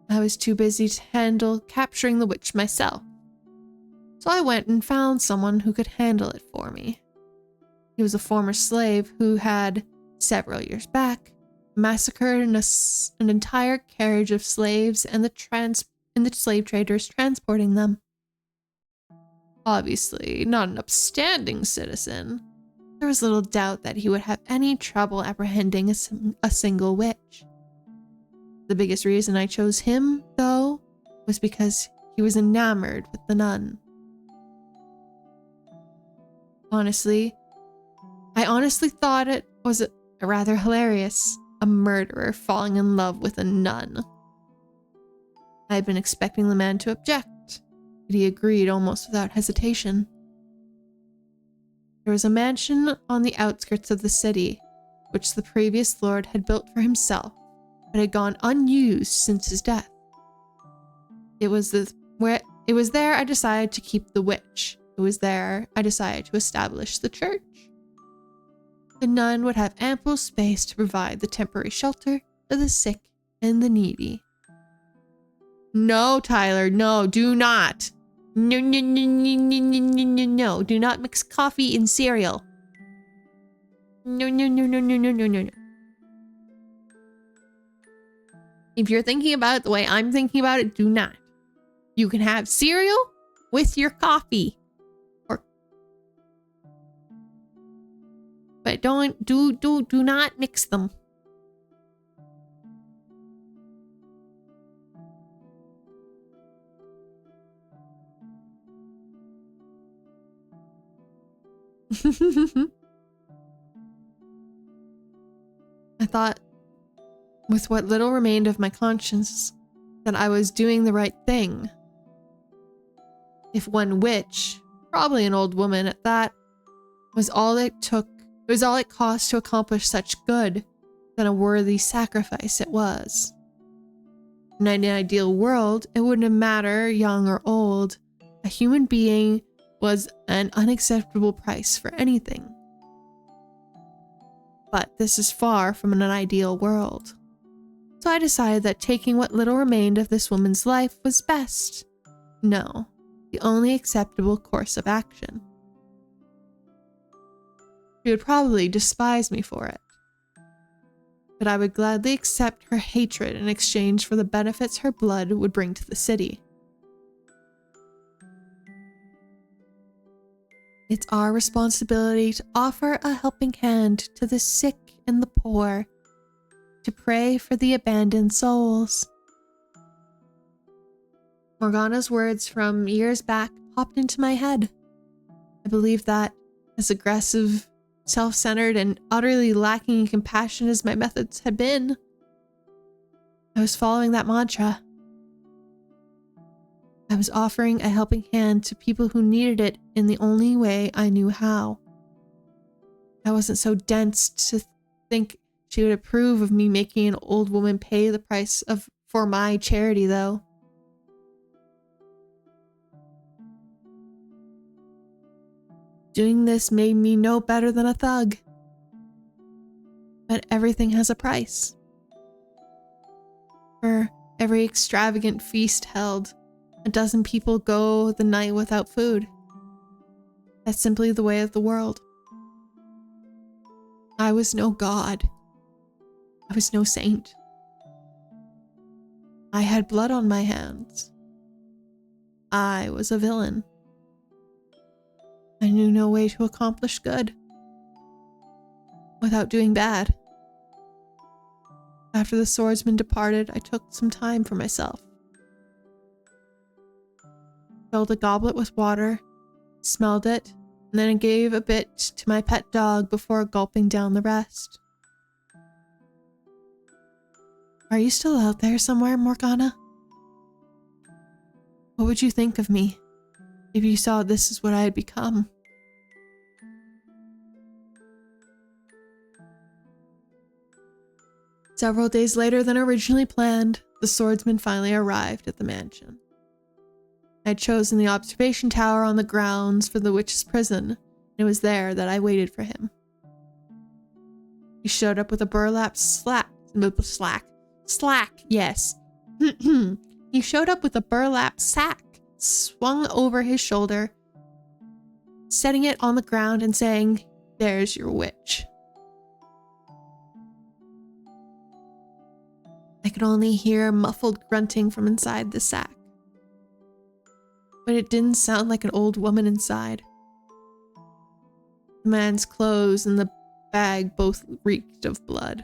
I was too busy to handle capturing the witch myself, so I went and found someone who could handle it for me. He was a former slave who had, several years back, massacred an entire carriage of slaves and the slave traders transporting them. Obviously, not an upstanding citizen, there was little doubt that he would have any trouble apprehending a single witch. The biggest reason I chose him, though, was because he was enamored with the nun. I honestly thought it was rather hilarious, a murderer falling in love with a nun. I had been expecting the man to object, but he agreed almost without hesitation. There was a mansion on the outskirts of the city, which the previous lord had built for himself, but had gone unused since his death. It was there I decided to keep the witch. It was there I decided to establish the church. The nun would have ample space to provide the temporary shelter for the sick and the needy. No, Tyler, no, do not. No, no, no, no, no, no, no, no, no. Do not mix coffee in cereal. No, no, no, no, no, no, no, no, no. If you're thinking about it the way I'm thinking about it, do not. You can have cereal with your coffee. But do not mix them. I thought, with what little remained of my conscience, that I was doing the right thing. If one witch, probably an old woman at that, was all it cost to accomplish such good, than a worthy sacrifice it was. In an ideal world, it wouldn't matter, young or old. A human being was an unacceptable price for anything. But this is far from an ideal world. So I decided that taking what little remained of this woman's life was best. No, the only acceptable course of action. She would probably despise me for it, but I would gladly accept her hatred in exchange for the benefits her blood would bring to the city. It's our responsibility to offer a helping hand to the sick and the poor, to pray for the abandoned souls. Morgana's words from years back popped into my head. I believe that, as aggressive, self-centered, and utterly lacking in compassion as my methods had been, I was following that mantra. I was offering a helping hand to people who needed it in the only way I knew how. I wasn't so dense to think she would approve of me making an old woman pay the price for my charity, though. Doing this made me no better than a thug. But everything has a price. For every extravagant feast held, a dozen people go the night without food. That's simply the way of the world. I was no god. I was no saint. I had blood on my hands. I was a villain. I knew no way to accomplish good without doing bad. After the swordsman departed, I took some time for myself. Filled a goblet with water, smelled it, and then gave a bit to my pet dog before gulping down the rest. Are you still out there somewhere, Morgana? What would you think of me if you saw this is what I had become? Several days later than originally planned, the swordsman finally arrived at the mansion. I had chosen the observation tower on the grounds for the witch's prison, and it was there that I waited for him. He showed up with a burlap slack, yes. He showed up with a burlap sack swung over his shoulder, setting it on the ground and saying, "There's your witch." I could only hear muffled grunting from inside the sack, but it didn't sound like an old woman inside. The man's clothes and the bag both reeked of blood.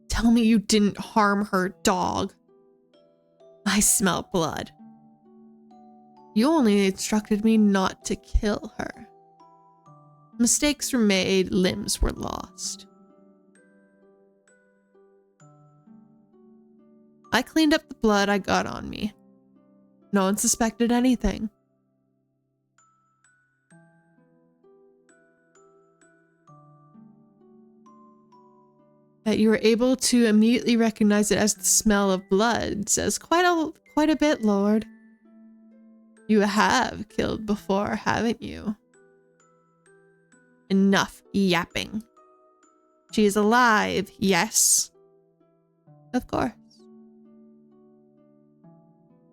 Tell me you didn't harm her, dog. I smell blood. You only instructed me not to kill her. Mistakes were made, limbs were lost. I cleaned up the blood I got on me. No one suspected anything. That you were able to immediately recognize it as the smell of blood says quite a bit, Lord. You have killed before, haven't you? Enough yapping. She is alive, yes? Of course.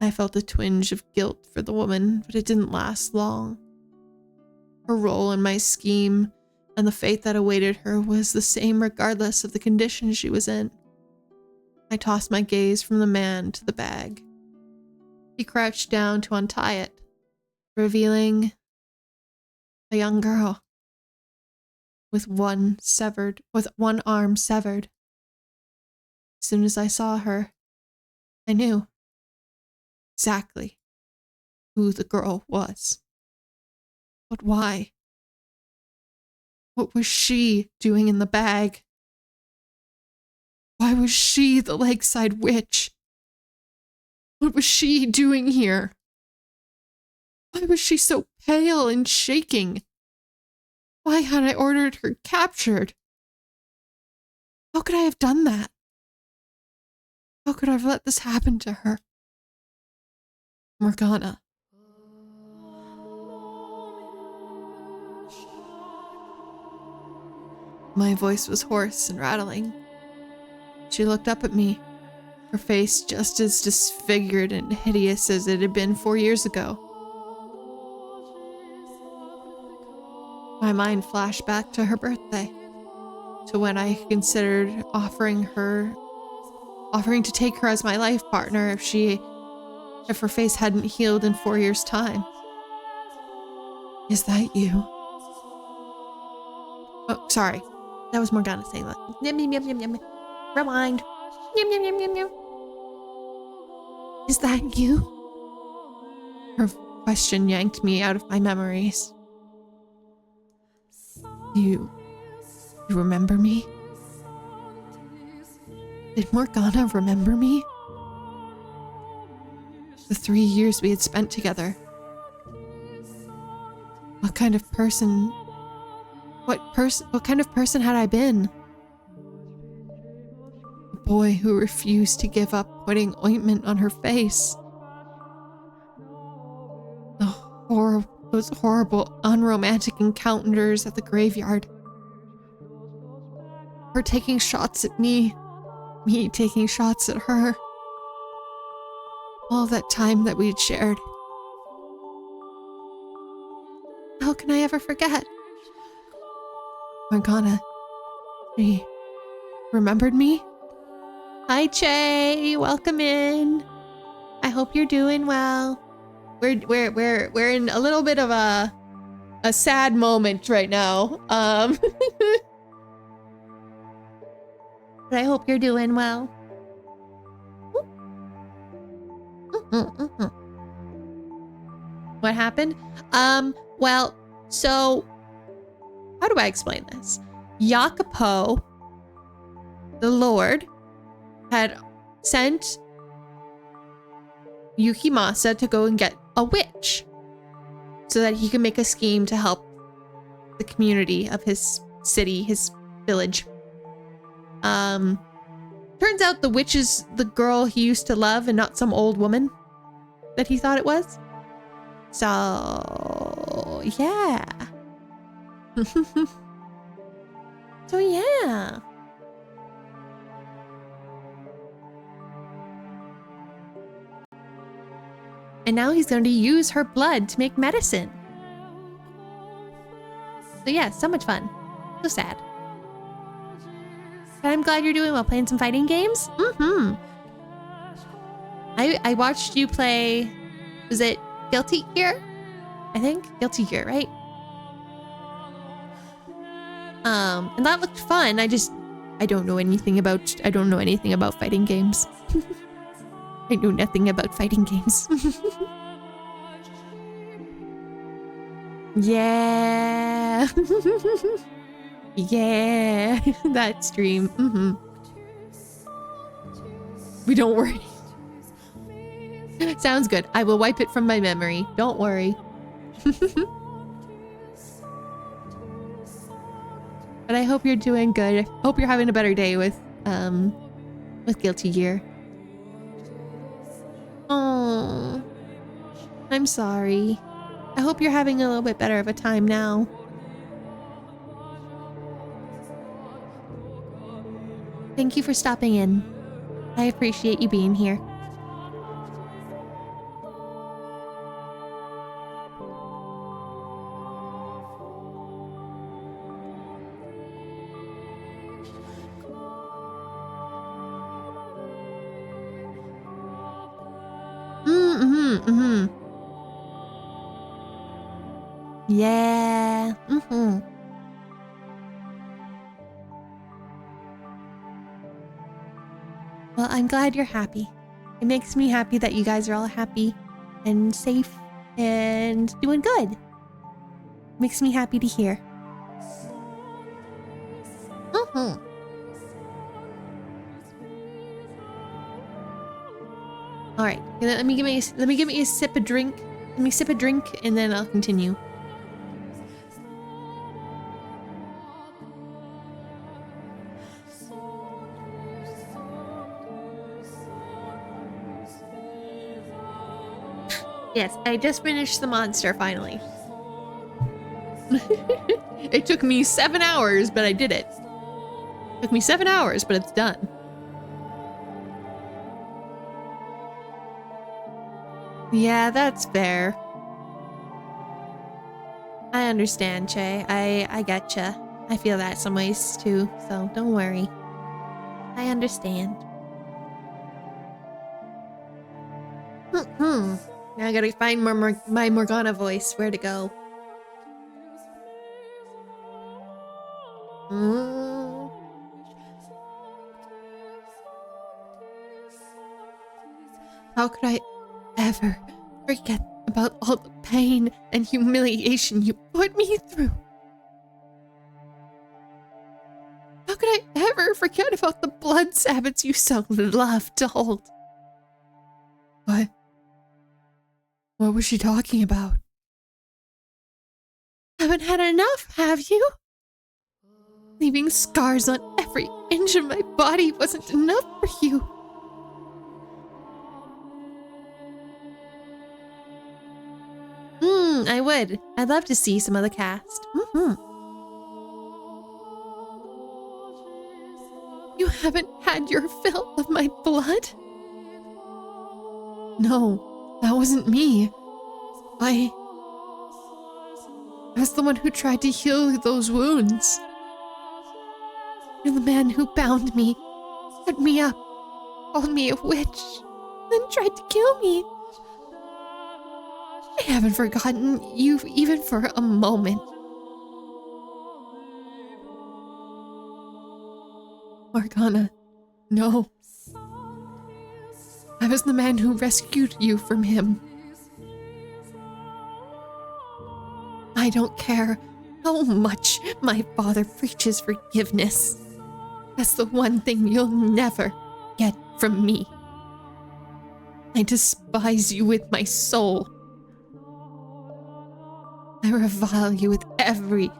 I felt a twinge of guilt for the woman, but it didn't last long. Her role in my scheme and the fate that awaited her was the same regardless of the condition she was in. I tossed my gaze from the man to the bag. He crouched down to untie it, revealing a young girl with one arm severed. As soon as I saw her, I knew exactly who the girl was. But why? What was she doing in the bag? Why was she the lakeside witch? What was she doing here? Why was she so pale and shaking? Why had I ordered her captured? How could I have done that? How could I have let this happen to her? Morgana. My voice was hoarse and rattling. She looked up at me, her face just as disfigured and hideous as it had been 4 years ago. My mind flashed back to her birthday, to when I considered offering to take her as my life partner if her face hadn't healed in 4 years' time. Is that you? Oh, sorry. That was Morgana saying that. Yum, yum, yum, yum, yum. Rewind. Yum, yum, yum, yum, yum. Is that you? Her question yanked me out of my memories. You remember me? Did Morgana remember me? The 3 years we had spent together. What kind of person had I been? A boy who refused to give up putting ointment on her face. Those horrible, unromantic encounters at the graveyard. Her taking shots at me taking shots at her. All that time that we'd shared. How can I ever forget? Morgana, she remembered me? Hi, Che. Welcome in. I hope you're doing well. We're in a little bit of a sad moment right now. But I hope you're doing well. What happened? Well, so how do I explain this? Jacopo, the Lord, had sent Yukimasa to go and get a witch so that he could make a scheme to help the community of his city, his village. Turns out the witch is the girl he used to love and not some old woman that he thought it was. So, yeah. So, yeah. And now he's going to use her blood to make medicine. So yeah, so much fun. So sad. But I'm glad you're doing well, playing some fighting games. Mm-hmm. I watched you play, was it Guilty Gear? I think Guilty Gear, right? And that looked fun. I don't know anything about fighting games. I know nothing about fighting games. Yeah. Yeah. That stream. Mm-hmm. We don't worry. Sounds good. I will wipe it from my memory. Don't worry. But I hope you're doing good. I hope you're having a better day with Guilty Gear. Oh, I'm sorry. I hope you're having a little bit better of a time now. Thank you for stopping in. I appreciate you being here. Yeah. Well, I'm glad you're happy. It makes me happy that you guys are all happy and safe and doing good. Makes me happy to hear. All right, let me give me a sip of drink. Let me sip a drink and then I'll continue. Yes, I just finished the monster finally. It took me 7 hours, but I did it. Took me 7 hours, but it's done. Yeah, that's fair. I understand, Che. I getcha. I feel that some ways too, so don't worry. I understand. Now I gotta find my Morgana voice. Where to go? How could I ever forget about all the pain and humiliation you put me through? How could I ever forget about the blood sabbaths you so loved to hold? What was she talking about? Haven't had enough, have you? Leaving scars on every inch of my body wasn't enough for you. I would. I'd love to see some of the cast. You haven't had your fill of my blood? No, that wasn't me. I was the one who tried to heal those wounds. You're the man who bound me, set me up, called me a witch, then tried to kill me. I haven't forgotten you even for a moment. Morgana, no. I was the man who rescued you from him. I don't care how much my father preaches forgiveness. That's the one thing you'll never get from me. I despise you with my soul. I revile you with every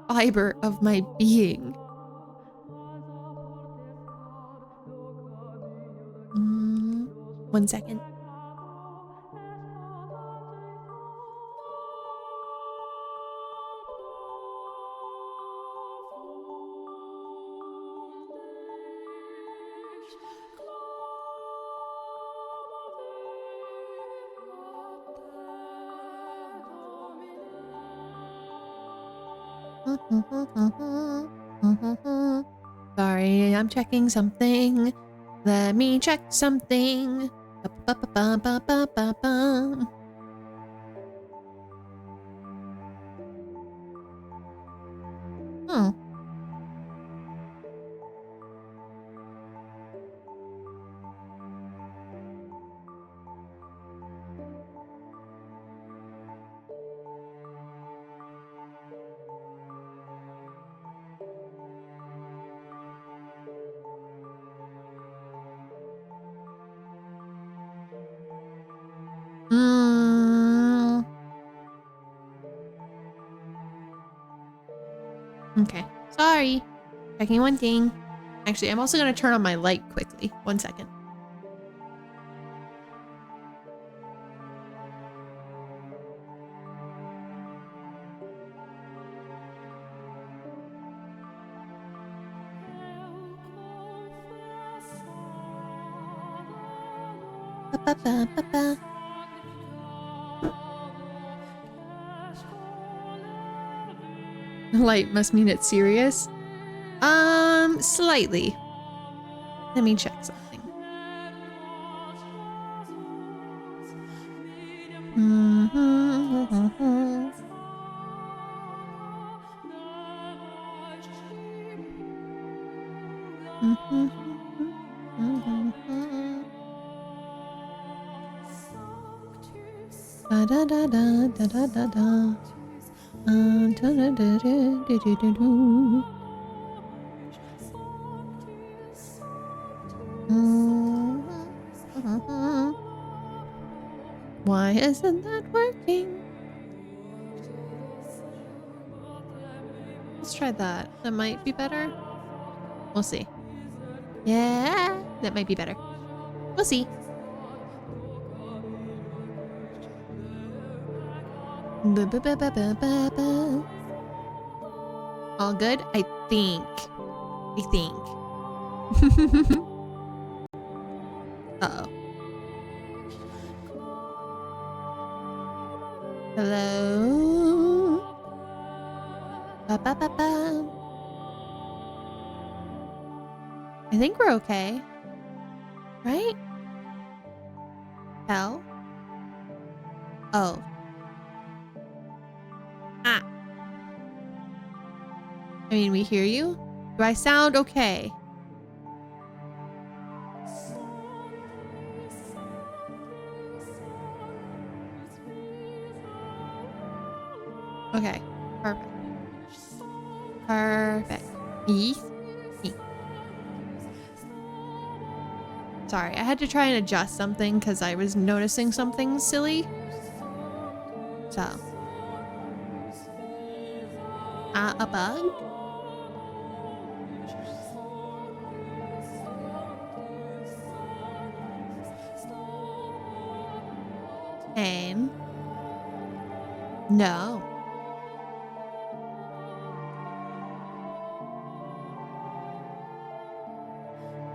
fiber of my being. One second. Sorry, I'm checking something. Let me check something. Ba-ba-ba-ba-ba-ba-ba. Okay, sorry. Checking one thing. Actually, I'm also gonna turn on my light quickly. 1 second. Ba-ba-ba-ba-ba. Light must mean it's serious. Slightly. Let me check something. Da da da da da da da da. Why isn't that working? Let's try that. That might be better. We'll see. Yeah, that might be better. We'll see. All good? I think. Uh-oh. Hello? Ba-ba-ba-ba. I think we're okay. Right? Hell? Oh. Ah. I mean, we hear you? Do I sound okay? Okay. Perfect. Perfect. Yeet. Sorry, I had to try and adjust something because I was noticing something silly. So. A bug? Pain? No.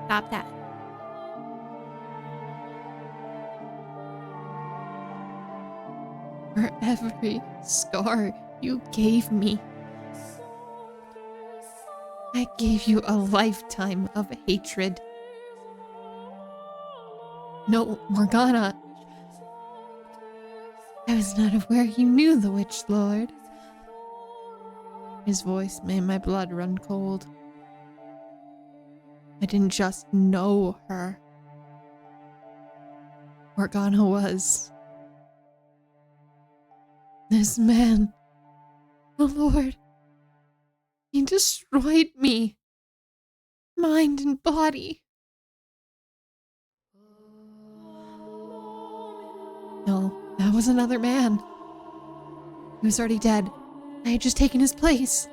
Stop that. For every scar you gave me, I gave you a lifetime of hatred. No, Morgana. I was not aware you knew the Witch Lord. His voice made my blood run cold. I didn't just know her. Morgana was. This man, the Lord, he destroyed me, mind and body. No, that was another man. He was already dead. I had just taken his place.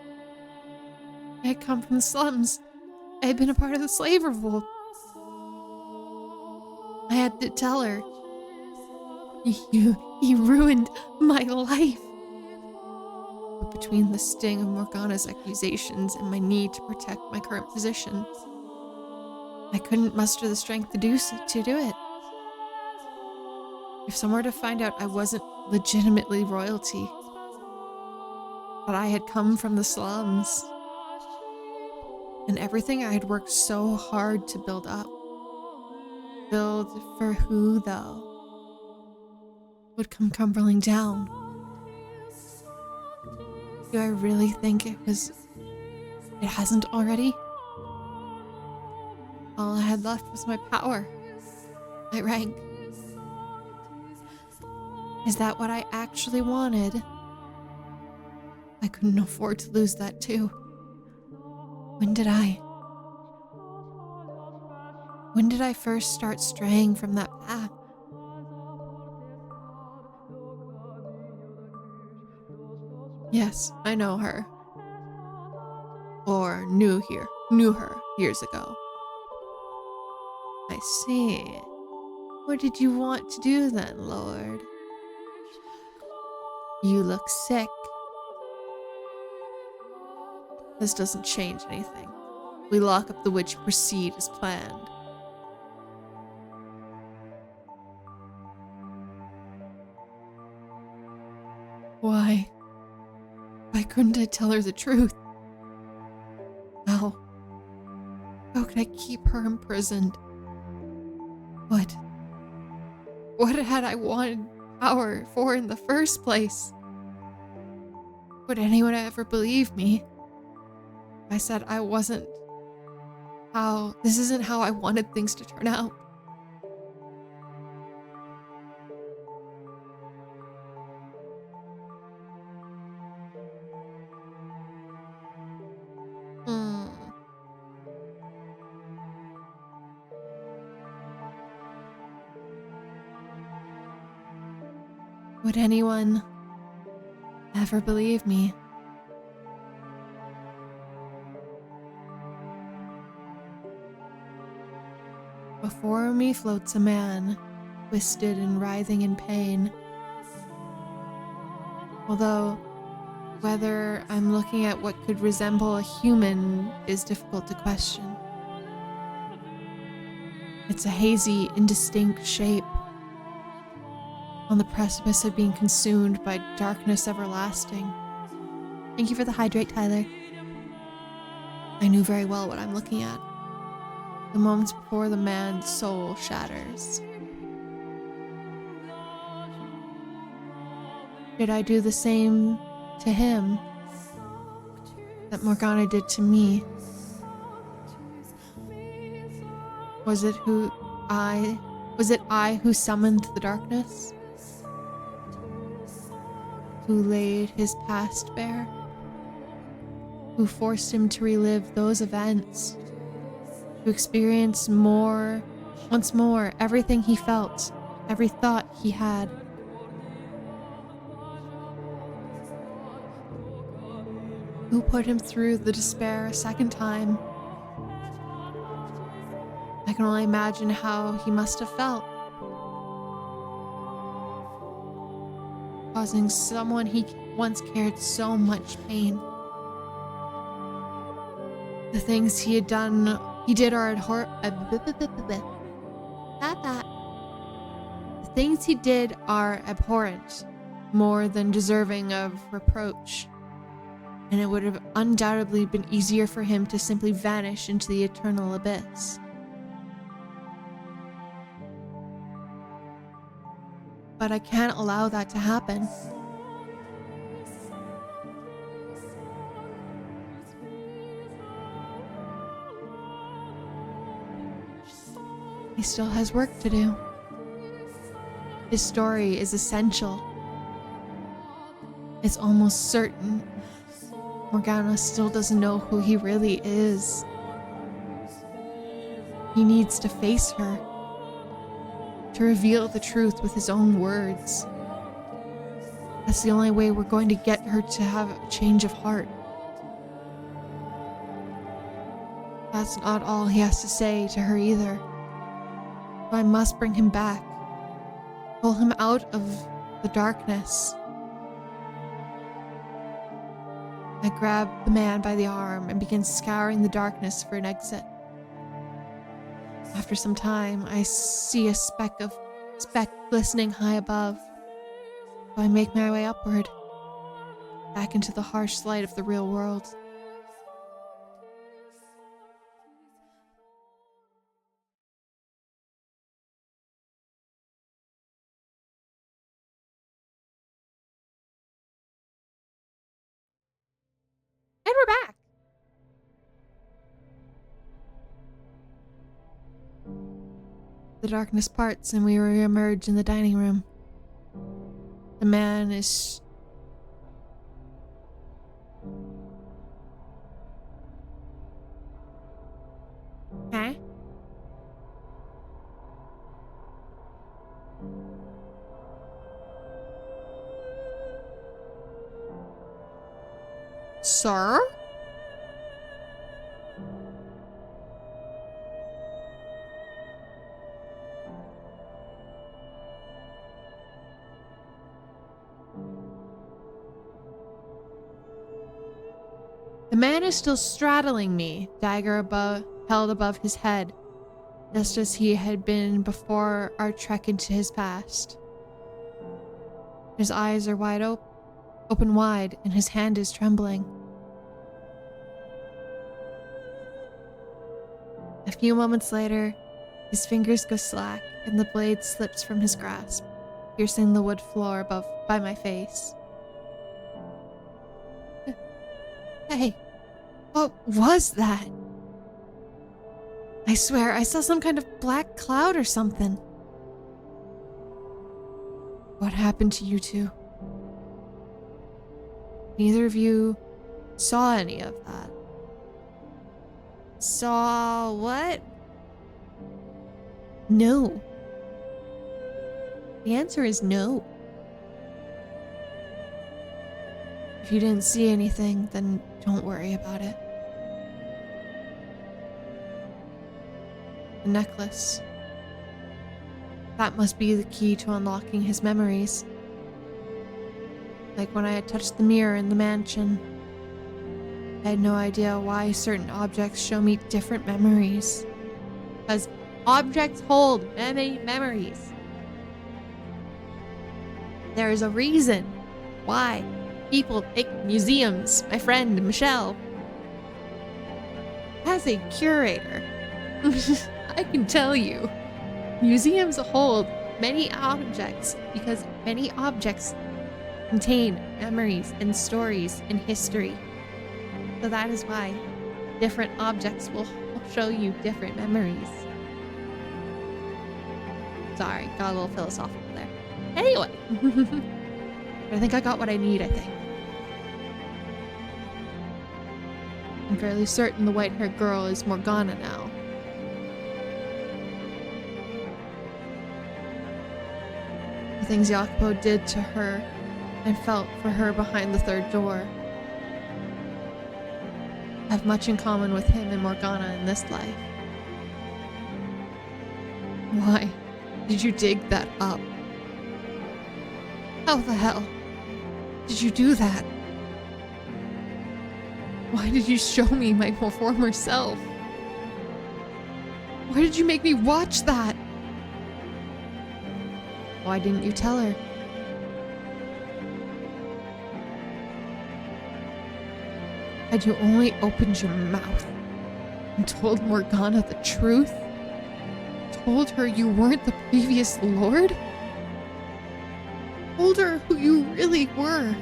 I had come from the slums. I had been a part of the slave revolt. I had to tell her. He ruined my life. But between the sting of Morgana's accusations and my need to protect my current position, I couldn't muster the strength to do it. If someone were to find out I wasn't legitimately royalty, that I had come from the slums, and everything I had worked so hard to build up, build for who, though, would come crumbling down. Do I really think it hasn't already? All I had left was my power, my rank. Is that what I actually wanted? I couldn't afford to lose that too. When did I first start straying from that path? Yes, I know her. Or knew her years ago. I see. What did you want to do then, Lord? You look sick. This doesn't change anything. We lock up the witch and proceed as planned. Why couldn't I tell her the truth? How could I keep her imprisoned? What had I wanted power for in the first place? Would anyone ever believe me? I said this isn't how I wanted things to turn out. Would anyone ever believe me? Before me floats a man, twisted and writhing in pain. Although, whether I'm looking at what could resemble a human is difficult to question. It's a hazy, indistinct shape on the precipice of being consumed by darkness everlasting. Thank you for the hydrate, Tyler. I knew very well what I'm looking at. The moments before the man's soul shatters. Did I do the same to him that Morgana did to me? Was it I who summoned the darkness? Who laid his past bare? Who forced him to relive those events? To experience once more, everything he felt, every thought he had. Who put him through the despair a second time? I can only imagine how he must have felt. Causing someone he once cared so much pain. The things he did are The things he did are abhorrent, more than deserving of reproach. And it would have undoubtedly been easier for him to simply vanish into the eternal abyss. But I can't allow that to happen. He still has work to do. His story is essential. It's almost certain Morgana still doesn't know who he really is. He needs to face her, to reveal the truth with his own words. That's the only way we're going to get her to have a change of heart. That's not all he has to say to her either. So I must bring him back, pull him out of the darkness. I grab the man by the arm and begin scouring the darkness for an exit. After some time, I see a speck glistening high above. So I make my way upward, back into the harsh light of the real world. And we're back. The darkness parts and we re-emerge in the dining room. The man is... Huh? Sir? The man is still straddling me, dagger held above his head, just as he had been before our trek into his past. His eyes are open wide, and his hand is trembling. A few moments later, his fingers go slack, and the blade slips from his grasp, piercing the wood floor by my face. Hey, what was that? I swear, I saw some kind of black cloud or something. What happened to you two? Neither of you saw any of that. Saw what? No. The answer is no. If you didn't see anything, then don't worry about it. The necklace. That must be the key to unlocking his memories. Like when I had touched the mirror in the mansion. I had no idea why certain objects show me different memories. Because objects hold many memories. There is a reason why people pick museums. My friend Michelle, as a curator, I can tell you, museums hold many objects because many objects contain memories and stories and history. So that is why different objects will show you different memories. Sorry, got a little philosophical there. Anyway, I think I got what I need, I think. I'm fairly certain the white-haired girl is Morgana now. The things Jacopo did to her and felt for her behind the third door have much in common with him and Morgana in this life. Why did you dig that up? How the hell did you do that? Why did you show me my former self? Why did you make me watch that? Why didn't you tell her? Had you only opened your mouth and told Morgana the truth? Told her you weren't the previous lord? Told her who you really were?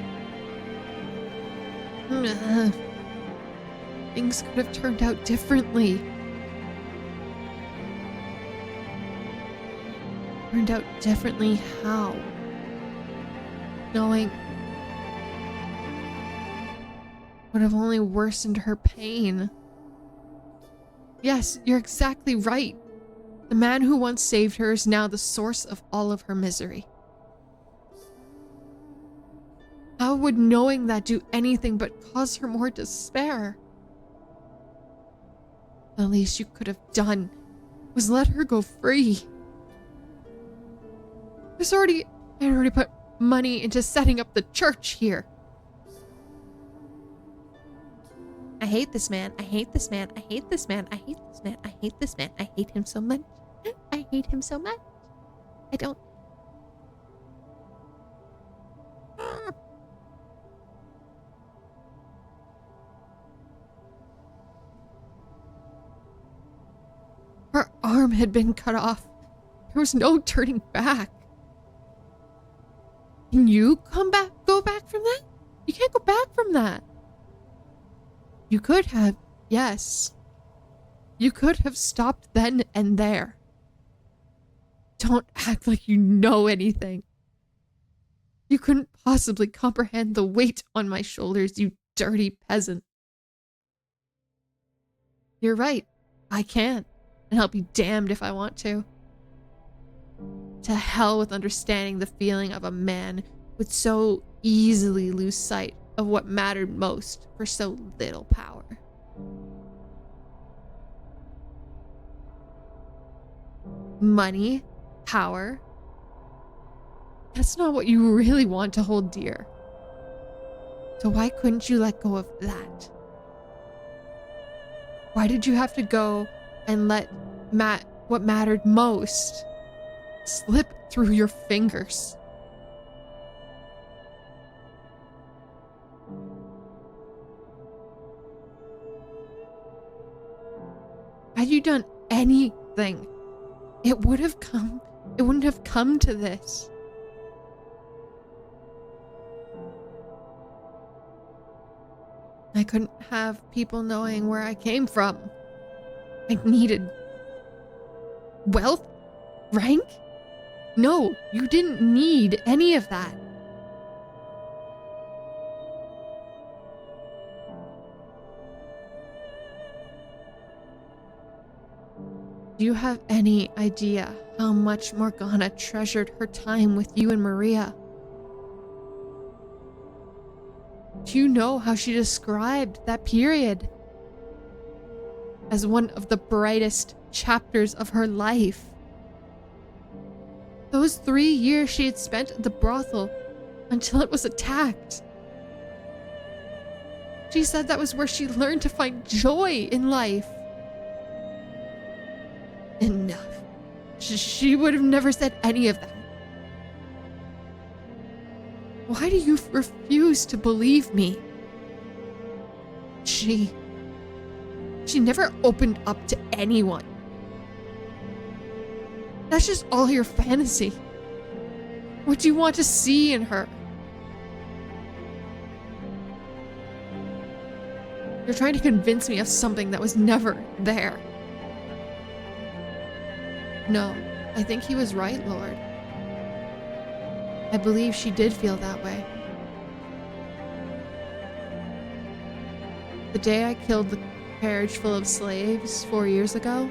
Things could have turned out differently. Turned out differently how? Knowing would have only worsened her pain. Yes, you're exactly right. The man who once saved her is now the source of all of her misery. How would knowing that do anything but cause her more despair? The least you could have done was let her go free. I had already put money into setting up the church here. I hate this man. I hate this man. I hate this man. I hate this man. I hate this man. I hate him so much. I hate him so much. I don't. Her arm had been cut off. There was no turning back. Can you go back from that? You can't go back from that. You could have, yes. You could have stopped then and there. Don't act like you know anything. You couldn't possibly comprehend the weight on my shoulders, you dirty peasant. You're right. I can. And I'll be damned if I want to. To hell with understanding the feeling of a man would so easily lose sight of what mattered most for so little power. Money, power. That's not what you really want to hold dear. So why couldn't you let go of that? Why did you have to go and let what mattered most slip through your fingers? Had you done anything, it wouldn't have come to this. I couldn't have people knowing where I came from. I needed wealth, rank? No, you didn't need any of that. Do you have any idea how much Morgana treasured her time with you and Maria? Do you know how she described that period as one of the brightest chapters of her life? Those 3 years she had spent at the brothel until it was attacked. She said that was where she learned to find joy in life. Enough. She would have never said any of that. Why do you refuse to believe me? She never opened up to anyone. That's just all your fantasy. What do you want to see in her? You're trying to convince me of something that was never there. No, I think he was right, Lord. I believe she did feel that way. The day I killed the carriage full of slaves 4 years ago,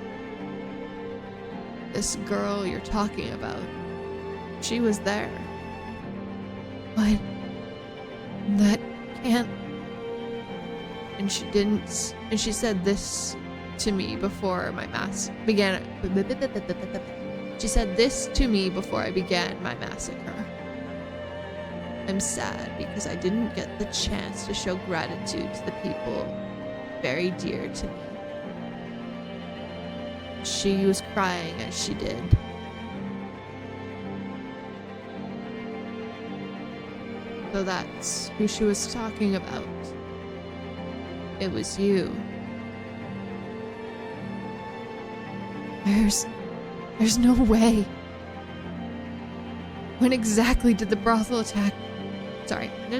this girl you're talking about, she was there. But that can't... And she didn't... And she said this to me before my mass began. She said this to me before I began my massacre. I'm sad because I didn't get the chance to show gratitude to the people very dear to me. She was crying as she did. So that's who she was talking about. It was you. There's no way. When exactly did the brothel attack... Sorry. No.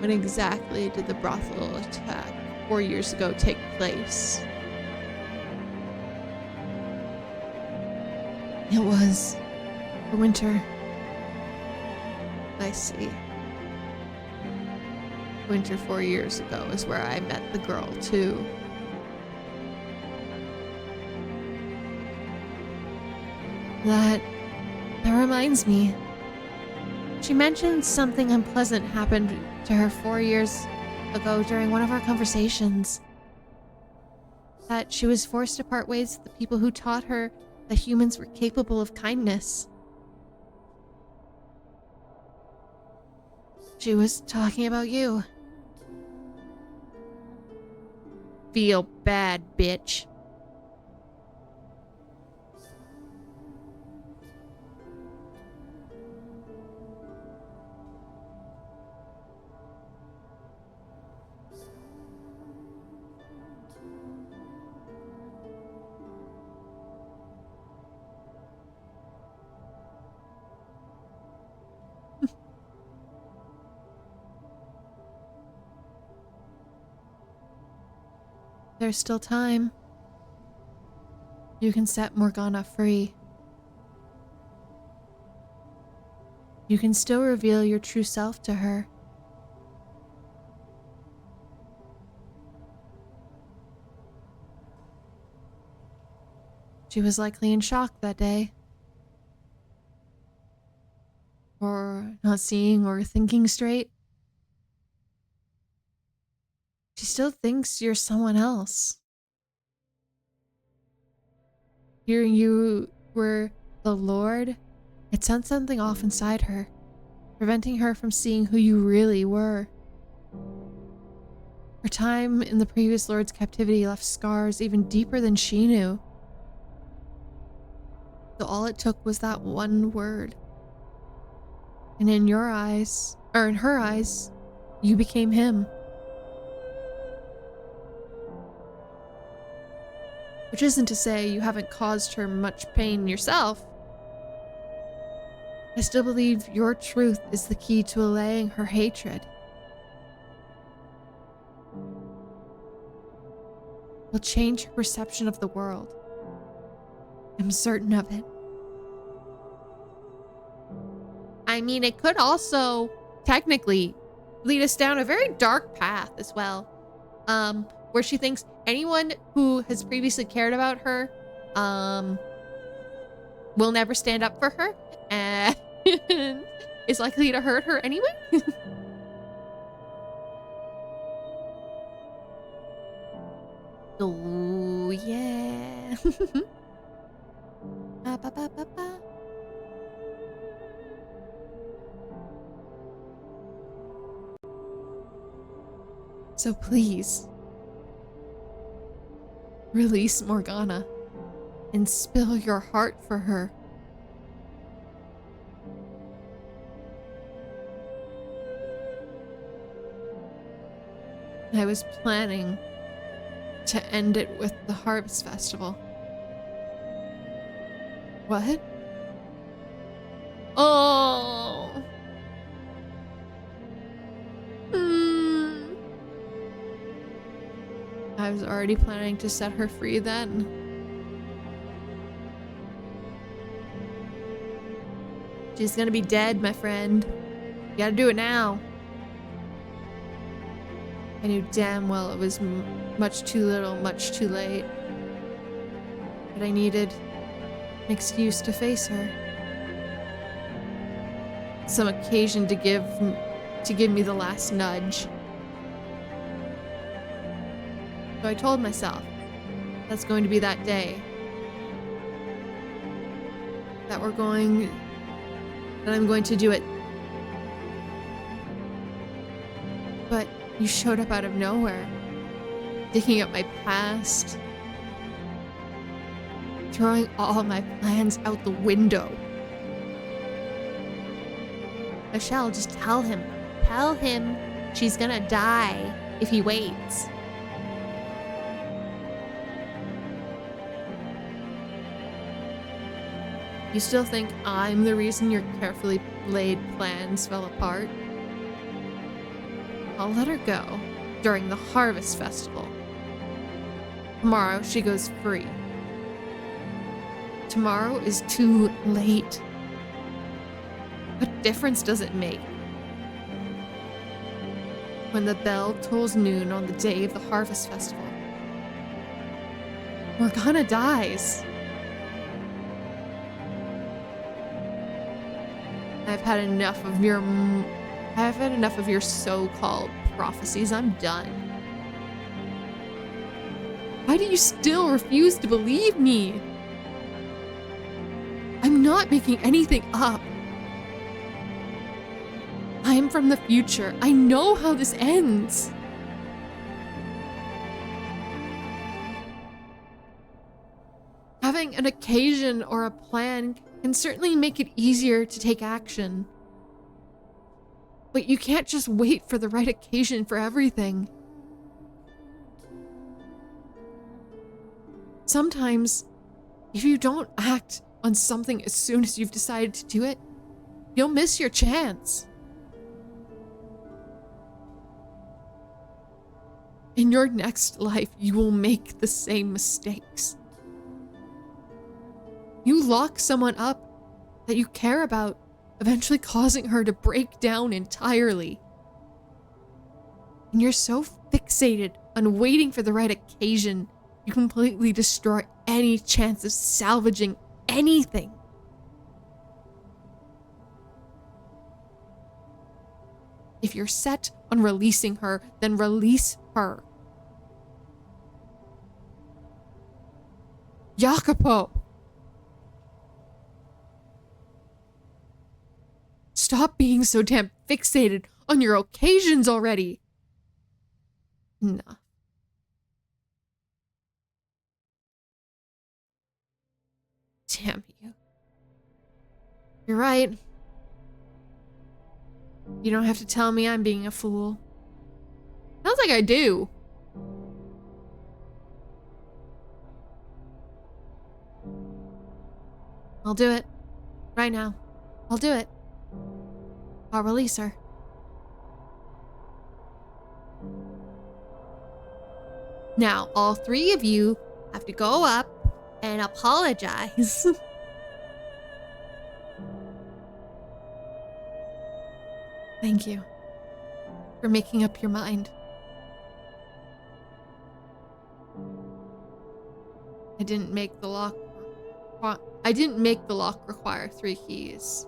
When exactly did the brothel attack 4 years ago take place? It was the winter. I see. Winter 4 years ago is where I met the girl, too. That reminds me. She mentioned something unpleasant happened to her 4 years ago during one of our conversations. That she was forced to part ways with the people who taught her that humans were capable of kindness. She was talking about you. Feel bad, bitch. There's still time. You can set Morgana free. You can still reveal your true self to her. She was likely in shock that day. Or not seeing or thinking straight. She still thinks you're someone else. Hearing you were the Lord, it sent something off inside her, preventing her from seeing who you really were. Her time in the previous Lord's captivity left scars even deeper than she knew. So all it took was that one word. And in your eyes, or in her eyes, you became him. Which isn't to say you haven't caused her much pain yourself. I still believe your truth is the key to allaying her hatred. Will change her perception of the world. I'm certain of it. I mean, it could also technically lead us down a very dark path as well. Where she thinks anyone who has previously cared about her will never stand up for her and is likely to hurt her anyway. Oh, yeah. So please, release Morgana and spill your heart for her. I was planning to end it with the Harvest Festival. What? Oh. I was already planning to set her free then. She's gonna be dead, my friend. You gotta do it now. I knew damn well it was much too little, much too late. But I needed an excuse to face her. Some occasion to give me the last nudge. So I told myself that's going to be that day. That I'm going to do it. But you showed up out of nowhere, digging up my past, throwing all my plans out the window. Michelle, just tell him. Tell him she's gonna die if he waits. You still think I'm the reason your carefully laid plans fell apart? I'll let her go during the Harvest Festival. Tomorrow she goes free. Tomorrow is too late. What difference does it make? When the bell tolls noon on the day of the Harvest Festival, Morgana dies. I've had enough of your so-called prophecies. I'm done. Why do you still refuse to believe me? I'm not making anything up. I'm from the future. I know how this ends. Having an occasion or a plan can certainly make it easier to take action. But you can't just wait for the right occasion for everything. Sometimes, if you don't act on something as soon as you've decided to do it, you'll miss your chance. In your next life, you will make the same mistakes. You lock someone up that you care about, eventually causing her to break down entirely. And you're so fixated on waiting for the right occasion, you completely destroy any chance of salvaging anything. If you're set on releasing her, then release her. Jacopo! Stop being so damn fixated on your occasions already. Enough. Damn you. You're right. You don't have to tell me I'm being a fool. Sounds like I do. I'll do it. Right now. I'll do it. I'll release her. Now, all three of you have to go up and apologize. Thank you for making up your mind. I didn't make the lock require 3 keys,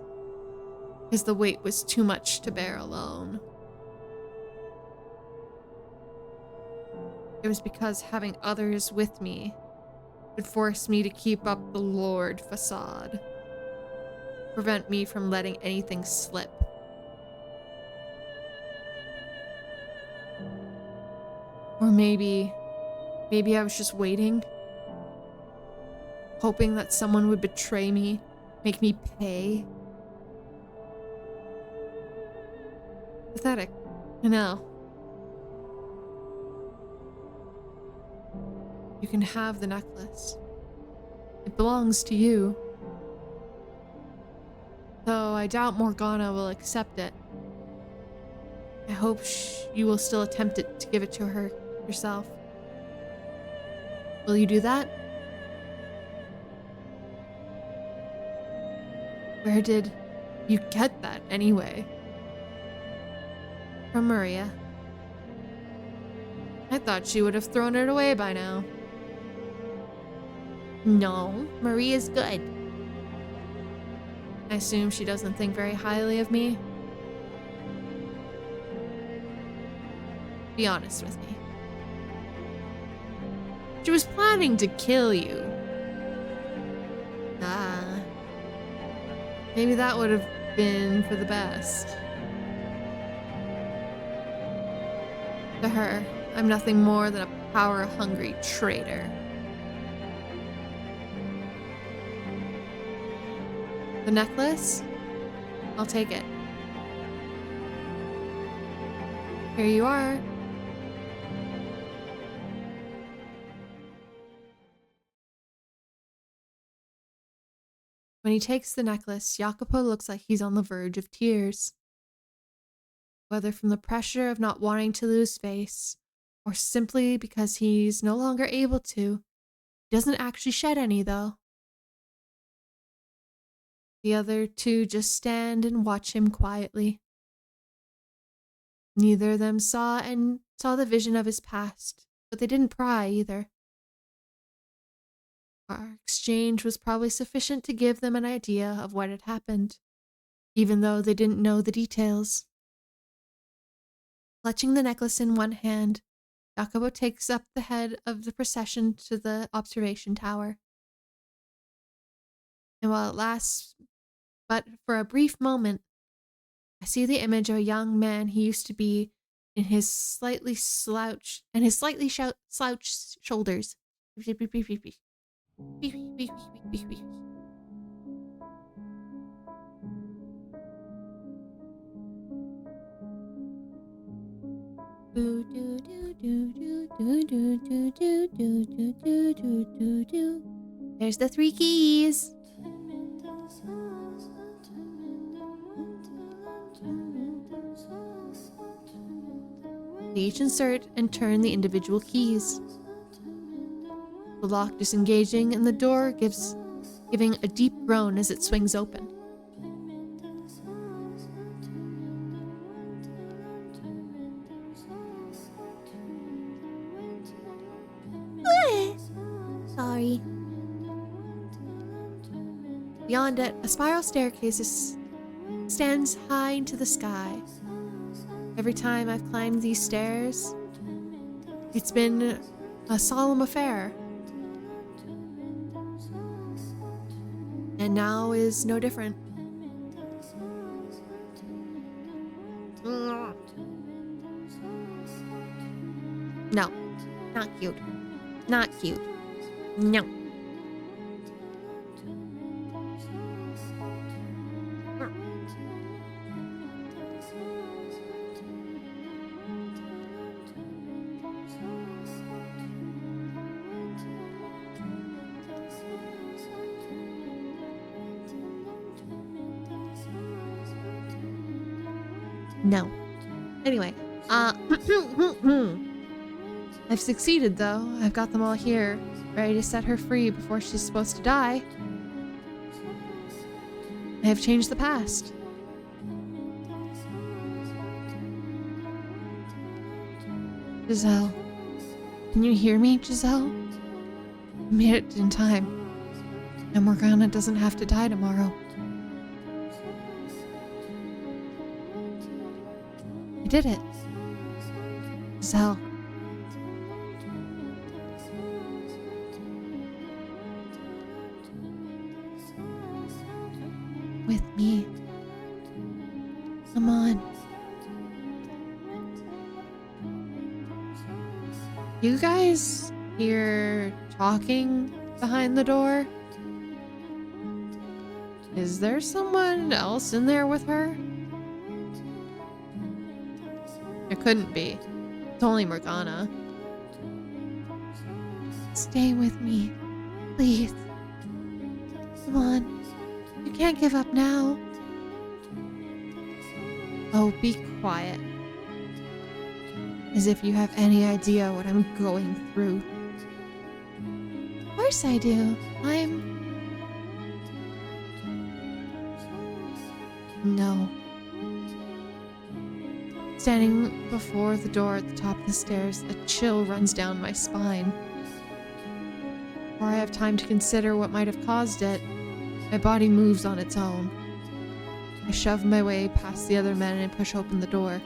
because the weight was too much to bear alone. It was because having others with me would force me to keep up the Lord facade, prevent me from letting anything slip. Or maybe I was just waiting, hoping that someone would betray me, make me pay. Pathetic, I know. You can have the necklace. It belongs to you. Though I doubt Morgana will accept it. I hope you will still attempt to give it to her yourself. Will you do that? Where did you get that anyway? From Maria. I thought she would have thrown it away by now. No, Maria's good. I assume she doesn't think very highly of me. Be honest with me. She was planning to kill you. Ah. Maybe that would have been for the best. To her, I'm nothing more than a power-hungry traitor. The necklace? I'll take it. Here you are. When he takes the necklace, Jacopo looks like he's on the verge of tears. Whether from the pressure of not wanting to lose face, or simply because he's no longer able to, he doesn't actually shed any though. The other two just stand and watch him quietly. Neither of them saw the vision of his past, but they didn't pry either. Our exchange was probably sufficient to give them an idea of what had happened, even though they didn't know the details. Clutching the necklace in one hand, Jacopo takes up the head of the procession to the observation tower. And while it lasts but for a brief moment, I see the image of a young man he used to be in his slightly slouched shoulders. There's the 3 keys. They each insert and turn the individual keys. The lock disengaging and the door giving a deep groan as it swings open. Sorry. Beyond it, a spiral staircase stands high into the sky. Every time I've climbed these stairs, it's been a solemn affair. And now is no different. No, not cute. Not cute. No. No. Anyway, I've succeeded though. I've got them all here, ready to set her free before she's supposed to die. I have changed the past. Giselle. Can you hear me, Giselle? I made it in time. And Morgana doesn't have to die tomorrow. I did it. Giselle. With me. Come on. You guys hear talking behind the door? Is there someone else in there with her? It couldn't be. It's only Morgana. Stay with me, please. Come on. You can't give up now. Oh, be quiet. As if you have any idea what I'm going through. Of course I do. No. Standing before the door at the top of the stairs, a chill runs down my spine. Before I have time to consider what might have caused it, my body moves on its own. I shove my way past the other men and push open the door.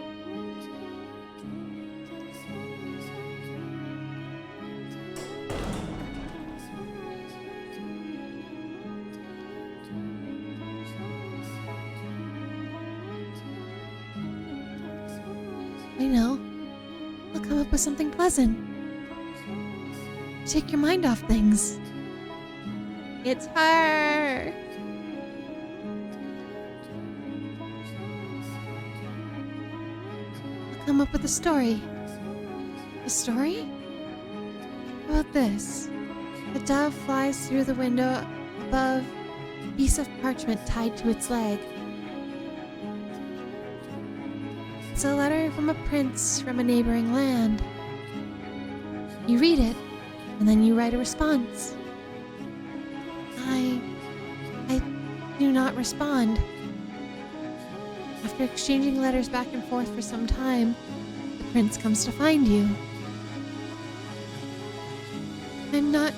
I know. I'll come up with something pleasant. Take your mind off things. It's her! I'll come up with a story. A story? How about this? A dove flies through the window above a piece of parchment tied to its leg. It's a letter from a prince from a neighboring land. You read it, and then you write a response. I do not respond. After exchanging letters back and forth for some time, the prince comes to find you. I'm not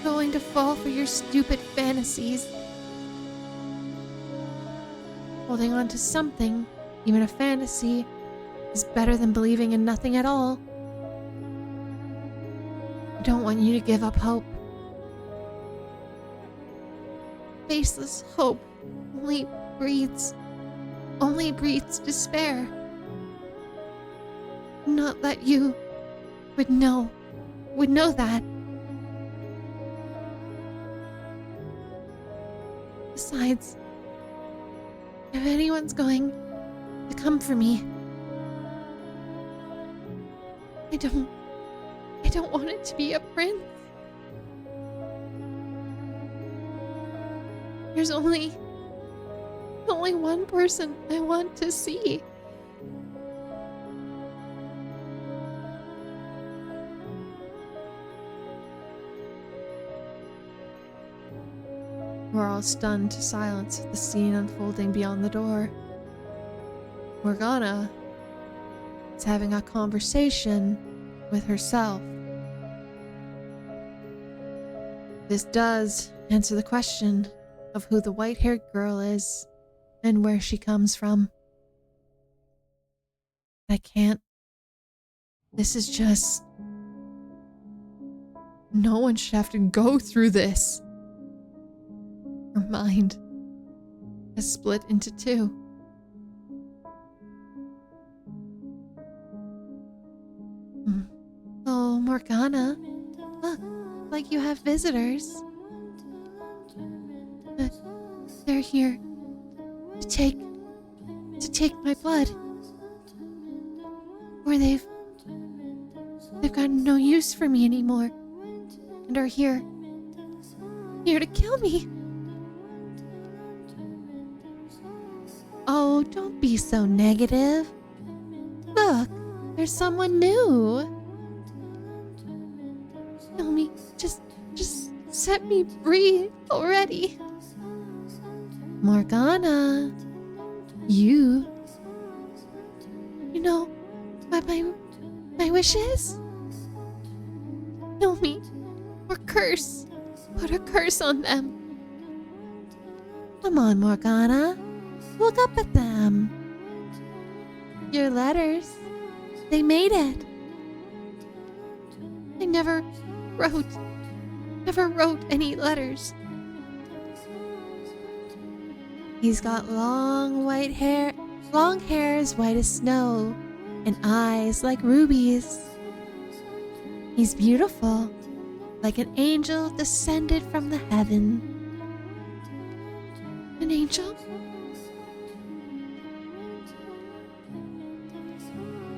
going to fall for your stupid fantasies. Holding on to something, even a fantasy, is better than believing in nothing at all. I don't want you to give up hope. Faceless hope only breeds despair. Not that you would know that. Besides, if anyone's going to come for me, I don't want it to be a prince. There's only one person I want to see. We're all stunned to silence at the scene unfolding beyond the door. Morgana is having a conversation with herself. This does answer the question of who the white-haired girl is and where she comes from. I can't. This is just... No one should have to go through this. Her mind has split into two. Oh, Morgana. Look, like you have visitors. They're here to take my blood. Or they've got no use for me anymore and are here to kill me. Oh, don't be so negative. Look, there's someone new. Tell me, just set me free already. Morgana, you know what my wish is? Kill me or curse. Put a curse on them. Come on, Morgana. Look up at them. Your letters, they made it. I never wrote any letters. He's got long hair as white as snow, and eyes like rubies. He's beautiful, like an angel descended from the heaven. An angel?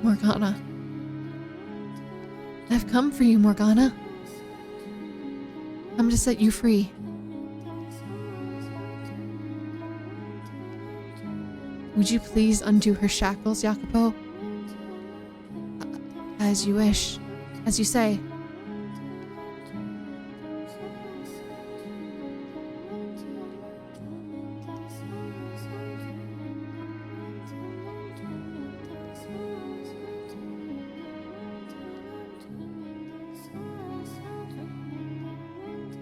Morgana. I've come for you, Morgana. I'm to set you free. Would you please undo her shackles, Jacopo? As you wish. As you say.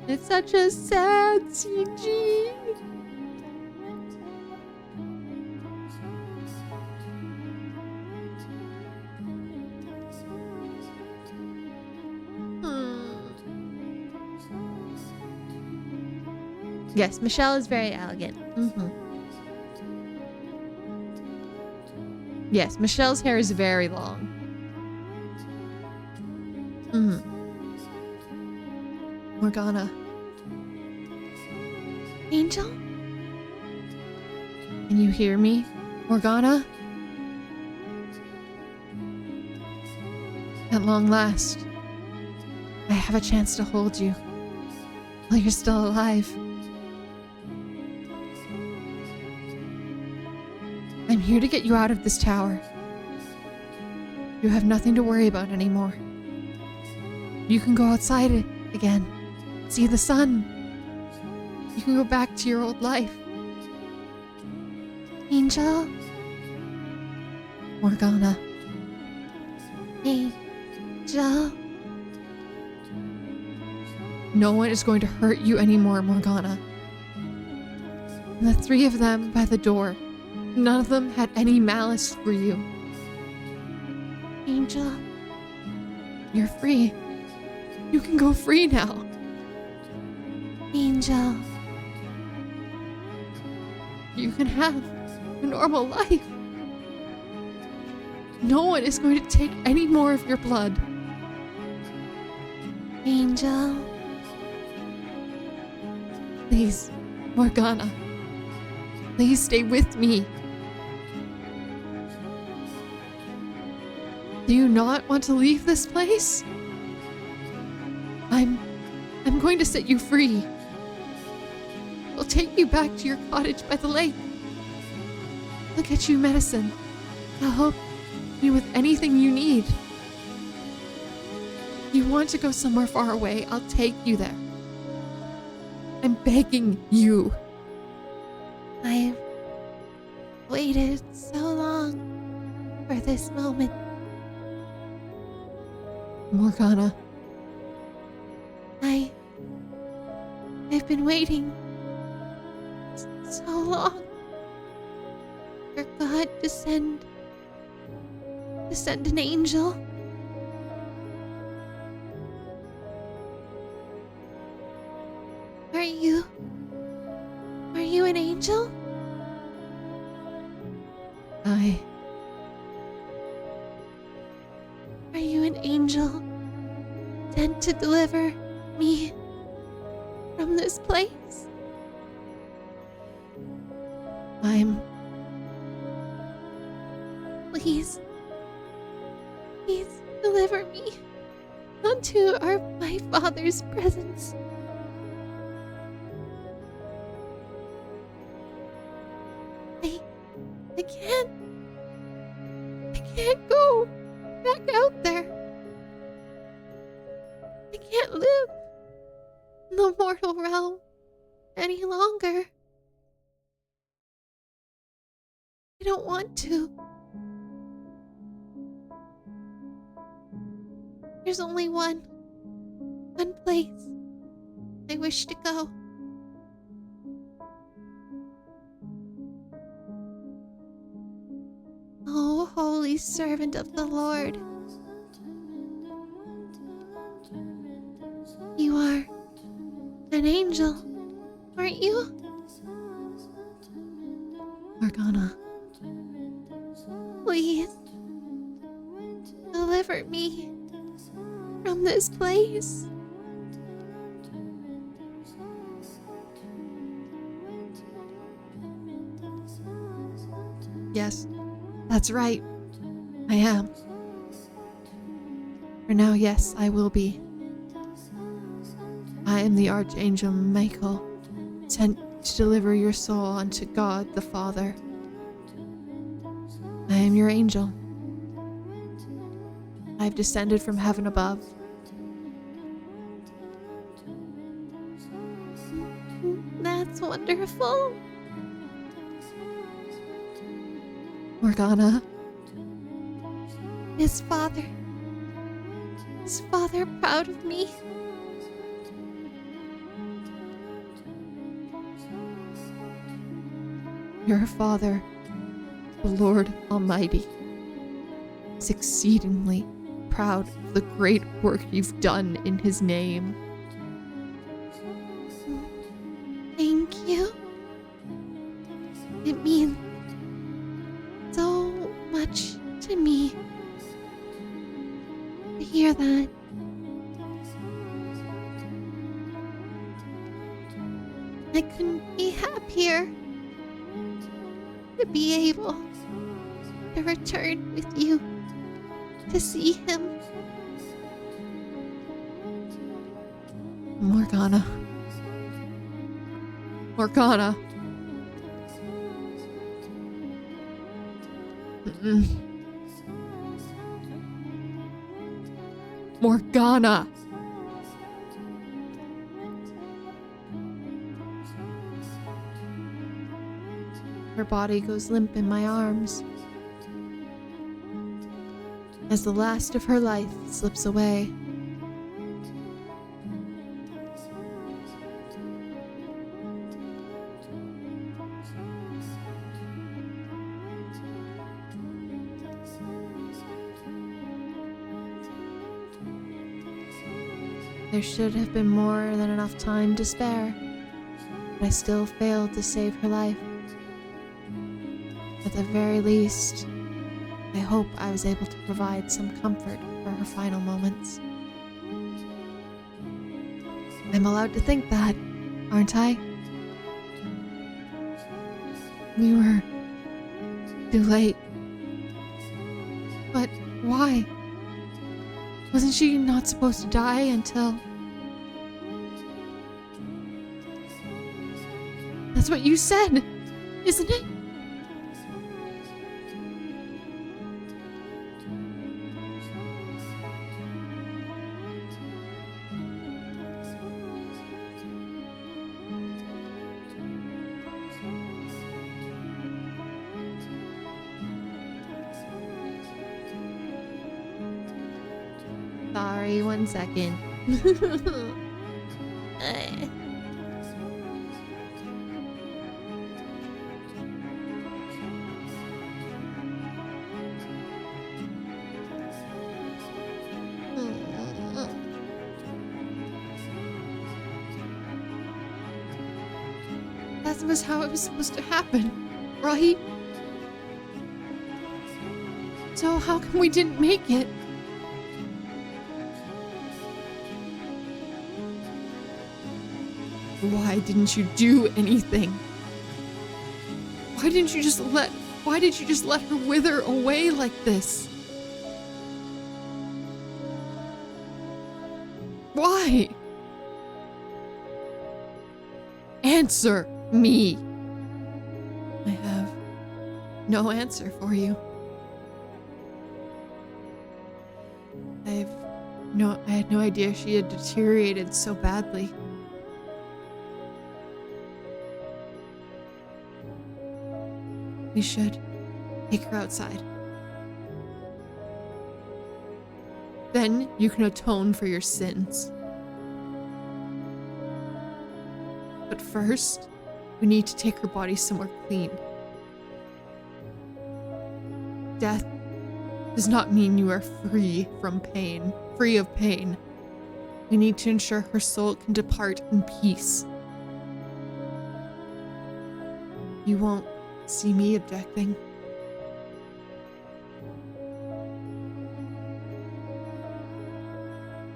It's such a sad CG. Yes, Michelle is very elegant. Yes, Michelle's hair is very long. Morgana. Angel? Can you hear me, Morgana? At long last, I have a chance to hold you while you're still alive. I'm here to get you out of this tower. You have nothing to worry about anymore. You can go outside again, see the sun. You can go back to your old life. Angel? Morgana. Angel? No one is going to hurt you anymore, Morgana. And the three of them by the door, none of them had any malice for you. Angel? You're free. You can go free now. Angel. You can have a normal life. No one is going to take any more of your blood. Angel. Please, Morgana. Please stay with me. Do you not want to leave this place? I'm going to set you free. I'll take you back to your cottage by the lake. I'll get you medicine. I'll help you with anything you need. If you want to go somewhere far away, I'll take you there. I'm begging you. I've waited so long for this moment. Morgana. I've been waiting so long for God to send an angel. Are you an angel? Are you an angel sent to deliver me from this place? Please deliver me unto my father's presence. I can't go back out there. I can't live in the mortal realm any longer. I don't want to. There's only one place I wish to go. Oh, holy servant of the Lord. You are an angel, aren't you? Morgana. Please, deliver me. from this place. Yes, that's right. I am. For now, yes, I will be. I am the Archangel Michael, sent to deliver your soul unto God the Father. I am your angel. I have descended from heaven above. That's wonderful. Morgana. Is father proud of me? Your father, the Lord Almighty, is exceedingly proud of the great work you've done in his name. Thank you. It means so much to me to hear that. I couldn't be happier to be able to return with you to see him. Morgana. Morgana. Morgana. Her body goes limp in my arms as the last of her life slips away. There should have been more than enough time to spare, but I still failed to save her life. At the very least, I hope I was able to provide some comfort for her final moments. I'm allowed to think that, aren't I? We were too late. But why? Wasn't she not supposed to die until... That's what you said, isn't it? Sorry, 1 second. That was how it was supposed to happen, right? So how come we didn't make it? Why didn't you do anything? Why did you just let her wither away like this? Why? Answer me. I have no answer for you. I had no idea she had deteriorated so badly. We should take her outside. Then you can atone for your sins. But first, we need to take her body somewhere clean. Death does not mean you are free of pain. We need to ensure her soul can depart in peace. You won't see me objecting.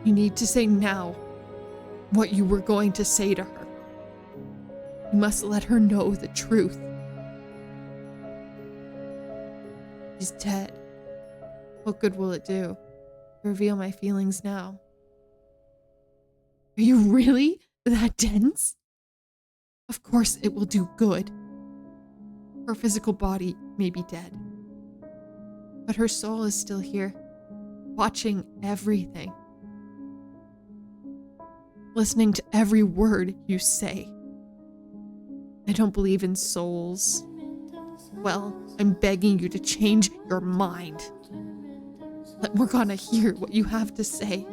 You need to say now what you were going to say to her. You must let her know the truth. She's dead. What good will it do to reveal my feelings now? Are you really that dense? Of course it will do good. Her physical body may be dead, but her soul is still here, watching everything, listening to every word you say. I don't believe in souls. Well, I'm begging you to change your mind. Let Morgana hear what you have to say.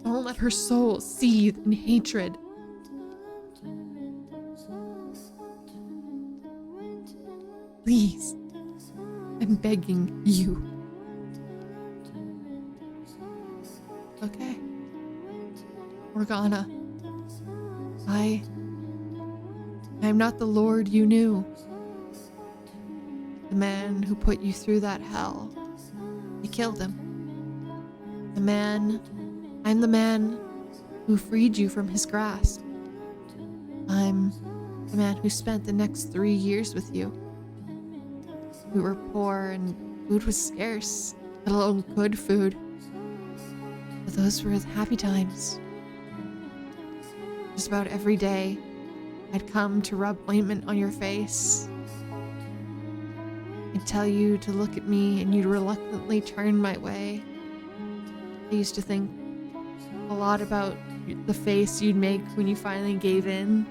Don't let her soul seethe in hatred. Please, I'm begging you. Okay. Morgana, I'm not the Lord you knew. The man who put you through that hell. I killed him. I'm the man who freed you from his grasp. I'm the man who spent the next 3 years with you. We were poor and food was scarce, let alone good food. But those were happy times. Just about every day, I'd come to rub ointment on your face. I'd tell you to look at me and you'd reluctantly turn my way. I used to think a lot about the face you'd make when you finally gave in.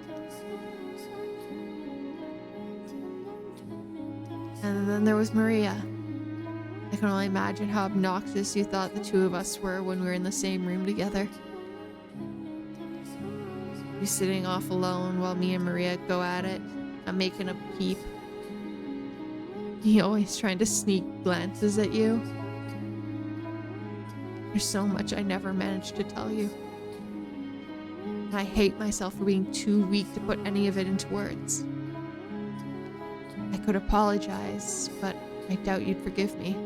And then there was Maria. I can only imagine how obnoxious you thought the two of us were when we were in the same room together. You sitting off alone while me and Maria go at it. I'm making a peep. He always trying to sneak glances at you. There's so much I never managed to tell you. And I hate myself for being too weak to put any of it into words. I could apologize, but I doubt you'd forgive me.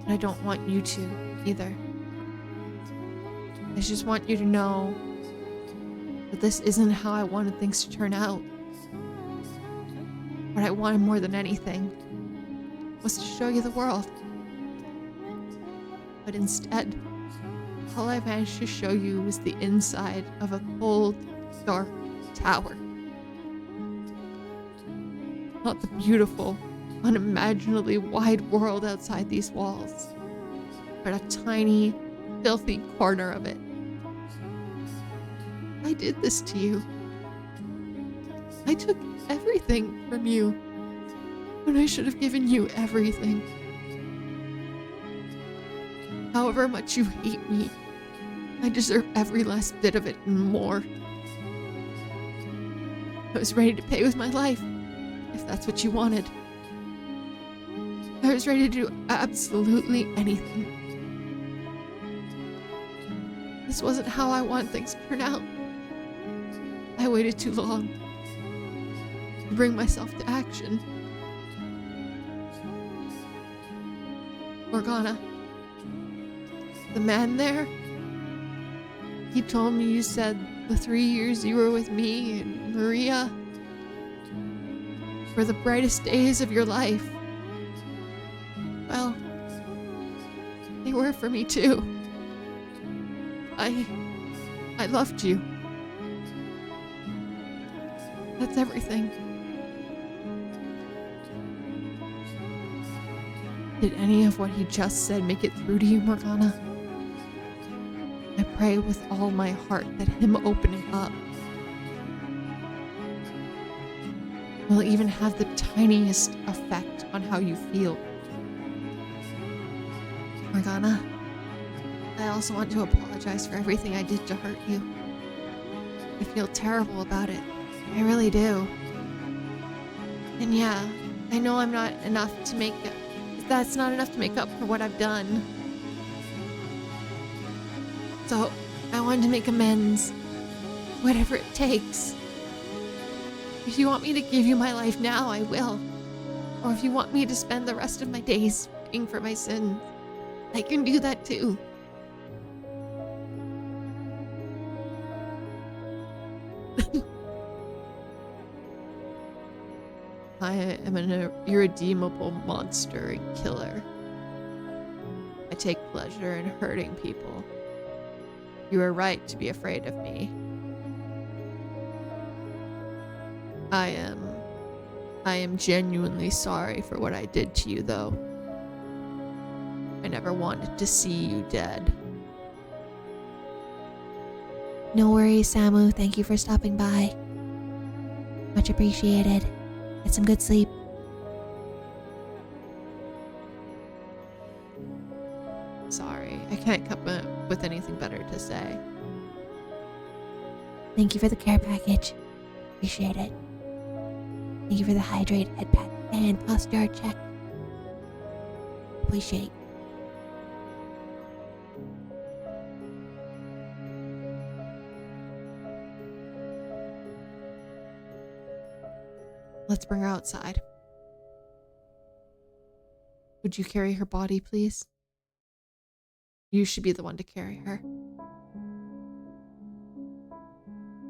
And I don't want you to, either. I just want you to know that this isn't how I wanted things to turn out. What I wanted more than anything was to show you the world. But instead, all I managed to show you was the inside of a cold, dark tower. Not the beautiful, unimaginably wide world outside these walls, but a tiny, filthy corner of it. I did this to you. I took everything from you when I should have given you everything. However much you hate me, I deserve every last bit of it and more. I was ready to pay with my life, if that's what you wanted. I was ready to do absolutely anything. This wasn't how I want things to turn out. I waited too long to bring myself to action. Morgana, the man there, he told me you said the 3 years you were with me and Maria were the brightest days of your life. Well, they were for me too. I loved you. That's everything. Did any of what he just said make it through to you, Morgana? I pray with all my heart that him opening up will even have the tiniest effect on how you feel. Morgana, I also want to apologize for everything I did to hurt you. I feel terrible about it. I really do. And yeah, I know I'm not enough to make it. That's not enough to make up for what I've done. So, I wanted to make amends. Whatever it takes. If you want me to give you my life now, I will. Or if you want me to spend the rest of my days paying for my sins, I can do that too. I am an irredeemable monster and killer. I take pleasure in hurting people. You are right to be afraid of me. I am genuinely sorry for what I did to you, though. I never wanted to see you dead. No worries, Samu. Thank you for stopping by. Much appreciated. Get some good sleep. Sorry, I can't come up with anything better to say. Thank you for the care package. Appreciate it. Thank you for the hydrate, head pat, and posture check. Appreciate. Let's bring her outside. Would you carry her body, please? You should be the one to carry her.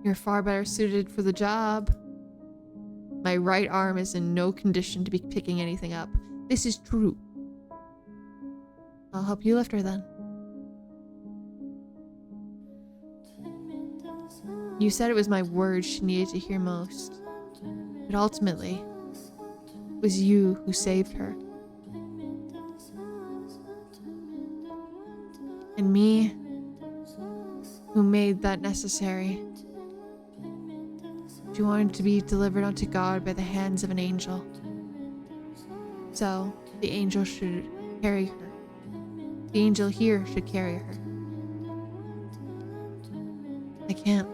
You're far better suited for the job. My right arm is in no condition to be picking anything up. This is true. I'll help you lift her then. You said it was my words she needed to hear most. But ultimately, it was you who saved her. And me, who made that necessary. She wanted to be delivered unto God by the hands of an angel. So, the angel should carry her. The angel here should carry her. I can't.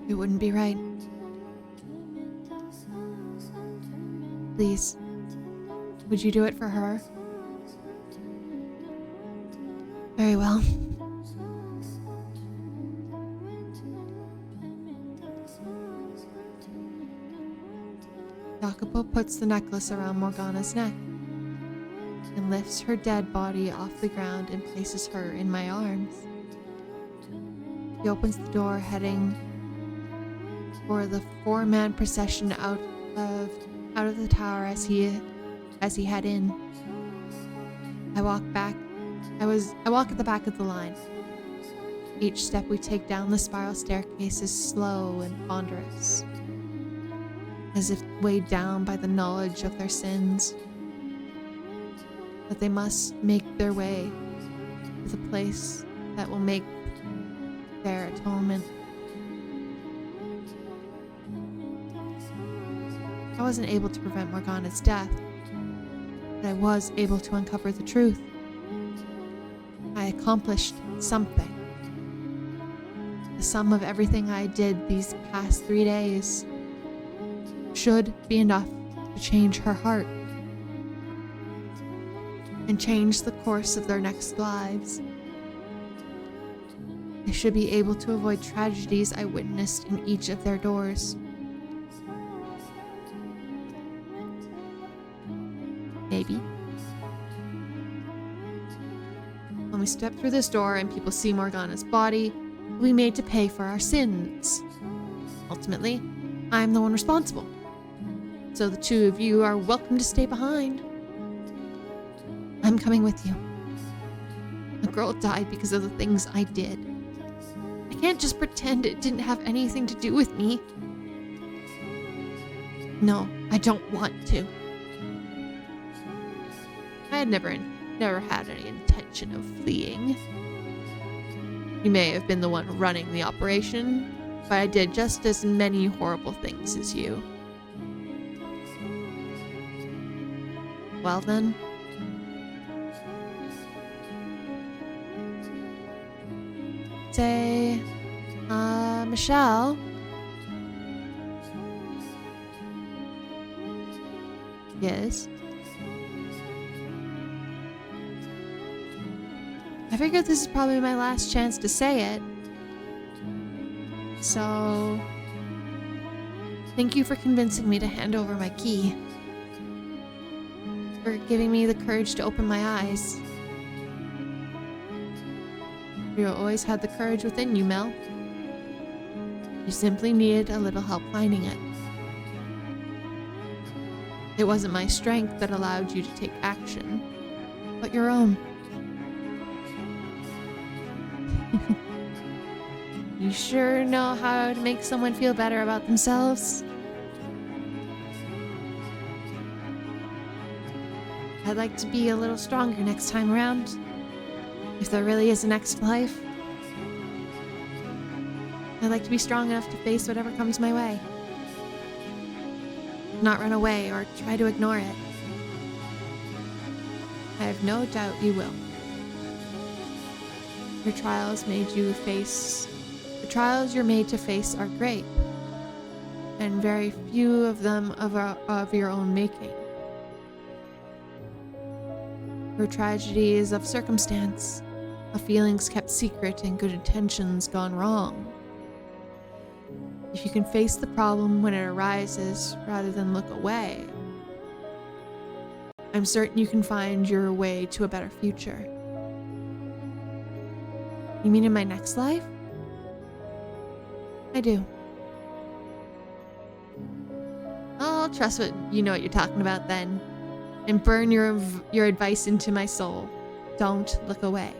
It wouldn't be right. Please, would you do it for her? Very well. Jacopo puts the necklace around Morgana's neck and lifts her dead body off the ground and places her in my arms. He opens the door, heading for the four-man procession out of the tower as he head in. I walk at the back of the line. Each step we take down the spiral staircase is slow and ponderous, as if weighed down by the knowledge of their sins, that they must make their way to the place that will make their atonement. I wasn't able to prevent Morgana's death, but I was able to uncover the truth. I accomplished something. The sum of everything I did these past 3 days should be enough to change her heart and change the course of their next lives. They should be able to avoid tragedies I witnessed in each of their doors. Maybe. When we step through this door and people see Morgana's body, we'll be made to pay for our sins. Ultimately, I'm the one responsible. So the two of you are welcome to stay behind. I'm coming with you. A girl died because of the things I did. I can't just pretend it didn't have anything to do with me. No, I don't want to. I had never had any intention of fleeing. You may have been the one running the operation, but I did just as many horrible things as you. Well then. Say, Michelle? Yes? I figured this is probably my last chance to say it. So, thank you for convincing me to hand over my key. For giving me the courage to open my eyes. You always had the courage within you, Mel. You simply needed a little help finding it. It wasn't my strength that allowed you to take action, but your own. You sure know how to make someone feel better about themselves. I'd like to be a little stronger next time around. If there really is a next life. I'd like to be strong enough to face whatever comes my way. Not run away or try to ignore it. I have no doubt you will. The trials you're made to face are great, and very few of them of your own making. Your tragedy is of circumstance, of feelings kept secret and good intentions gone wrong. If you can face the problem when it arises rather than look away, I'm certain you can find your way to a better future. You mean in my next life? I do. I'll trust what you know what you're talking about then, and burn your advice into my soul. Don't look away.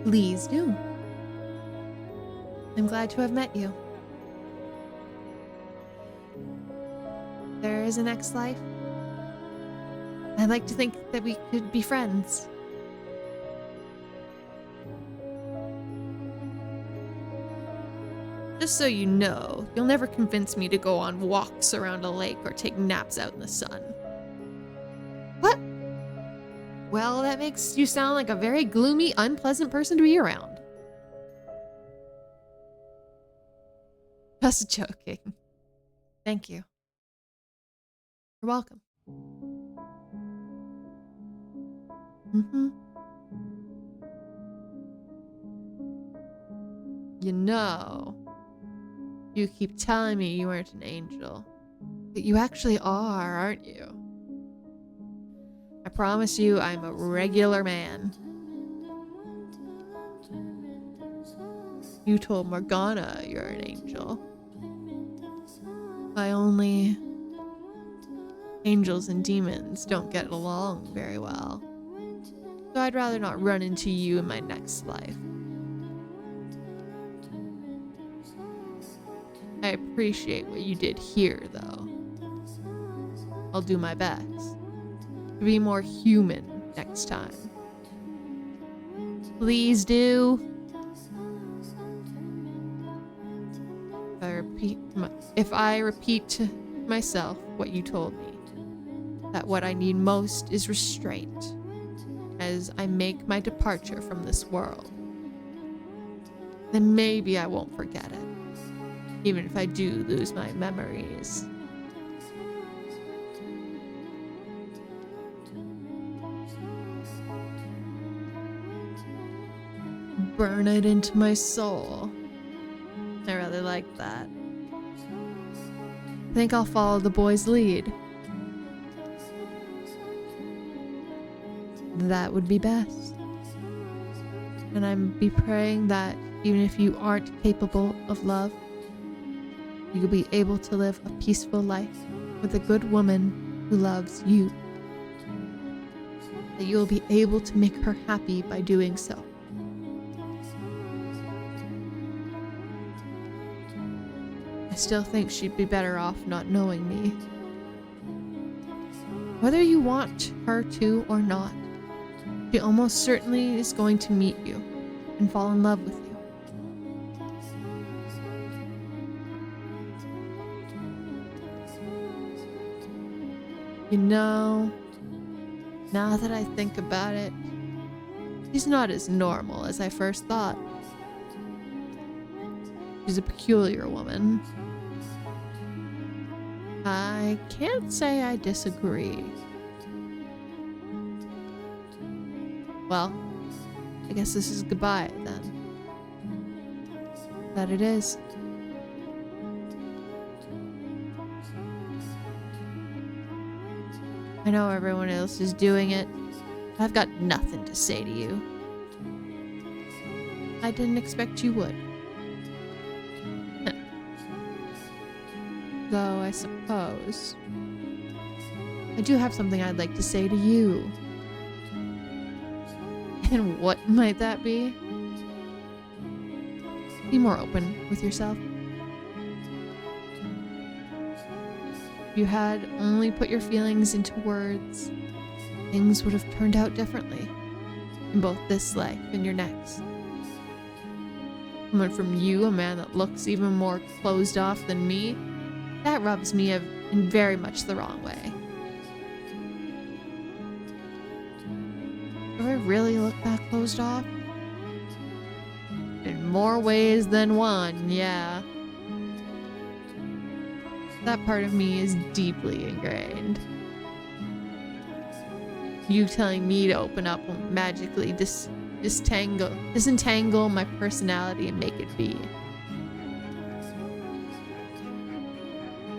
Please do. I'm glad to have met you. There is a next life. I'd like to think that we could be friends. Just so you know, you'll never convince me to go on walks around a lake or take naps out in the sun. What? Well, that makes you sound like a very gloomy, unpleasant person to be around. Just joking. Thank you. You're welcome. You know, you keep telling me you aren't an angel, but you actually are, aren't you? I promise you I'm a regular man. You told Morgana you're an angel. Angels and demons don't get along very well. So I'd rather not run into you in my next life. I appreciate what you did here, though. I'll do my best to be more human next time. Please do. If I repeat to myself what you told me, that what I need most is restraint as I make my departure from this world, then maybe I won't forget it, even if I do lose my memories. Burn it into my soul. I really like that. I think I'll follow the boy's lead. That would be best. And I'm be praying that even if you aren't capable of love, you'll be able to live a peaceful life with a good woman who loves you. That you'll be able to make her happy by doing so. I still think she'd be better off not knowing me. Whether you want her to or not, she almost certainly is going to meet you and fall in love with you. You know, now that I think about it, she's not as normal as I first thought. She's a peculiar woman. I can't say I disagree. Well, I guess this is goodbye then. That it is. I know everyone else is doing it. I've got nothing to say to you. I didn't expect you would. though, I suppose. I do have something I'd like to say to you. And what might that be? Be more open with yourself. If you had only put your feelings into words, things would have turned out differently in both this life and your next. Coming from you, a man that looks even more closed off than me, that rubs me in very much the wrong way. Do I really look that closed off? In more ways than one, yeah. That part of me is deeply ingrained. You telling me to open up will magically disentangle my personality and make it be.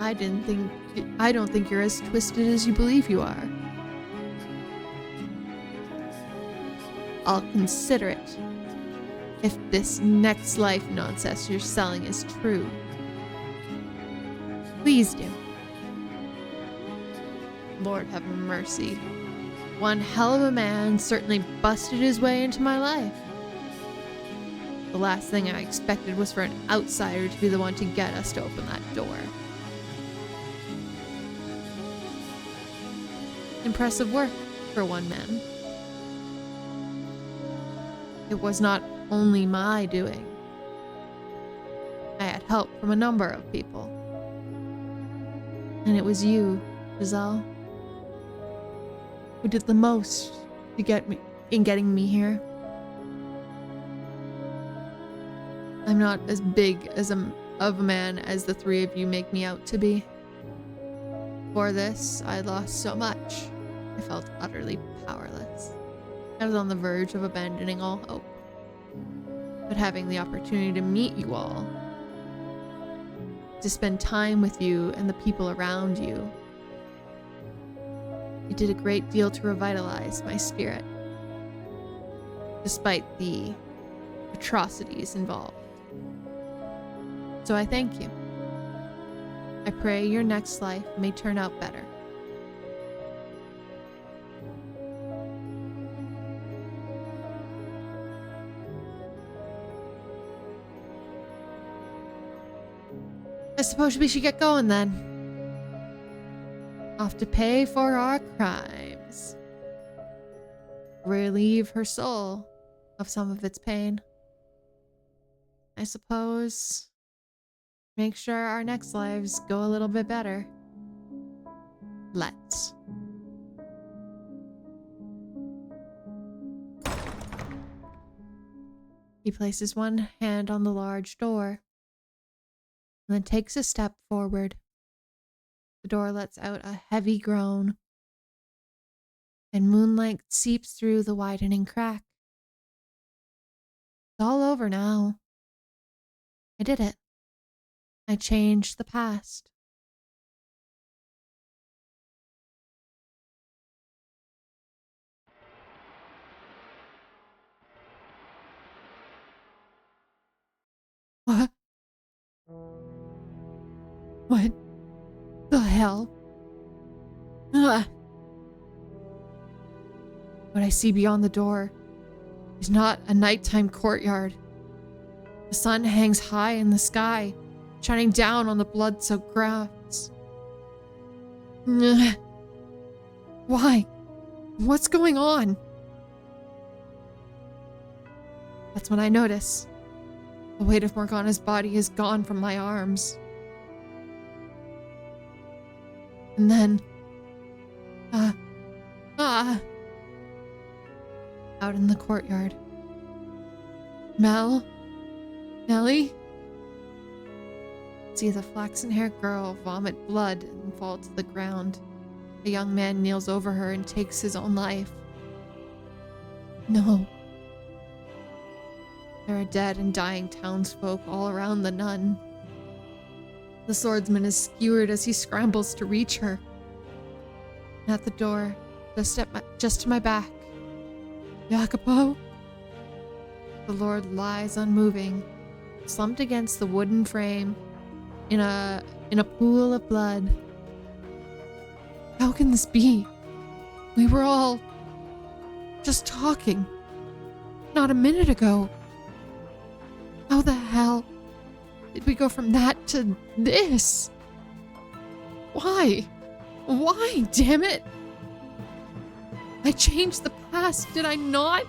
I don't think you're as twisted as you believe you are. I'll consider it if this next life nonsense you're selling is true. Please do. Lord have mercy. One hell of a man certainly busted his way into my life. The last thing I expected was for an outsider to be the one to get us to open that door. Impressive work for one man. It was not only my doing. I had help from a number of people. And it was you, Giselle, who did the most to getting me here. I'm not as big of a man as the three of you make me out to be. For this, I lost so much. I felt utterly powerless. I was on the verge of abandoning all hope. But having the opportunity to meet you all, to spend time with you and the people around you, it did a great deal to revitalize my spirit, despite the atrocities involved. So I thank you. I pray your next life may turn out better. I suppose we should get going then. Off to pay for our crimes. Relieve her soul of some of its pain. I suppose make sure our next lives go a little bit better. Let's. He places one hand on the large door, and then takes a step forward. The door lets out a heavy groan, and moonlight seeps through the widening crack. It's all over now. I did it. I changed the past. What? What the hell? Ugh. What I see beyond the door is not a nighttime courtyard. The sun hangs high in the sky, shining down on the blood-soaked grass. Ugh. Why? What's going on? That's when I notice the weight of Morgana's body is gone from my arms. And then, out in the courtyard. Nellie? See the flaxen-haired girl vomit blood and fall to the ground. A young man kneels over her and takes his own life. No. There are dead and dying townsfolk all around the nun. The swordsman is skewered as he scrambles to reach her. And at the door, just to my back, Jacopo? The Lord lies unmoving, slumped against the wooden frame in a in a pool of blood. How can this be? We were all just talking not a minute ago. How the hell did we go from that to this? Why? Why, damn it? I changed the past, did I not?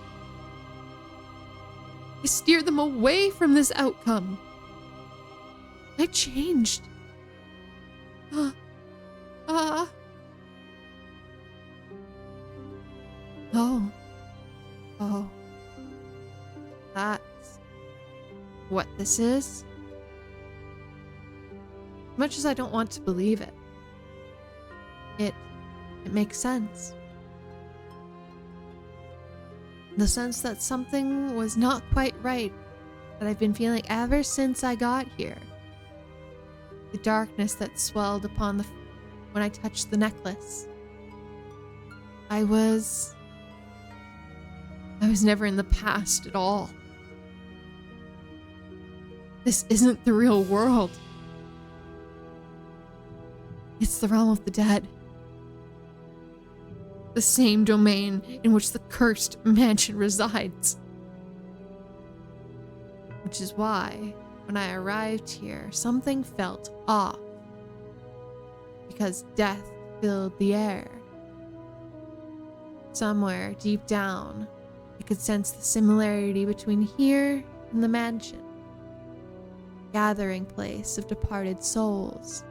I steered them away from this outcome. I changed. Oh. That's what this is? As much as I don't want to believe it, it makes sense. The sense that something was not quite right that I've been feeling ever since I got here. The darkness that swelled upon when I touched the necklace. I was never in the past at all. This isn't the real world. It's the realm of the dead. The same domain in which the cursed mansion resides. Which is why, when I arrived here, something felt off. Because death filled the air. Somewhere deep down, I could sense the similarity between here and the mansion. Gathering place of departed souls.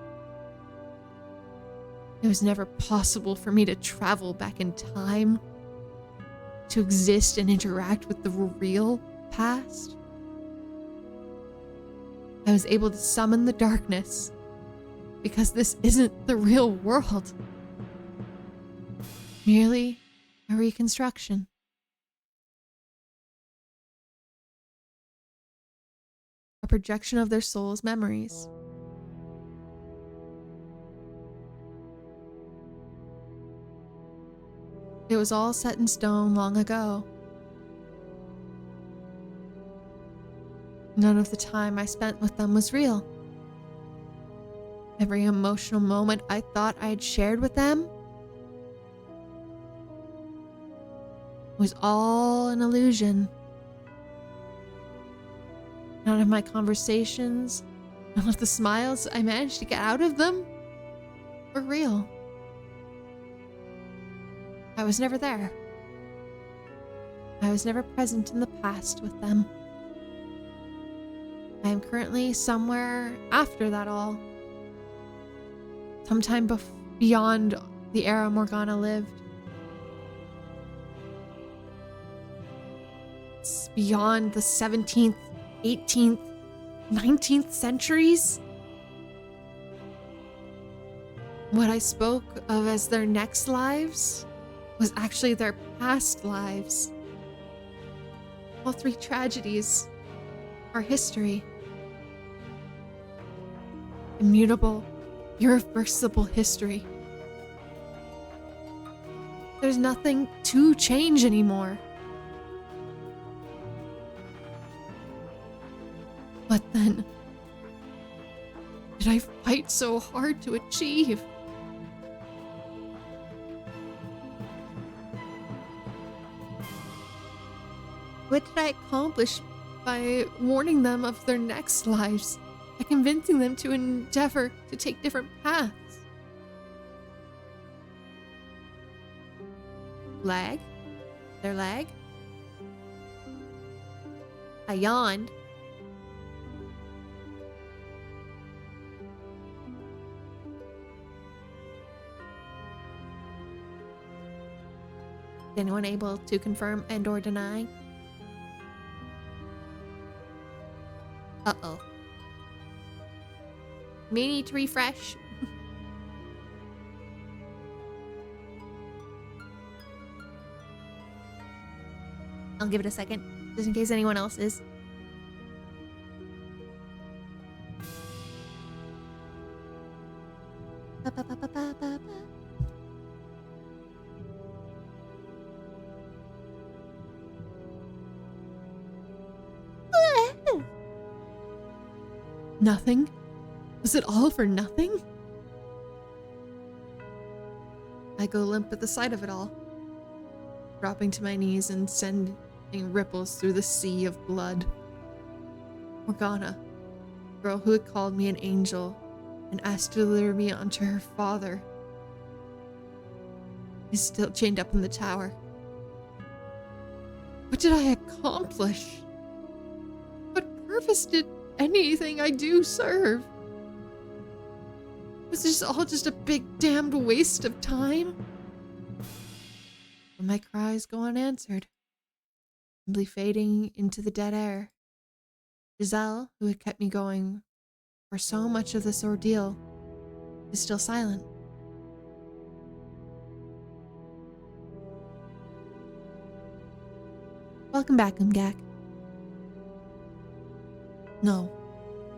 It was never possible for me to travel back in time, to exist and interact with the real past. I was able to summon the darkness because this isn't the real world. Merely a reconstruction. A projection of their souls' memories. It was all set in stone long ago. None of the time I spent with them was real. Every emotional moment I thought I had shared with them was all an illusion. None of my conversations, none of the smiles I managed to get out of them were real. I was never there. I was never present in the past with them. I am currently somewhere after that all. Sometime beyond the era Morgana lived. It's beyond the 17th, 18th, 19th centuries. What I spoke of as their next lives was actually their past lives. All three tragedies are history. Immutable, irreversible history. There's nothing to change anymore. What then did I fight so hard to achieve? What did I accomplish by warning them of their next lives, by convincing them to endeavor to take different paths? Lag? Their lag? I yawned. Is anyone able to confirm and or deny? Uh-oh. May need to refresh. I'll give it a second, just in case anyone else is. Nothing Was it all for nothing? I go limp at the sight of it all, dropping to my knees and sending ripples through the sea of blood. Morgana, the girl who had called me an angel and asked to deliver me onto her father, is still chained up in the tower. What did I accomplish? What purpose did anything I do serve? Was this all just a big damned waste of time? But my cries go unanswered, simply fading into the dead air. Giselle, who had kept me going for so much of this ordeal, is still silent. Welcome back, Umgak. No,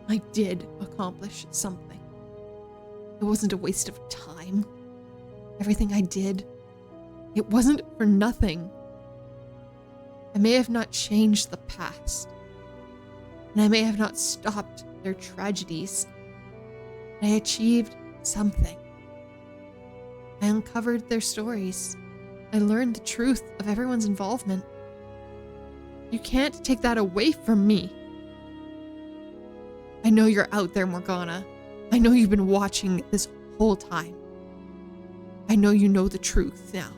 I did accomplish something. It wasn't a waste of time. Everything I did, it wasn't for nothing. I may have not changed the past, and I may have not stopped their tragedies, but I achieved something. I uncovered their stories. I learned the truth of everyone's involvement. You can't take that away from me. I know you're out there, Morgana. I know you've been watching this whole time. I know you know the truth now.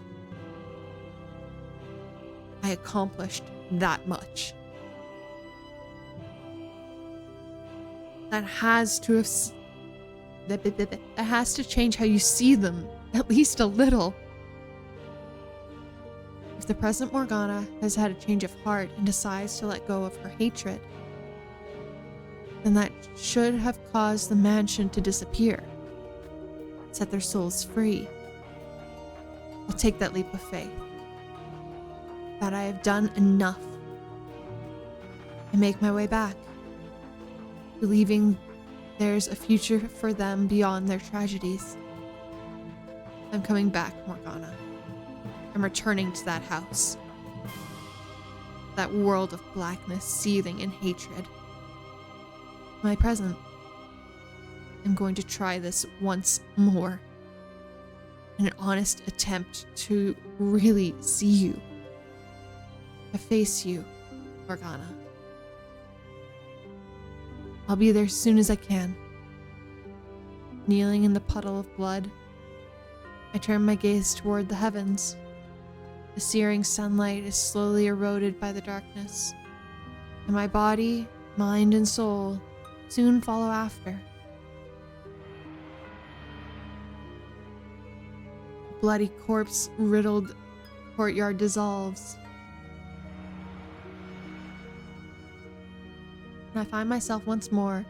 I accomplished that much. That has to change how you see them, at least a little. If the present Morgana has had a change of heart and decides to let go of her hatred, then that should have caused the mansion to disappear, set their souls free. I'll take that leap of faith, that I have done enough, and make my way back, believing there's a future for them beyond their tragedies. I'm coming back, Morgana. I'm returning to that house, that world of blackness seething in hatred. My present. I'm going to try this once more, in an honest attempt to really see you, to face you, Morgana. I'll be there as soon as I can. Kneeling in the puddle of blood, I turn my gaze toward the heavens. The searing sunlight is slowly eroded by the darkness, and my body, mind, and soul soon follow after. The bloody corpse-riddled courtyard dissolves, and I find myself once more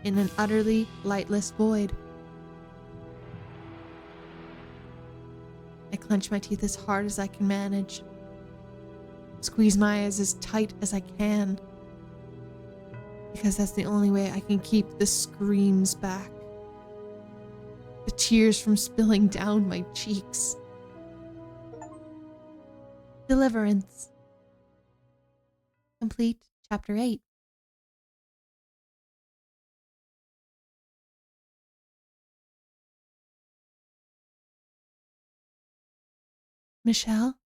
in an utterly lightless void. I clench my teeth as hard as I can manage, squeeze my eyes as tight as I can, because that's the only way I can keep the screams back, the tears from spilling down my cheeks. Deliverance. Complete Chapter 8. Michelle?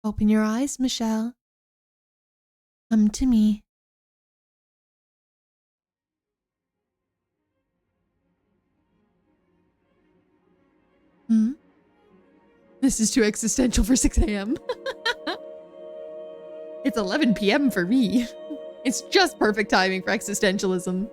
Open your eyes, Michelle. Come to me. This is too existential for 6 a.m. It's 11 p.m. for me. It's just perfect timing for existentialism.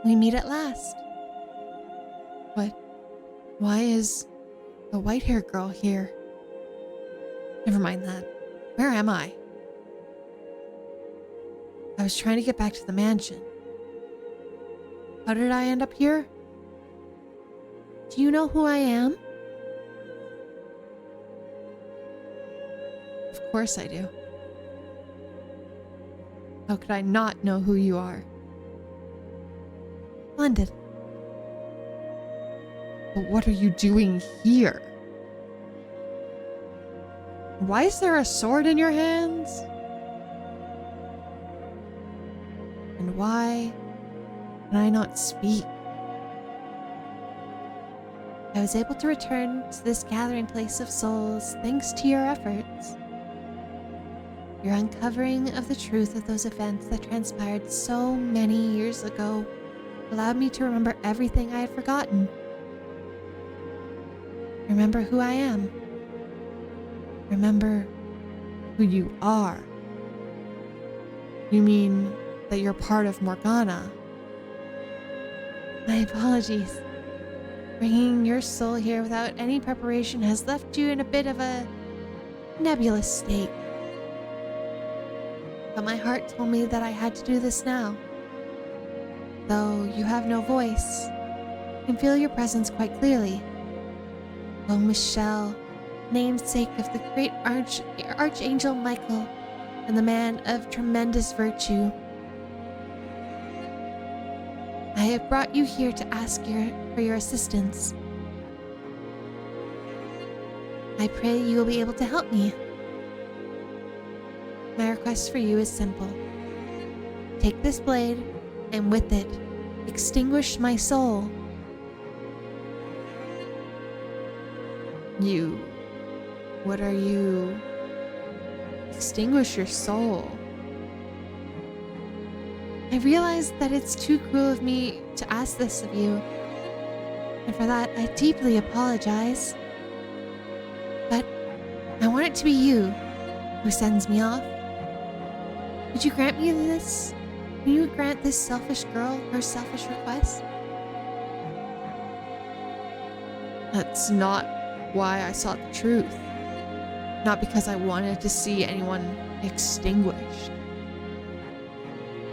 We meet at last. What? Why is the white-haired girl here? Never mind that. Where am I? I was trying to get back to the mansion. How did I end up here? Do you know who I am? Of course I do. How could I not know who you are? Splendid. But what are you doing here? Why is there a sword in your hands? And why can I not speak? I was able to return to this gathering place of souls thanks to your efforts. Your uncovering of the truth of those events that transpired so many years ago allowed me to remember everything I had forgotten. Remember who I am. Remember Who you are. You mean that you're part of Morgana? my apologies. Bringing your soul here without any preparation has left you in a bit of a nebulous state. But my heart told me that I had to do this now. Though you have no voice, I can feel your presence quite clearly. Oh, Michelle, namesake of the great Archangel Michael and the man of tremendous virtue. I have brought you here to ask for your assistance. I pray you will be able to help me. My request for you is simple. Take this blade, and with it, extinguish my soul. What are you? Extinguish your soul. I realize that it's too cruel of me to ask this of you, and for that I deeply apologize. But I want it to be you who sends me off. Would you grant me this? Will you grant this selfish girl her selfish request? That's not why I sought the truth. Not because I wanted to see anyone extinguished,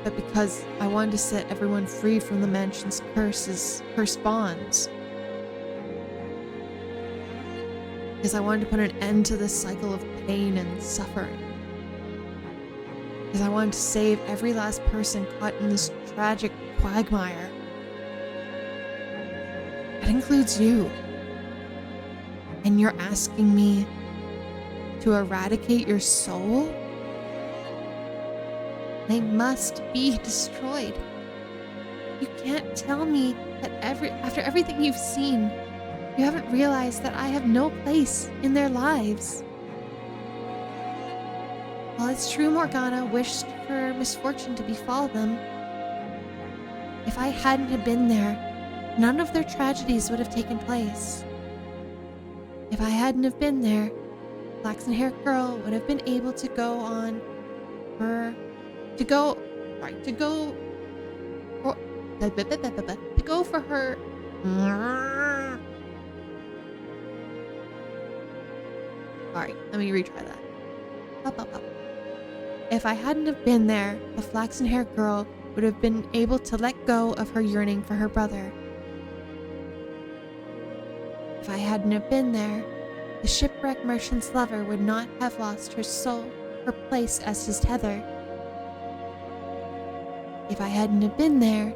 but because I wanted to set everyone free from the mansion's cursed bonds. Because I wanted to put an end to this cycle of pain and suffering. Because I wanted to save every last person caught in this tragic quagmire. That includes you. And you're asking me to eradicate your soul? They must be destroyed. You can't tell me that after everything you've seen, you haven't realized that I have no place in their lives. While it's true Morgana wished for misfortune to befall them, if I hadn't have been there, none of their tragedies would have taken place. If I hadn't have been there, flaxen-haired girl would have been able to go on for her. Sorry, let me retry that. If I hadn't have been there, the flaxen-haired girl would have been able to let go of her yearning for her brother. If I hadn't have been there, the shipwrecked merchant's lover would not have lost her soul, her place as his tether. If I hadn't have been there,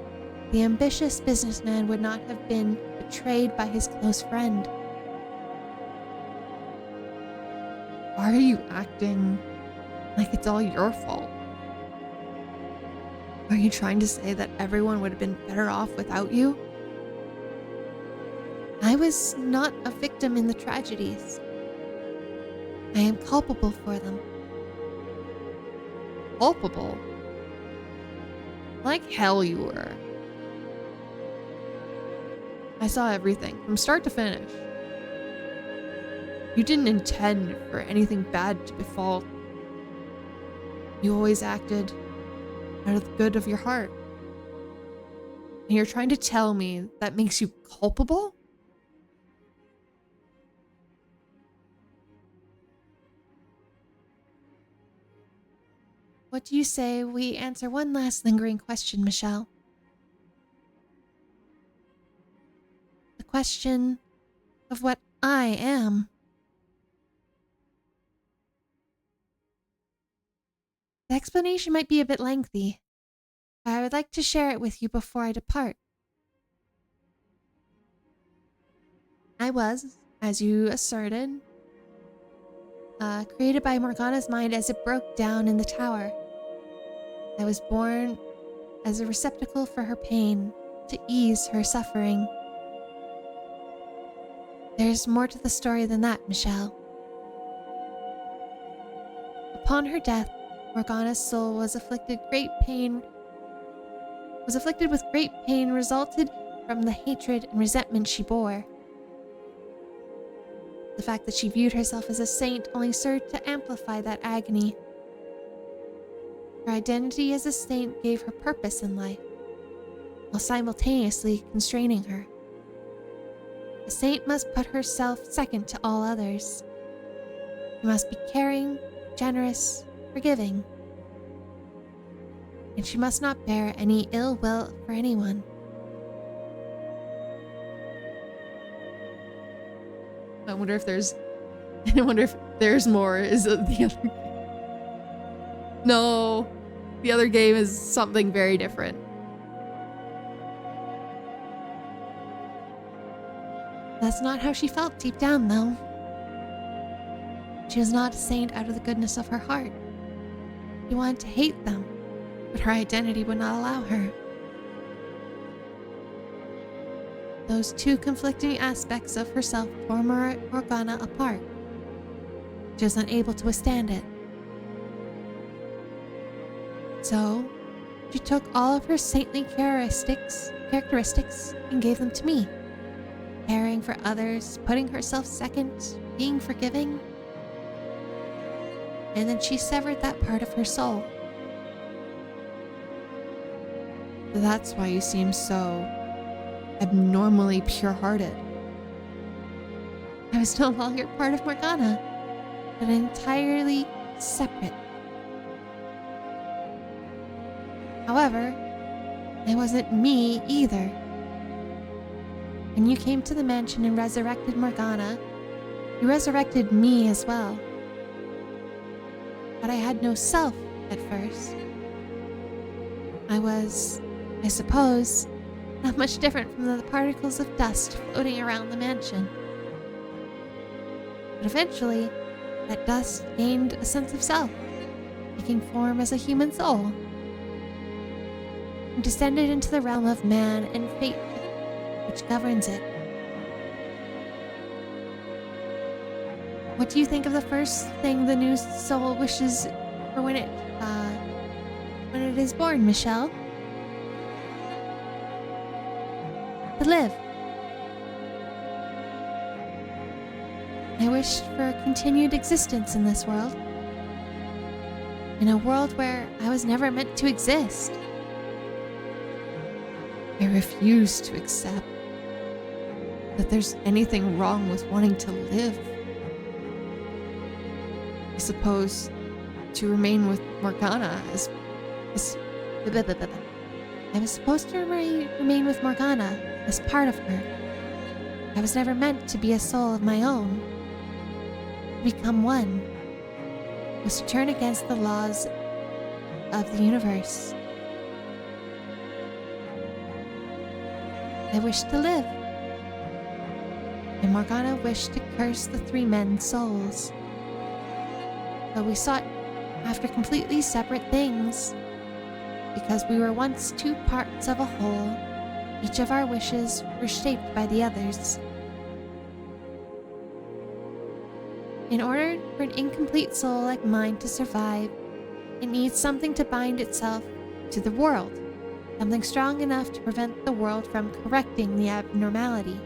the ambitious businessman would not have been betrayed by his close friend. Why are you acting like it's all your fault? Are you trying to say that everyone would have been better off without you? I was not a victim in the tragedies. I am culpable for them. Culpable? Like hell you were. I saw everything from start to finish. You didn't intend for anything bad to befall. You always acted out of the good of your heart. And you're trying to tell me that makes you culpable? What do you say we answer one last lingering question, Michelle? The question of what I am. The explanation might be a bit lengthy, but I would like to share it with you before I depart. I was, as you asserted, created by Morgana's mind as it broke down in the tower. I was born as a receptacle for her pain, to ease her suffering. There's more to the story than that, Michelle. Upon her death, Morgana's soul was afflicted with great pain resulted from the hatred and resentment she bore. The fact that she viewed herself as a saint only served to amplify that agony. Her identity as a saint gave her purpose in life, while simultaneously constraining her. A saint must put herself second to all others. She must be caring, generous, forgiving. And she must not bear any ill will for anyone. I wonder if there's more. Is it the other game? No, the other game is something very different. That's not how she felt deep down, though. She was not a saint out of the goodness of her heart. She wanted to hate them, but her identity would not allow her. Those two conflicting aspects of herself tore Morgana apart. She was unable to withstand it. So, she took all of her saintly characteristics and gave them to me. Caring for others, putting herself second, being forgiving. And then she severed that part of her soul. That's why you seem so abnormally pure-hearted. I was no longer part of Morgana, but entirely separate. However, it wasn't me either. When you came to the mansion and resurrected Morgana, you resurrected me as well. But I had no self at first. I was, I suppose, not much different from the particles of dust floating around the mansion. But eventually, that dust gained a sense of self, taking form as a human soul, and descended into the realm of man and fate, which governs it. What do you think of the first thing the new soul wishes for when it is born, Michelle? To live. I wished for a continued existence in this world. In a world where I was never meant to exist. I refuse to accept that there's anything wrong with wanting to live. I suppose to remain with Morgana I was supposed to remain with Morgana as part of her. I was never meant to be a soul of my own. To become one was to turn against the laws of the universe. I wished to live, and Morgana wished to curse the three men's souls. But we sought after completely separate things. Because we were once two parts of a whole, each of our wishes were shaped by the others. In order for an incomplete soul like mine to survive, it needs something to bind itself to the world, something strong enough to prevent the world from correcting the abnormality,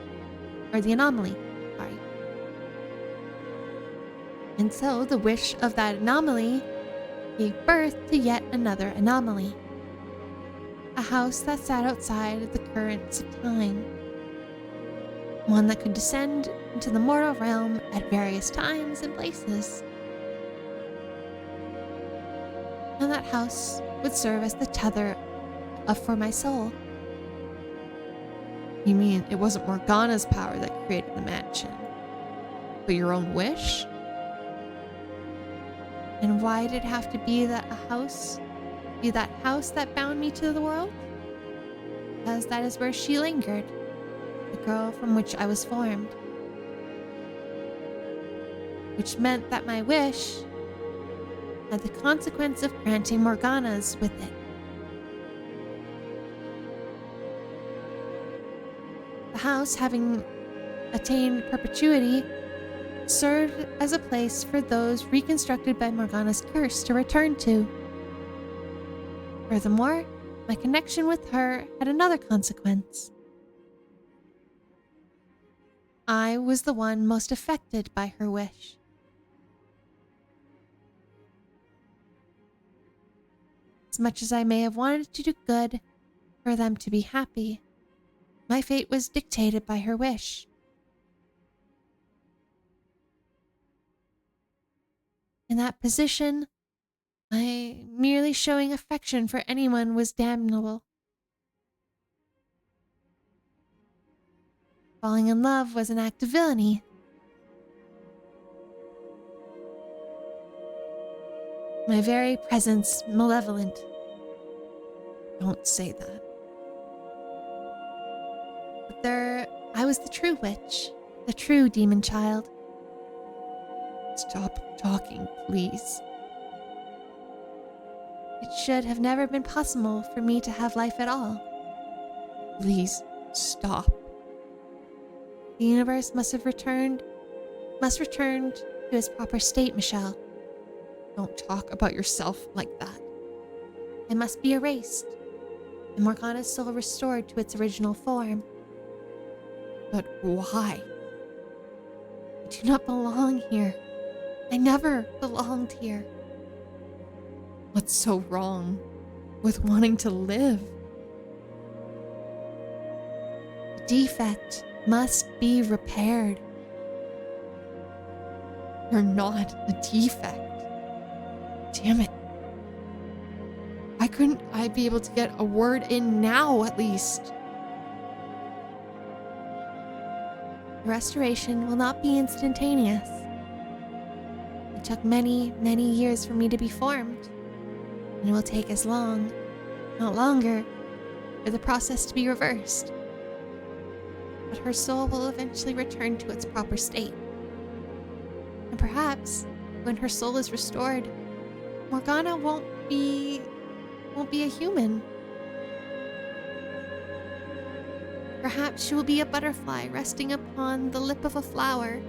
or the anomaly, sorry. And so the wish of that anomaly gave birth to yet another anomaly. A house that sat outside of the currents of time. One that could descend into the mortal realm at various times and places. And that house would serve as the tether for my soul. You mean it wasn't Morgana's power that created the mansion, but your own wish? And why did it have to be that house that bound me to the world? Because that is where she lingered, the girl from which I was formed. which meant that my wish had the consequence of granting Morgana's with it. The house, having attained perpetuity, served as a place for those reconstructed by Morgana's curse to return to. Furthermore, my connection with her had another consequence. I was the one most affected by her wish. As much as I may have wanted to do good for them to be happy, my fate was dictated by her wish. In that position, my merely showing affection for anyone was damnable. Falling in love was an act of villainy. My very presence malevolent. Don't say that. But there, I was the true witch, the true demon child. Stop talking, please. It should have never been possible for me to have life at all. Please, stop. The universe must return to its proper state, Michelle. Don't talk about yourself like that. It must be erased, and Morgana's soul restored to its original form. But why? I do not belong here. I never belonged here. What's so wrong with wanting to live? The defect must be repaired. You're not a defect. Damn it. Why couldn't I be able to get a word in now, at least? The restoration will not be instantaneous. It took many, many years for me to be formed, and it will take as long, not longer, for the process to be reversed. But her soul will eventually return to its proper state. And perhaps, when her soul is restored, Morgana won't be a human. Perhaps she will be a butterfly resting upon the lip of a flower.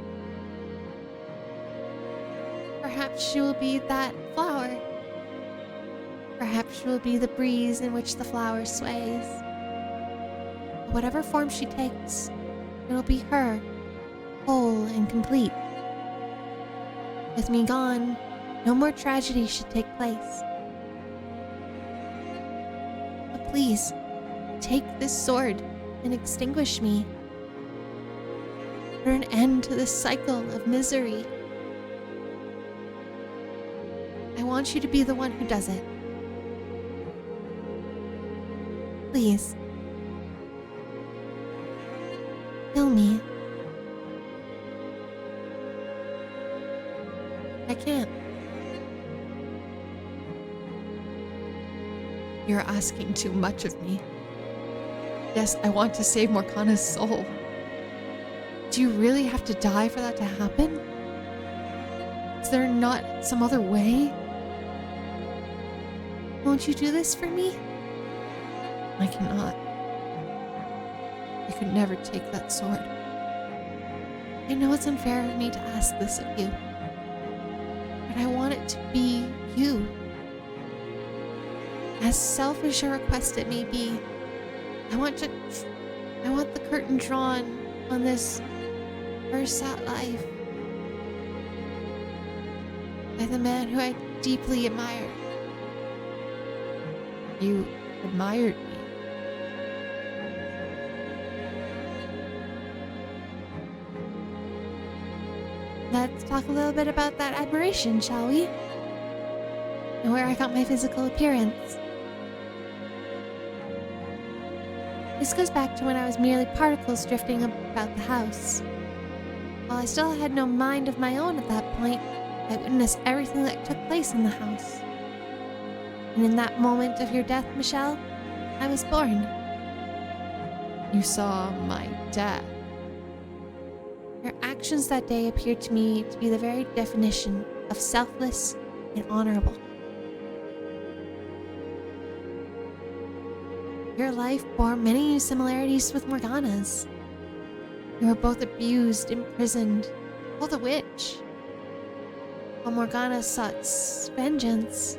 Perhaps she will be that flower. Perhaps she will be the breeze in which the flower sways. Whatever form she takes, it will be her, whole and complete. With me gone, no more tragedy should take place. But please, take this sword and extinguish me. Put an end to this cycle of misery. I want you to be the one who does it. Please. Kill me. I can't. You're asking too much of me. Yes, I want to save Morgana's soul. Do you really have to die for that to happen? Is there not some other way? Won't you do this for me? I cannot. I could never take that sword. I know it's unfair of me to ask this of you, but I want it to be you. As selfish a request it may be, I want the curtain drawn on this versatile life by the man who I deeply admire. You admired me. Let's talk a little bit about that admiration, shall we? And where I got my physical appearance. This goes back to when I was merely particles drifting about the house. While I still had no mind of my own at that point, I witnessed everything that took place in the house. And in that moment of your death, Michelle, I was born. You saw my death. Your actions that day appeared to me to be the very definition of selfless and honorable. Your life bore many similarities with Morgana's. You were both abused, imprisoned, both a witch. While Morgana sought vengeance,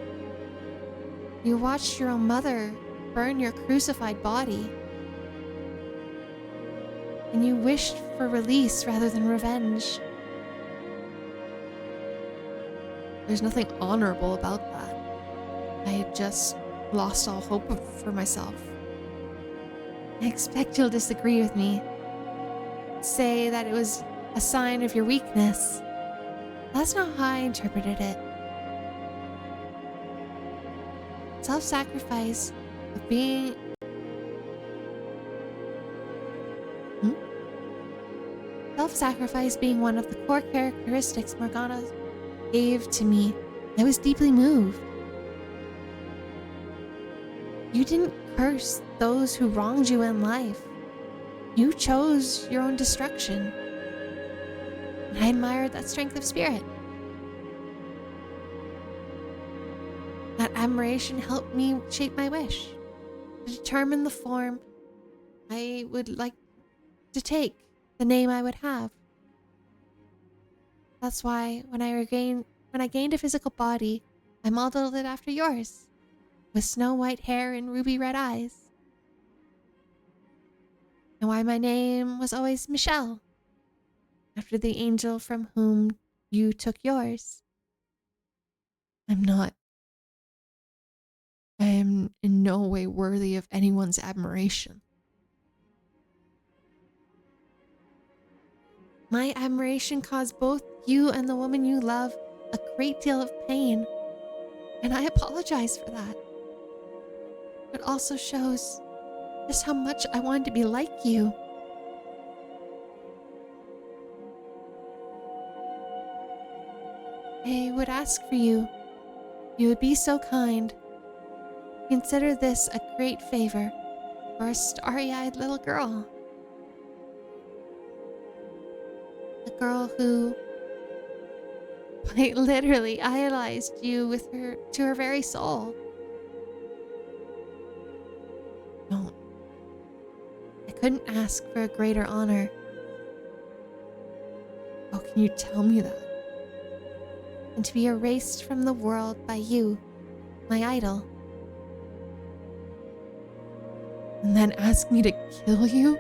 you watched your own mother burn your crucified body. And you wished for release rather than revenge. There's nothing honorable about that. I had just lost all hope for myself. I expect you'll disagree with me. Say that it was a sign of your weakness. That's not how I interpreted it. Self-sacrifice of being... Self-sacrifice being one of the core characteristics Morgana gave to me. I was deeply moved. You didn't curse those who wronged you in life. You chose your own destruction. And I admired that strength of spirit. That admiration helped me shape my wish, to determine the form I would like to take, the name I would have. That's why when I gained a physical body, I modeled it after yours, with snow white hair and ruby red eyes. And why my name was always Michelle, after the angel from whom you took yours. I am in no way worthy of anyone's admiration. My admiration caused both you and the woman you love a great deal of pain, and I apologize for that. It also shows just how much I wanted to be like you. I would ask for you, if you would be so kind, consider this a great favor for a starry-eyed little girl. A girl who quite literally idolized you to her very soul. Don't. I couldn't ask for a greater honor. How can you tell me that? And to be erased from the world by you, my idol. And then ask me to kill you?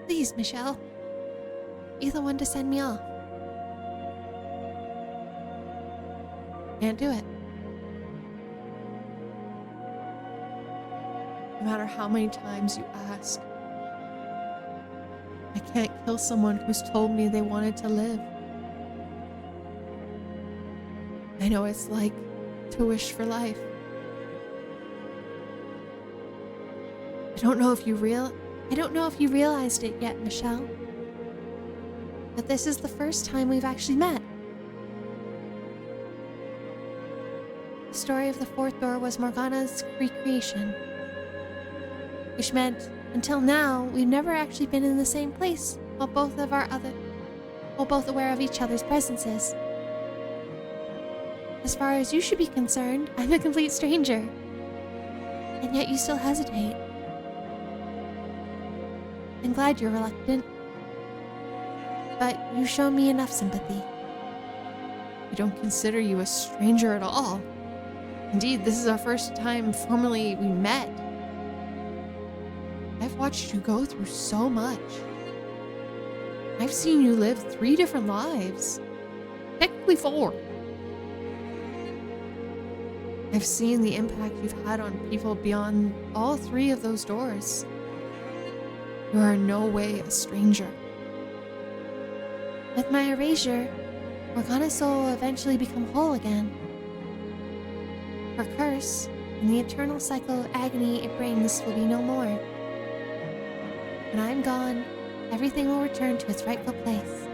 Please, Michelle. Be the one to send me off. Can't do it. No matter how many times you ask. I can't kill someone who's told me they wanted to live. I know it's like to wish for life. I don't know if you realized it yet, Michelle. But this is the first time we've actually met. The story of the fourth door was Morgana's recreation, which meant until now we've never actually been in the same place while both aware of each other's presences. As far as you should be concerned, I'm a complete stranger, and yet you still hesitate. I'm glad you're reluctant, but you show me enough sympathy. I don't consider you a stranger at all. Indeed, this is our first time formally we met. I've watched you go through so much. I've seen you live 3 different lives. Technically 4. I've seen the impact you've had on people beyond all 3 of those doors. You are in no way a stranger. With my erasure, Morgana's soul will eventually become whole again. Her curse and the eternal cycle of agony it brings will be no more. When I'm gone, everything will return to its rightful place.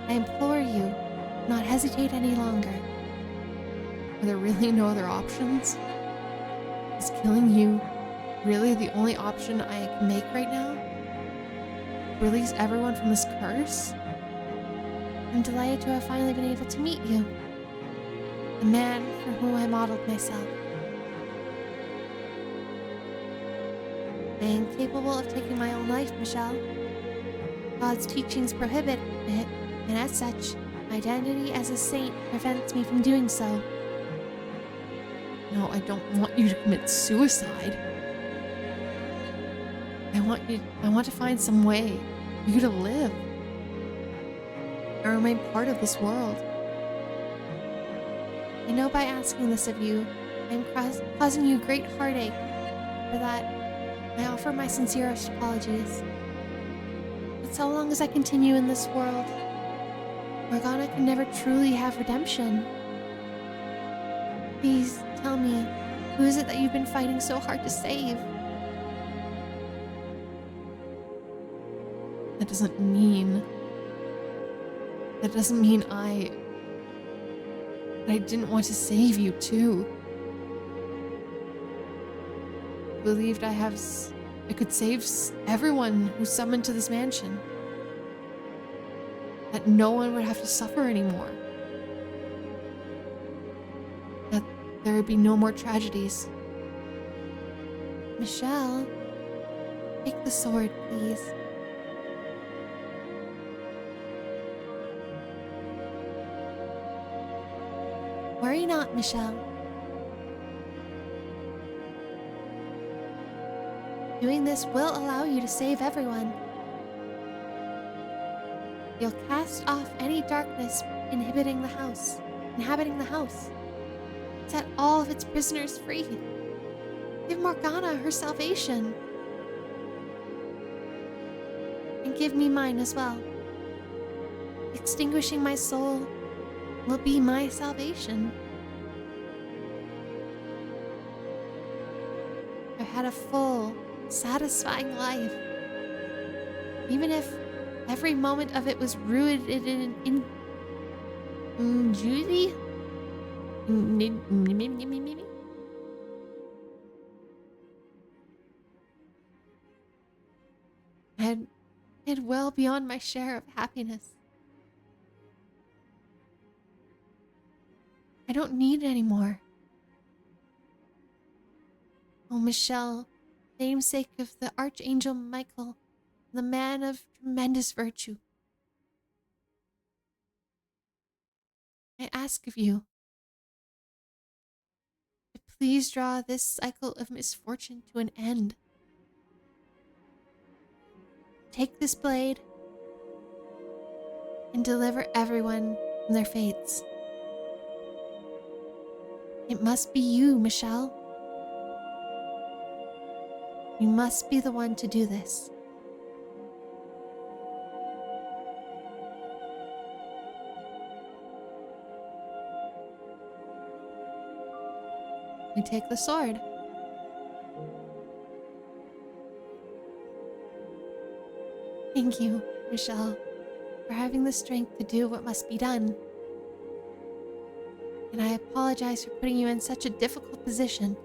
I implore you, not hesitate any longer. Are there really no other options? Is killing you really the only option I can make right now? release everyone from this curse? I'm delighted to have finally been able to meet you. The man for whom I modeled myself. I am capable of taking my own life, Michelle. God's teachings prohibit it, and as such, my identity as a saint prevents me from doing so. No, I don't want you to commit suicide. I want to find some way for you to live. And remain part of this world. I know by asking this of you, I'm causing you great heartache. For that, I offer my sincerest apologies. But so long as I continue in this world, Morgana can never truly have redemption. Please tell me, who is it that you've been fighting so hard to save? That doesn't mean I didn't want to save you too. I believed I could save everyone who's summoned to this mansion. That no one would have to suffer anymore. That there would be no more tragedies. Michelle, take the sword, please. Worry not, Michelle. Doing this will allow you to save everyone. You'll cast off any darkness inhabiting the house. Set all of its prisoners free. Give Morgana her salvation. And give me mine as well. Extinguishing my soul will be my salvation. I've had a full, satisfying life. Even if every moment of it was rooted in injury? I had well beyond my share of happiness. I don't need it anymore. Oh, Michelle, namesake of the Archangel Michael, the man of tremendous virtue. I ask of you to please draw this cycle of misfortune to an end. Take this blade and deliver everyone from their fates. It must be you, Michelle. You must be the one to do this. I take the sword. Thank you, Michelle, for having the strength to do what must be done. And I apologize for putting you in such a difficult position.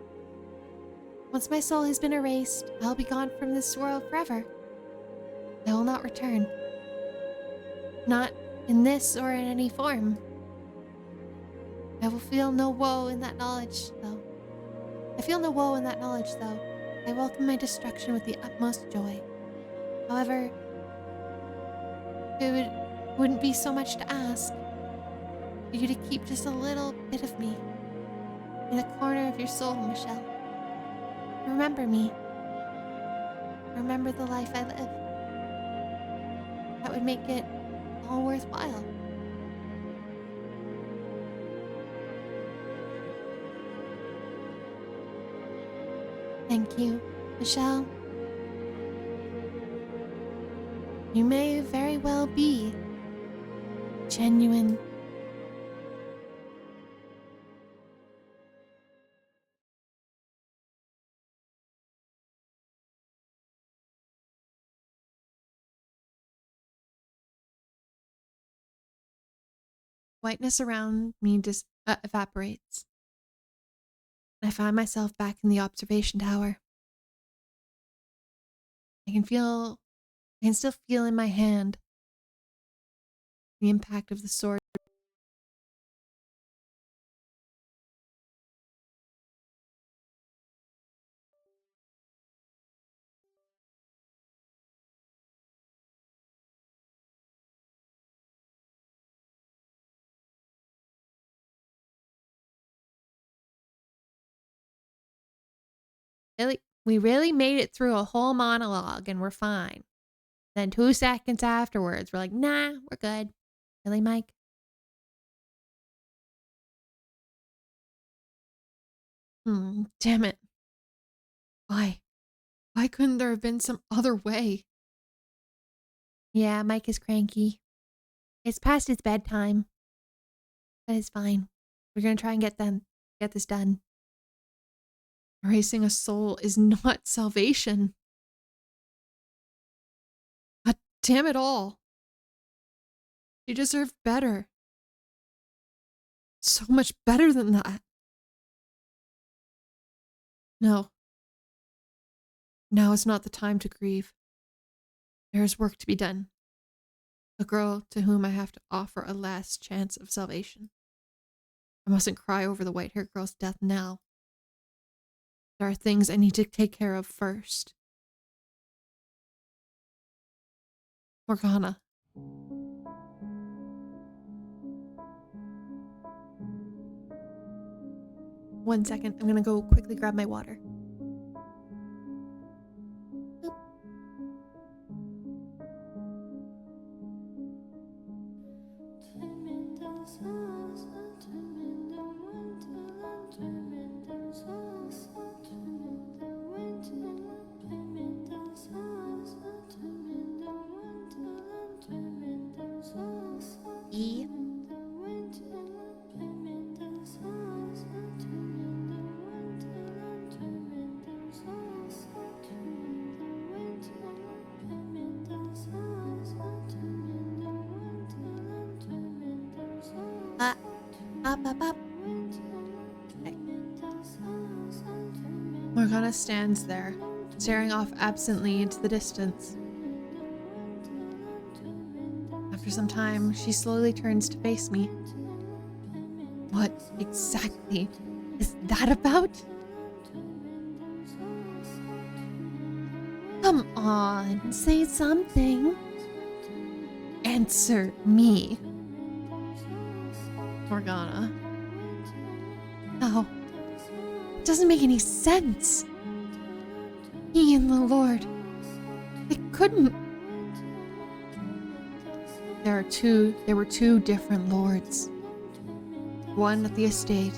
Once my soul has been erased, I'll be gone from this world forever. I will not return. Not in this or in any form. I will feel no woe in that knowledge, though. I welcome my destruction with the utmost joy. However, it wouldn't be so much to ask for you to keep just a little bit of me in a corner of your soul, Michelle. Remember me. Remember the life I lived. That would make it all worthwhile. Thank you, Michelle. You may very well be genuine. Whiteness around me just evaporates. I find myself back in the observation tower. I can feel I can still feel in my hand the impact of the sword. We really made it through a whole monologue and we're fine. Then 2 seconds afterwards, we're like, nah, we're good. Really, Mike? Damn it. Why? Why couldn't there have been some other way? Yeah, Mike is cranky. It's past his bedtime. But it's fine. We're gonna try and get this done. Erasing a soul is not salvation. God damn it all. You deserve better. So much better than that. No. Now is not the time to grieve. There is work to be done. A girl to whom I have to offer a last chance of salvation. I mustn't cry over the white-haired girl's death now. There are things I need to take care of first. Morgana. One second, I'm gonna go quickly grab my water. E. Up. Okay. Morgana stands there, staring off absently into the distance. After some time, she slowly turns to face me. What exactly is that about? Come on, say something. Answer me. Morgana. No. It doesn't make any sense. He and the Lord. They couldn't. There were two different lords. One at the estate,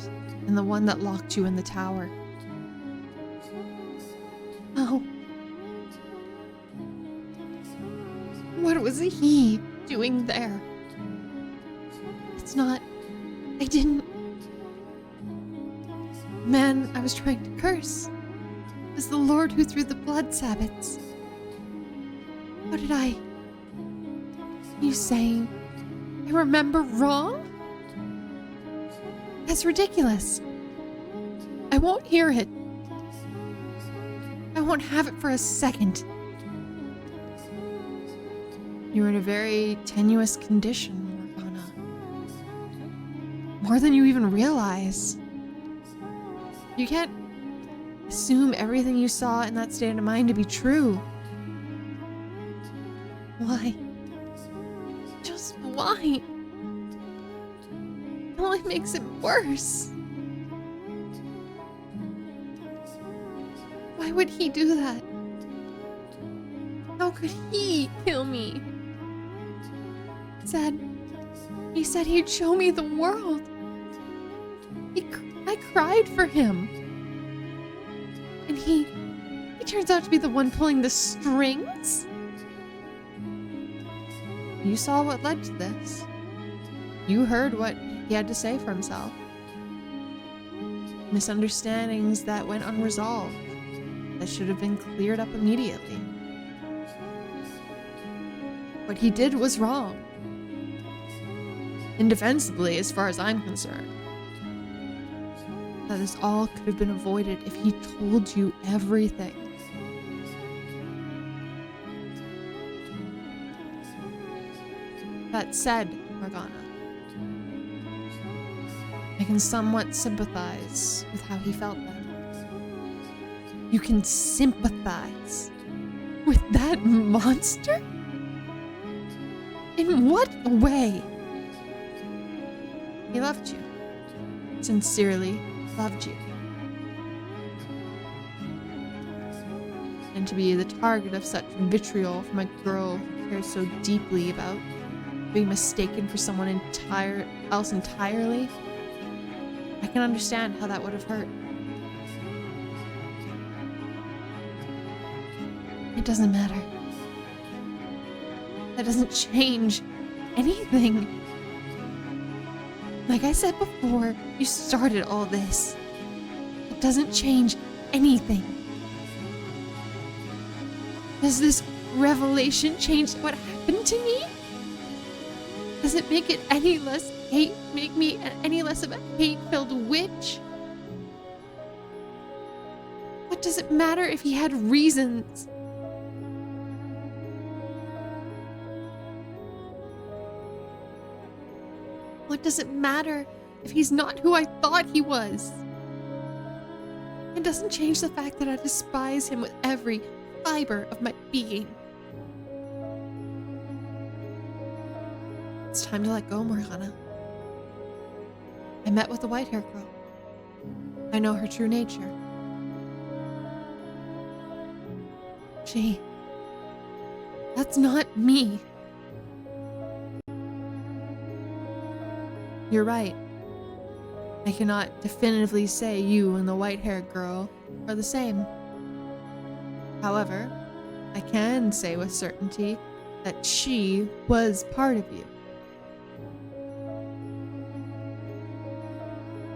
and the one that locked you in the tower. Oh. What was he doing there? It's not... I didn't... The man I was trying to curse was the Lord who threw the blood sabbats. What did I... You saying I remember wrong? That's ridiculous. I won't hear it. I won't have it for a second. You're in a very tenuous condition, Morgana. More than you even realize. You can't assume everything you saw in that state of mind to be true. Why? Just why? It only makes it worse. Why would he do that? How could he kill me? He said he'd show me the world. I cried for him. And he turns out to be the one pulling the strings? You saw what led to this. You heard what he had to say for himself. Misunderstandings that went unresolved, that should have been cleared up immediately. What he did was wrong. Indefensibly, as far as I'm concerned. That this all could have been avoided if he told you everything. That said, Morgana, I can somewhat sympathize with how he felt then. You can sympathize with that monster? In what way? He loved you. Sincerely loved you. And to be the target of such vitriol from a girl who cares so deeply about being mistaken for someone else entirely, I can understand how that would have hurt. It doesn't matter. That doesn't change anything. Like I said before, you started all this. It doesn't change anything. Does this revelation change what happened to me? Does it make it any less make me any less of a hate-filled witch? What does it matter if he had reasons? What does it matter if he's not who I thought he was? It doesn't change the fact that I despise him with every fiber of my being. It's time to let go, Morgana. I met with the white-haired girl. I know her true nature. That's not me. You're right. I cannot definitively say you and the white-haired girl are the same. However, I can say with certainty that she was part of you.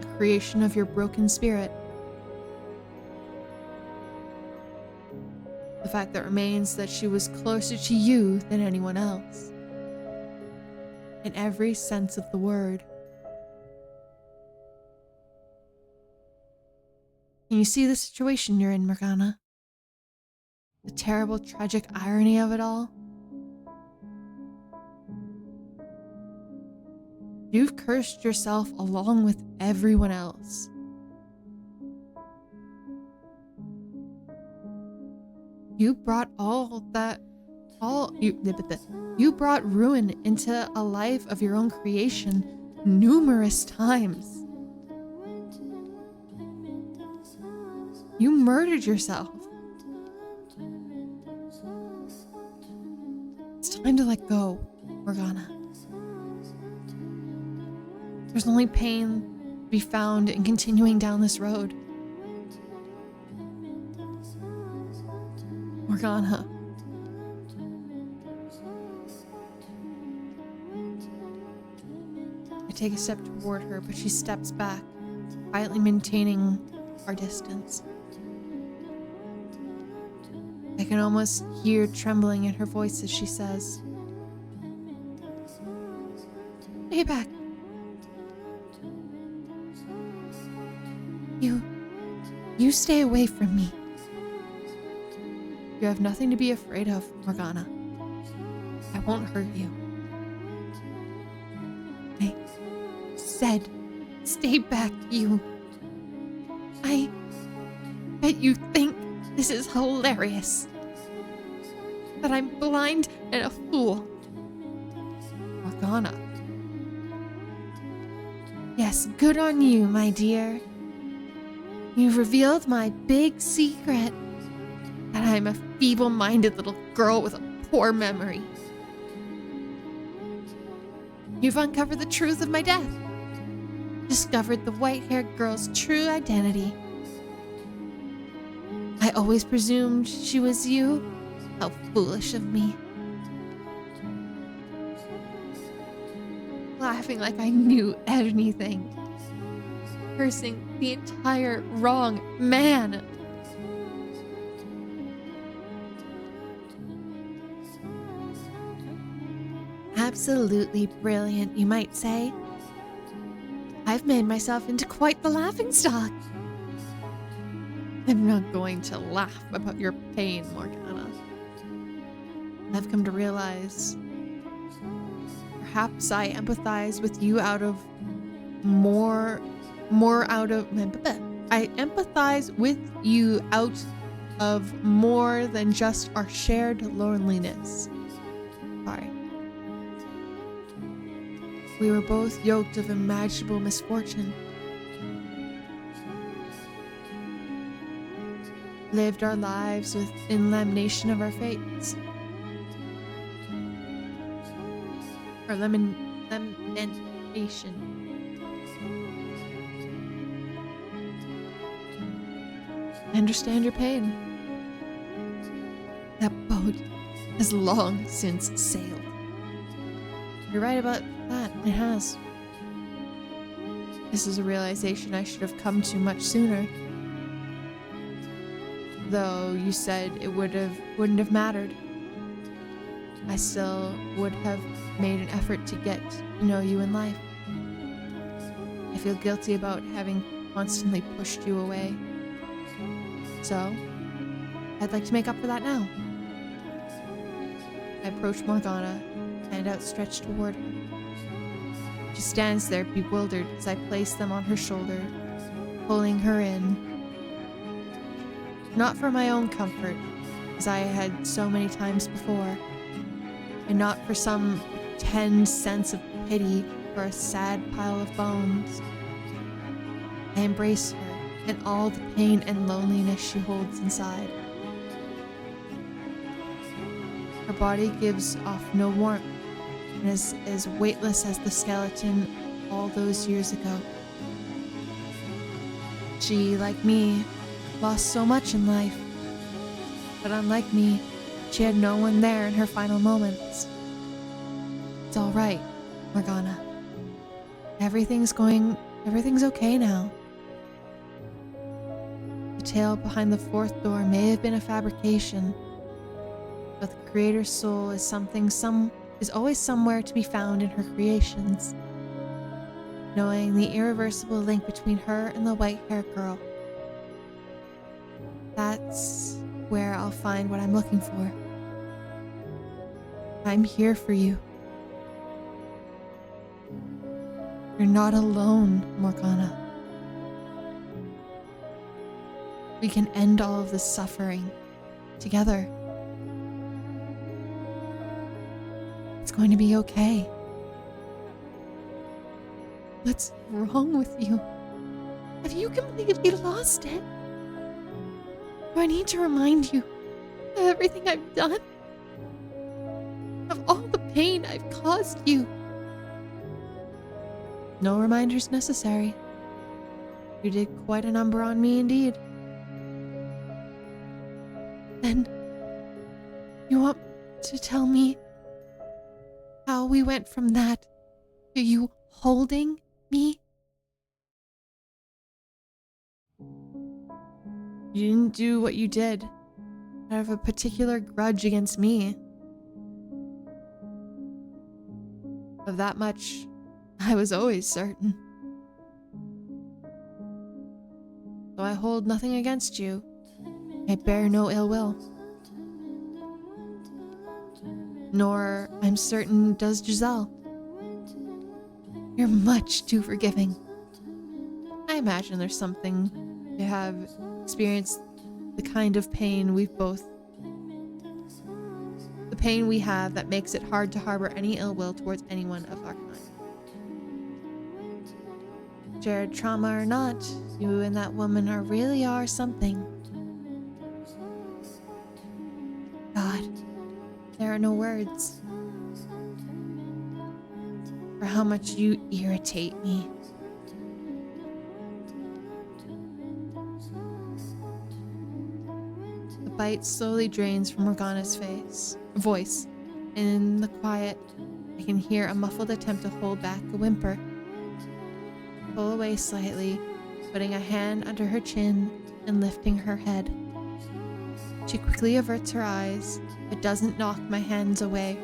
A creation of your broken spirit. The fact that remains that she was closer to you than anyone else. In every sense of the word. Can you see the situation you're in, Morgana? The terrible, tragic irony of it all? You've cursed yourself along with everyone else. You brought you brought ruin into a life of your own creation numerous times. You murdered yourself. It's time to let go, Morgana. There's only pain to be found in continuing down this road. Morgana. I take a step toward her, but she steps back, quietly maintaining our distance. I can almost hear trembling in her voice as she says, "Stay back. You stay away from me. You have nothing to be afraid of, Morgana. I won't hurt you. I said, stay back, you. I bet you think this is hilarious. That I'm blind and a fool. Morgana. Yes, good on you, my dear. You've revealed my big secret. That I'm a feeble-minded little girl with a poor memory. You've uncovered the truth of my death. Discovered the white-haired girl's true identity. I always presumed she was you. How foolish of me. Laughing like I knew anything. Cursing the entire wrong man. Absolutely brilliant, you might say. I've made myself into quite the laughingstock. I'm not going to laugh about your pain, Morgana. I've come to realize perhaps I empathize with you out of I empathize with you out of more than just our shared loneliness. Sorry. We were both yoked of imaginable misfortune. Lived our lives within lamination of our fates. Or lamentation. I understand your pain. That boat has long since sailed. You're right about that, it has. This is a realization I should have come to much sooner. Though you said it wouldn't have mattered. I still would have made an effort to get to know you in life. I feel guilty about having constantly pushed you away. So, I'd like to make up for that now. I approach Morgana, hand outstretched toward her. She stands there bewildered as I place them on her shoulder, pulling her in. Not for my own comfort, as I had so many times before, and not for some pretend sense of pity for a sad pile of bones. I embrace her and all the pain and loneliness she holds inside. Her body gives off no warmth and is as weightless as the skeleton all those years ago. She, like me, lost so much in life, but unlike me, she had no one there in her final moments. It's all right, Morgana. Everything's okay now. The tale behind the fourth door may have been a fabrication, but the creator's soul is is always somewhere to be found in her creations. Knowing the irreversible link between her and the white-haired girl. That's where I'll find what I'm looking for. I'm here for you. You're not alone, Morgana. We can end all of this suffering together. It's going to be okay. What's wrong with you? Have you completely lost it? Do I need to remind you of everything I've done? Of all the pain I've caused you? No reminders necessary. You did quite a number on me indeed. Then, you want to tell me how we went from that to you holding me? You didn't do what you did out of a particular grudge against me. Of that much, I was always certain. Though I hold nothing against you, I bear no ill will. Nor, I'm certain, does Giselle. You're much too forgiving. I imagine there's something to have experienced the kind of pain we have that makes it hard to harbor any ill will towards anyone of our kind. Shared trauma or not, you and that woman really are something. God, there are no words for how much you irritate me. The bite slowly drains from Morgana's voice, and in the quiet, I can hear a muffled attempt to hold back a whimper. Pull away slightly, putting a hand under her chin and lifting her head. She quickly averts her eyes, but doesn't knock my hands away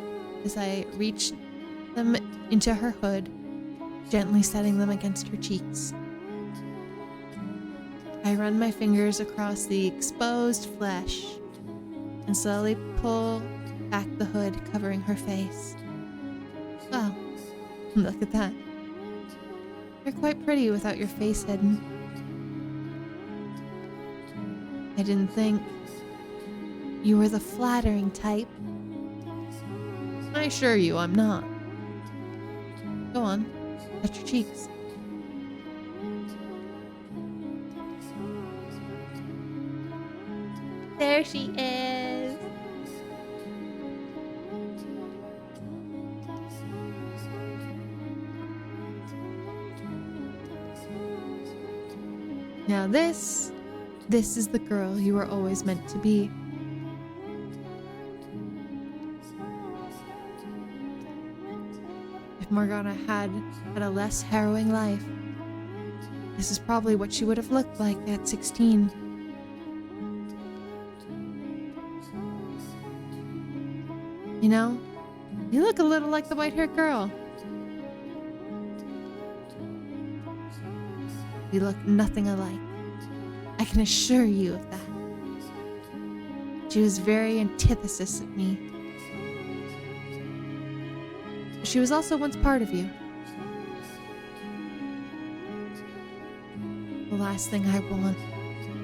as I reach them into her hood, gently setting them against her cheeks. I run my fingers across the exposed flesh and slowly pull back the hood covering her face. Well, Look at that. You're quite pretty without your face hidden. I didn't think you were the flattering type. I assure you I'm not. Go on, touch your cheeks. There she is. Now this is the girl you were always meant to be. If Morgana had a less harrowing life, this is probably what she would have looked like at 16. You know, you look a little like the white-haired girl. We look nothing alike. I can assure you of that. She was very antithesis of me. But she was also once part of you. The last thing I want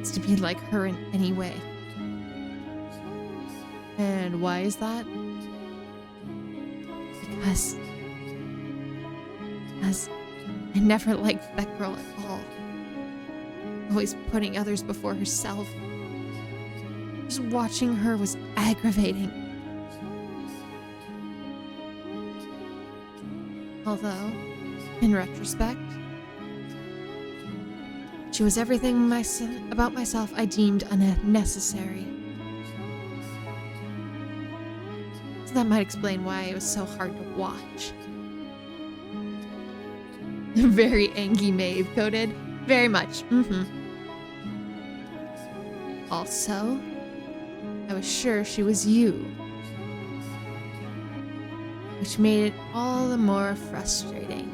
is to be like her in any way. And why is that? Because I never liked that girl at all. Always putting others before herself. Just watching her was aggravating. Although, in retrospect, she was everything about myself I deemed unnecessary. So that might explain why it was so hard to watch. Very Angie Maeve coded. Very much. Also, I was sure she was you. Which made it all the more frustrating.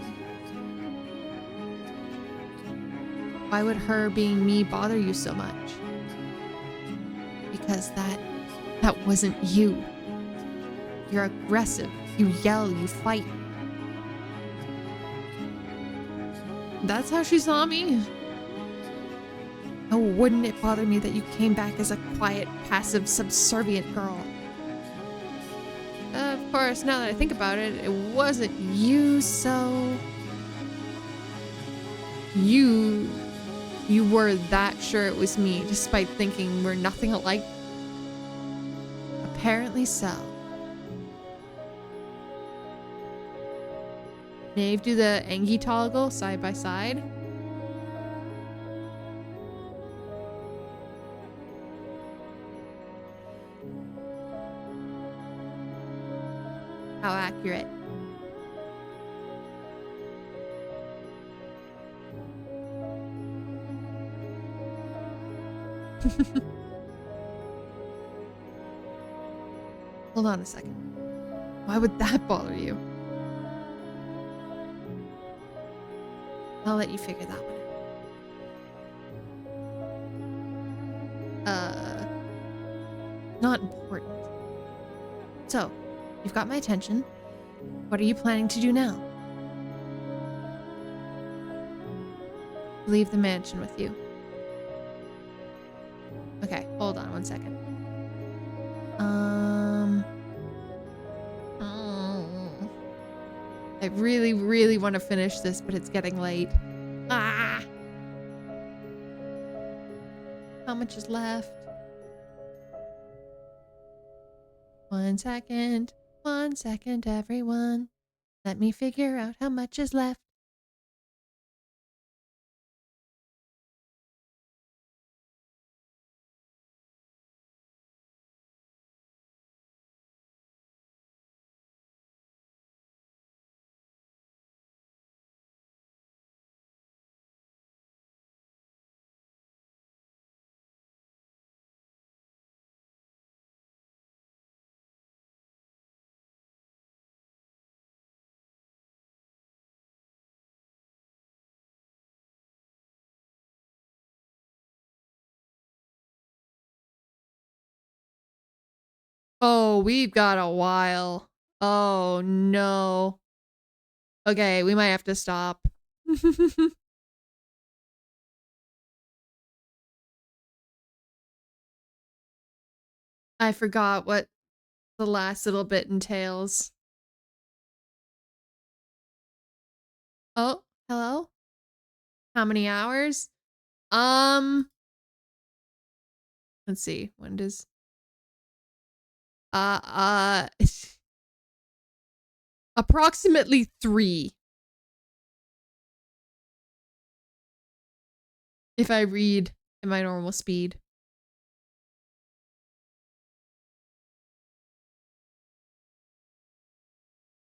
Why would her being me bother you so much? Because that wasn't you. You're aggressive. You yell, you fight. That's how she saw me. Oh, wouldn't it bother me that you came back as a quiet, passive, subservient girl? Of course, now that I think about it, it wasn't you, so... You were that sure it was me, despite thinking we're nothing alike? Apparently so. Nave, do the Angie toggle side by side. How accurate. Hold on a second. Why would that bother you? I'll let you figure that one out. Not important. So, you've got my attention. What are you planning to do now? Leave the mansion with you. Okay, hold on one second. I really, really want to finish this, but it's getting late. Ah! How much is left? 1 second. 1 second, everyone. Let me figure out how much is left. Oh, we've got a while. Oh, no. Okay, we might have to stop. I forgot what the last little bit entails. Oh, hello? How many hours? Let's see. When does approximately 3 if I read at my normal speed.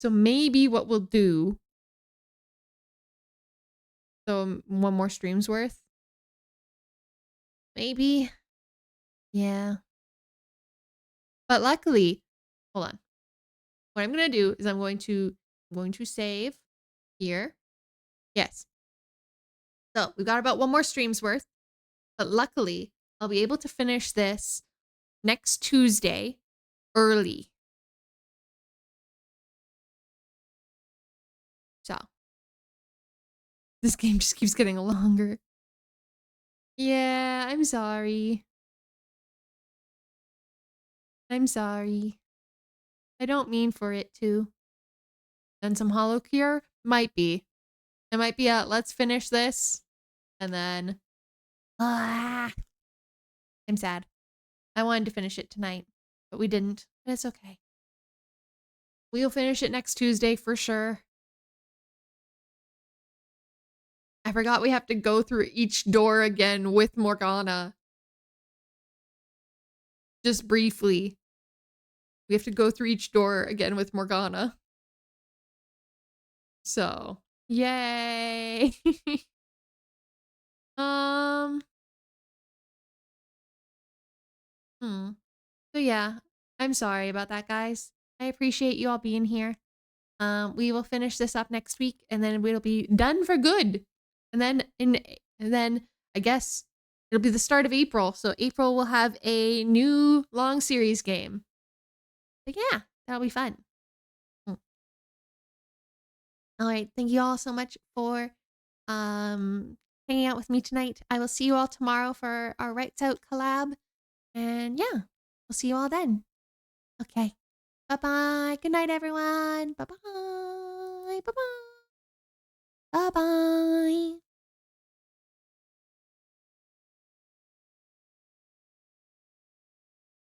So maybe what we'll do, so one more stream's worth. Maybe. Yeah. But luckily, hold on. What I'm going to do is I'm going to save here. Yes. So we've got about one more stream's worth. But luckily, I'll be able to finish this next Tuesday early. So this game just keeps getting longer. Yeah, I'm sorry. I'm sorry. I don't mean for it to. And some hollow cure? Might be. It might be a let's finish this. And then I'm sad. I wanted to finish it tonight, but we didn't. But it's okay. We'll finish it next Tuesday for sure. I forgot we have to go through each door again with Morgana. Just briefly. We have to go through each door again with Morgana. So, yay. So yeah, I'm sorry about that, guys. I appreciate you all being here. We will finish this up next week, and then we'll be done for good. And then I guess it'll be the start of April. So April will have a new long series game. But yeah, that'll be fun. All right, thank you all so much for hanging out with me tonight. I will see you all tomorrow for our Rights Out collab. And yeah, we'll see you all then. Okay. Bye-bye. Good night, everyone. Bye-bye. Bye-bye. Bye-bye.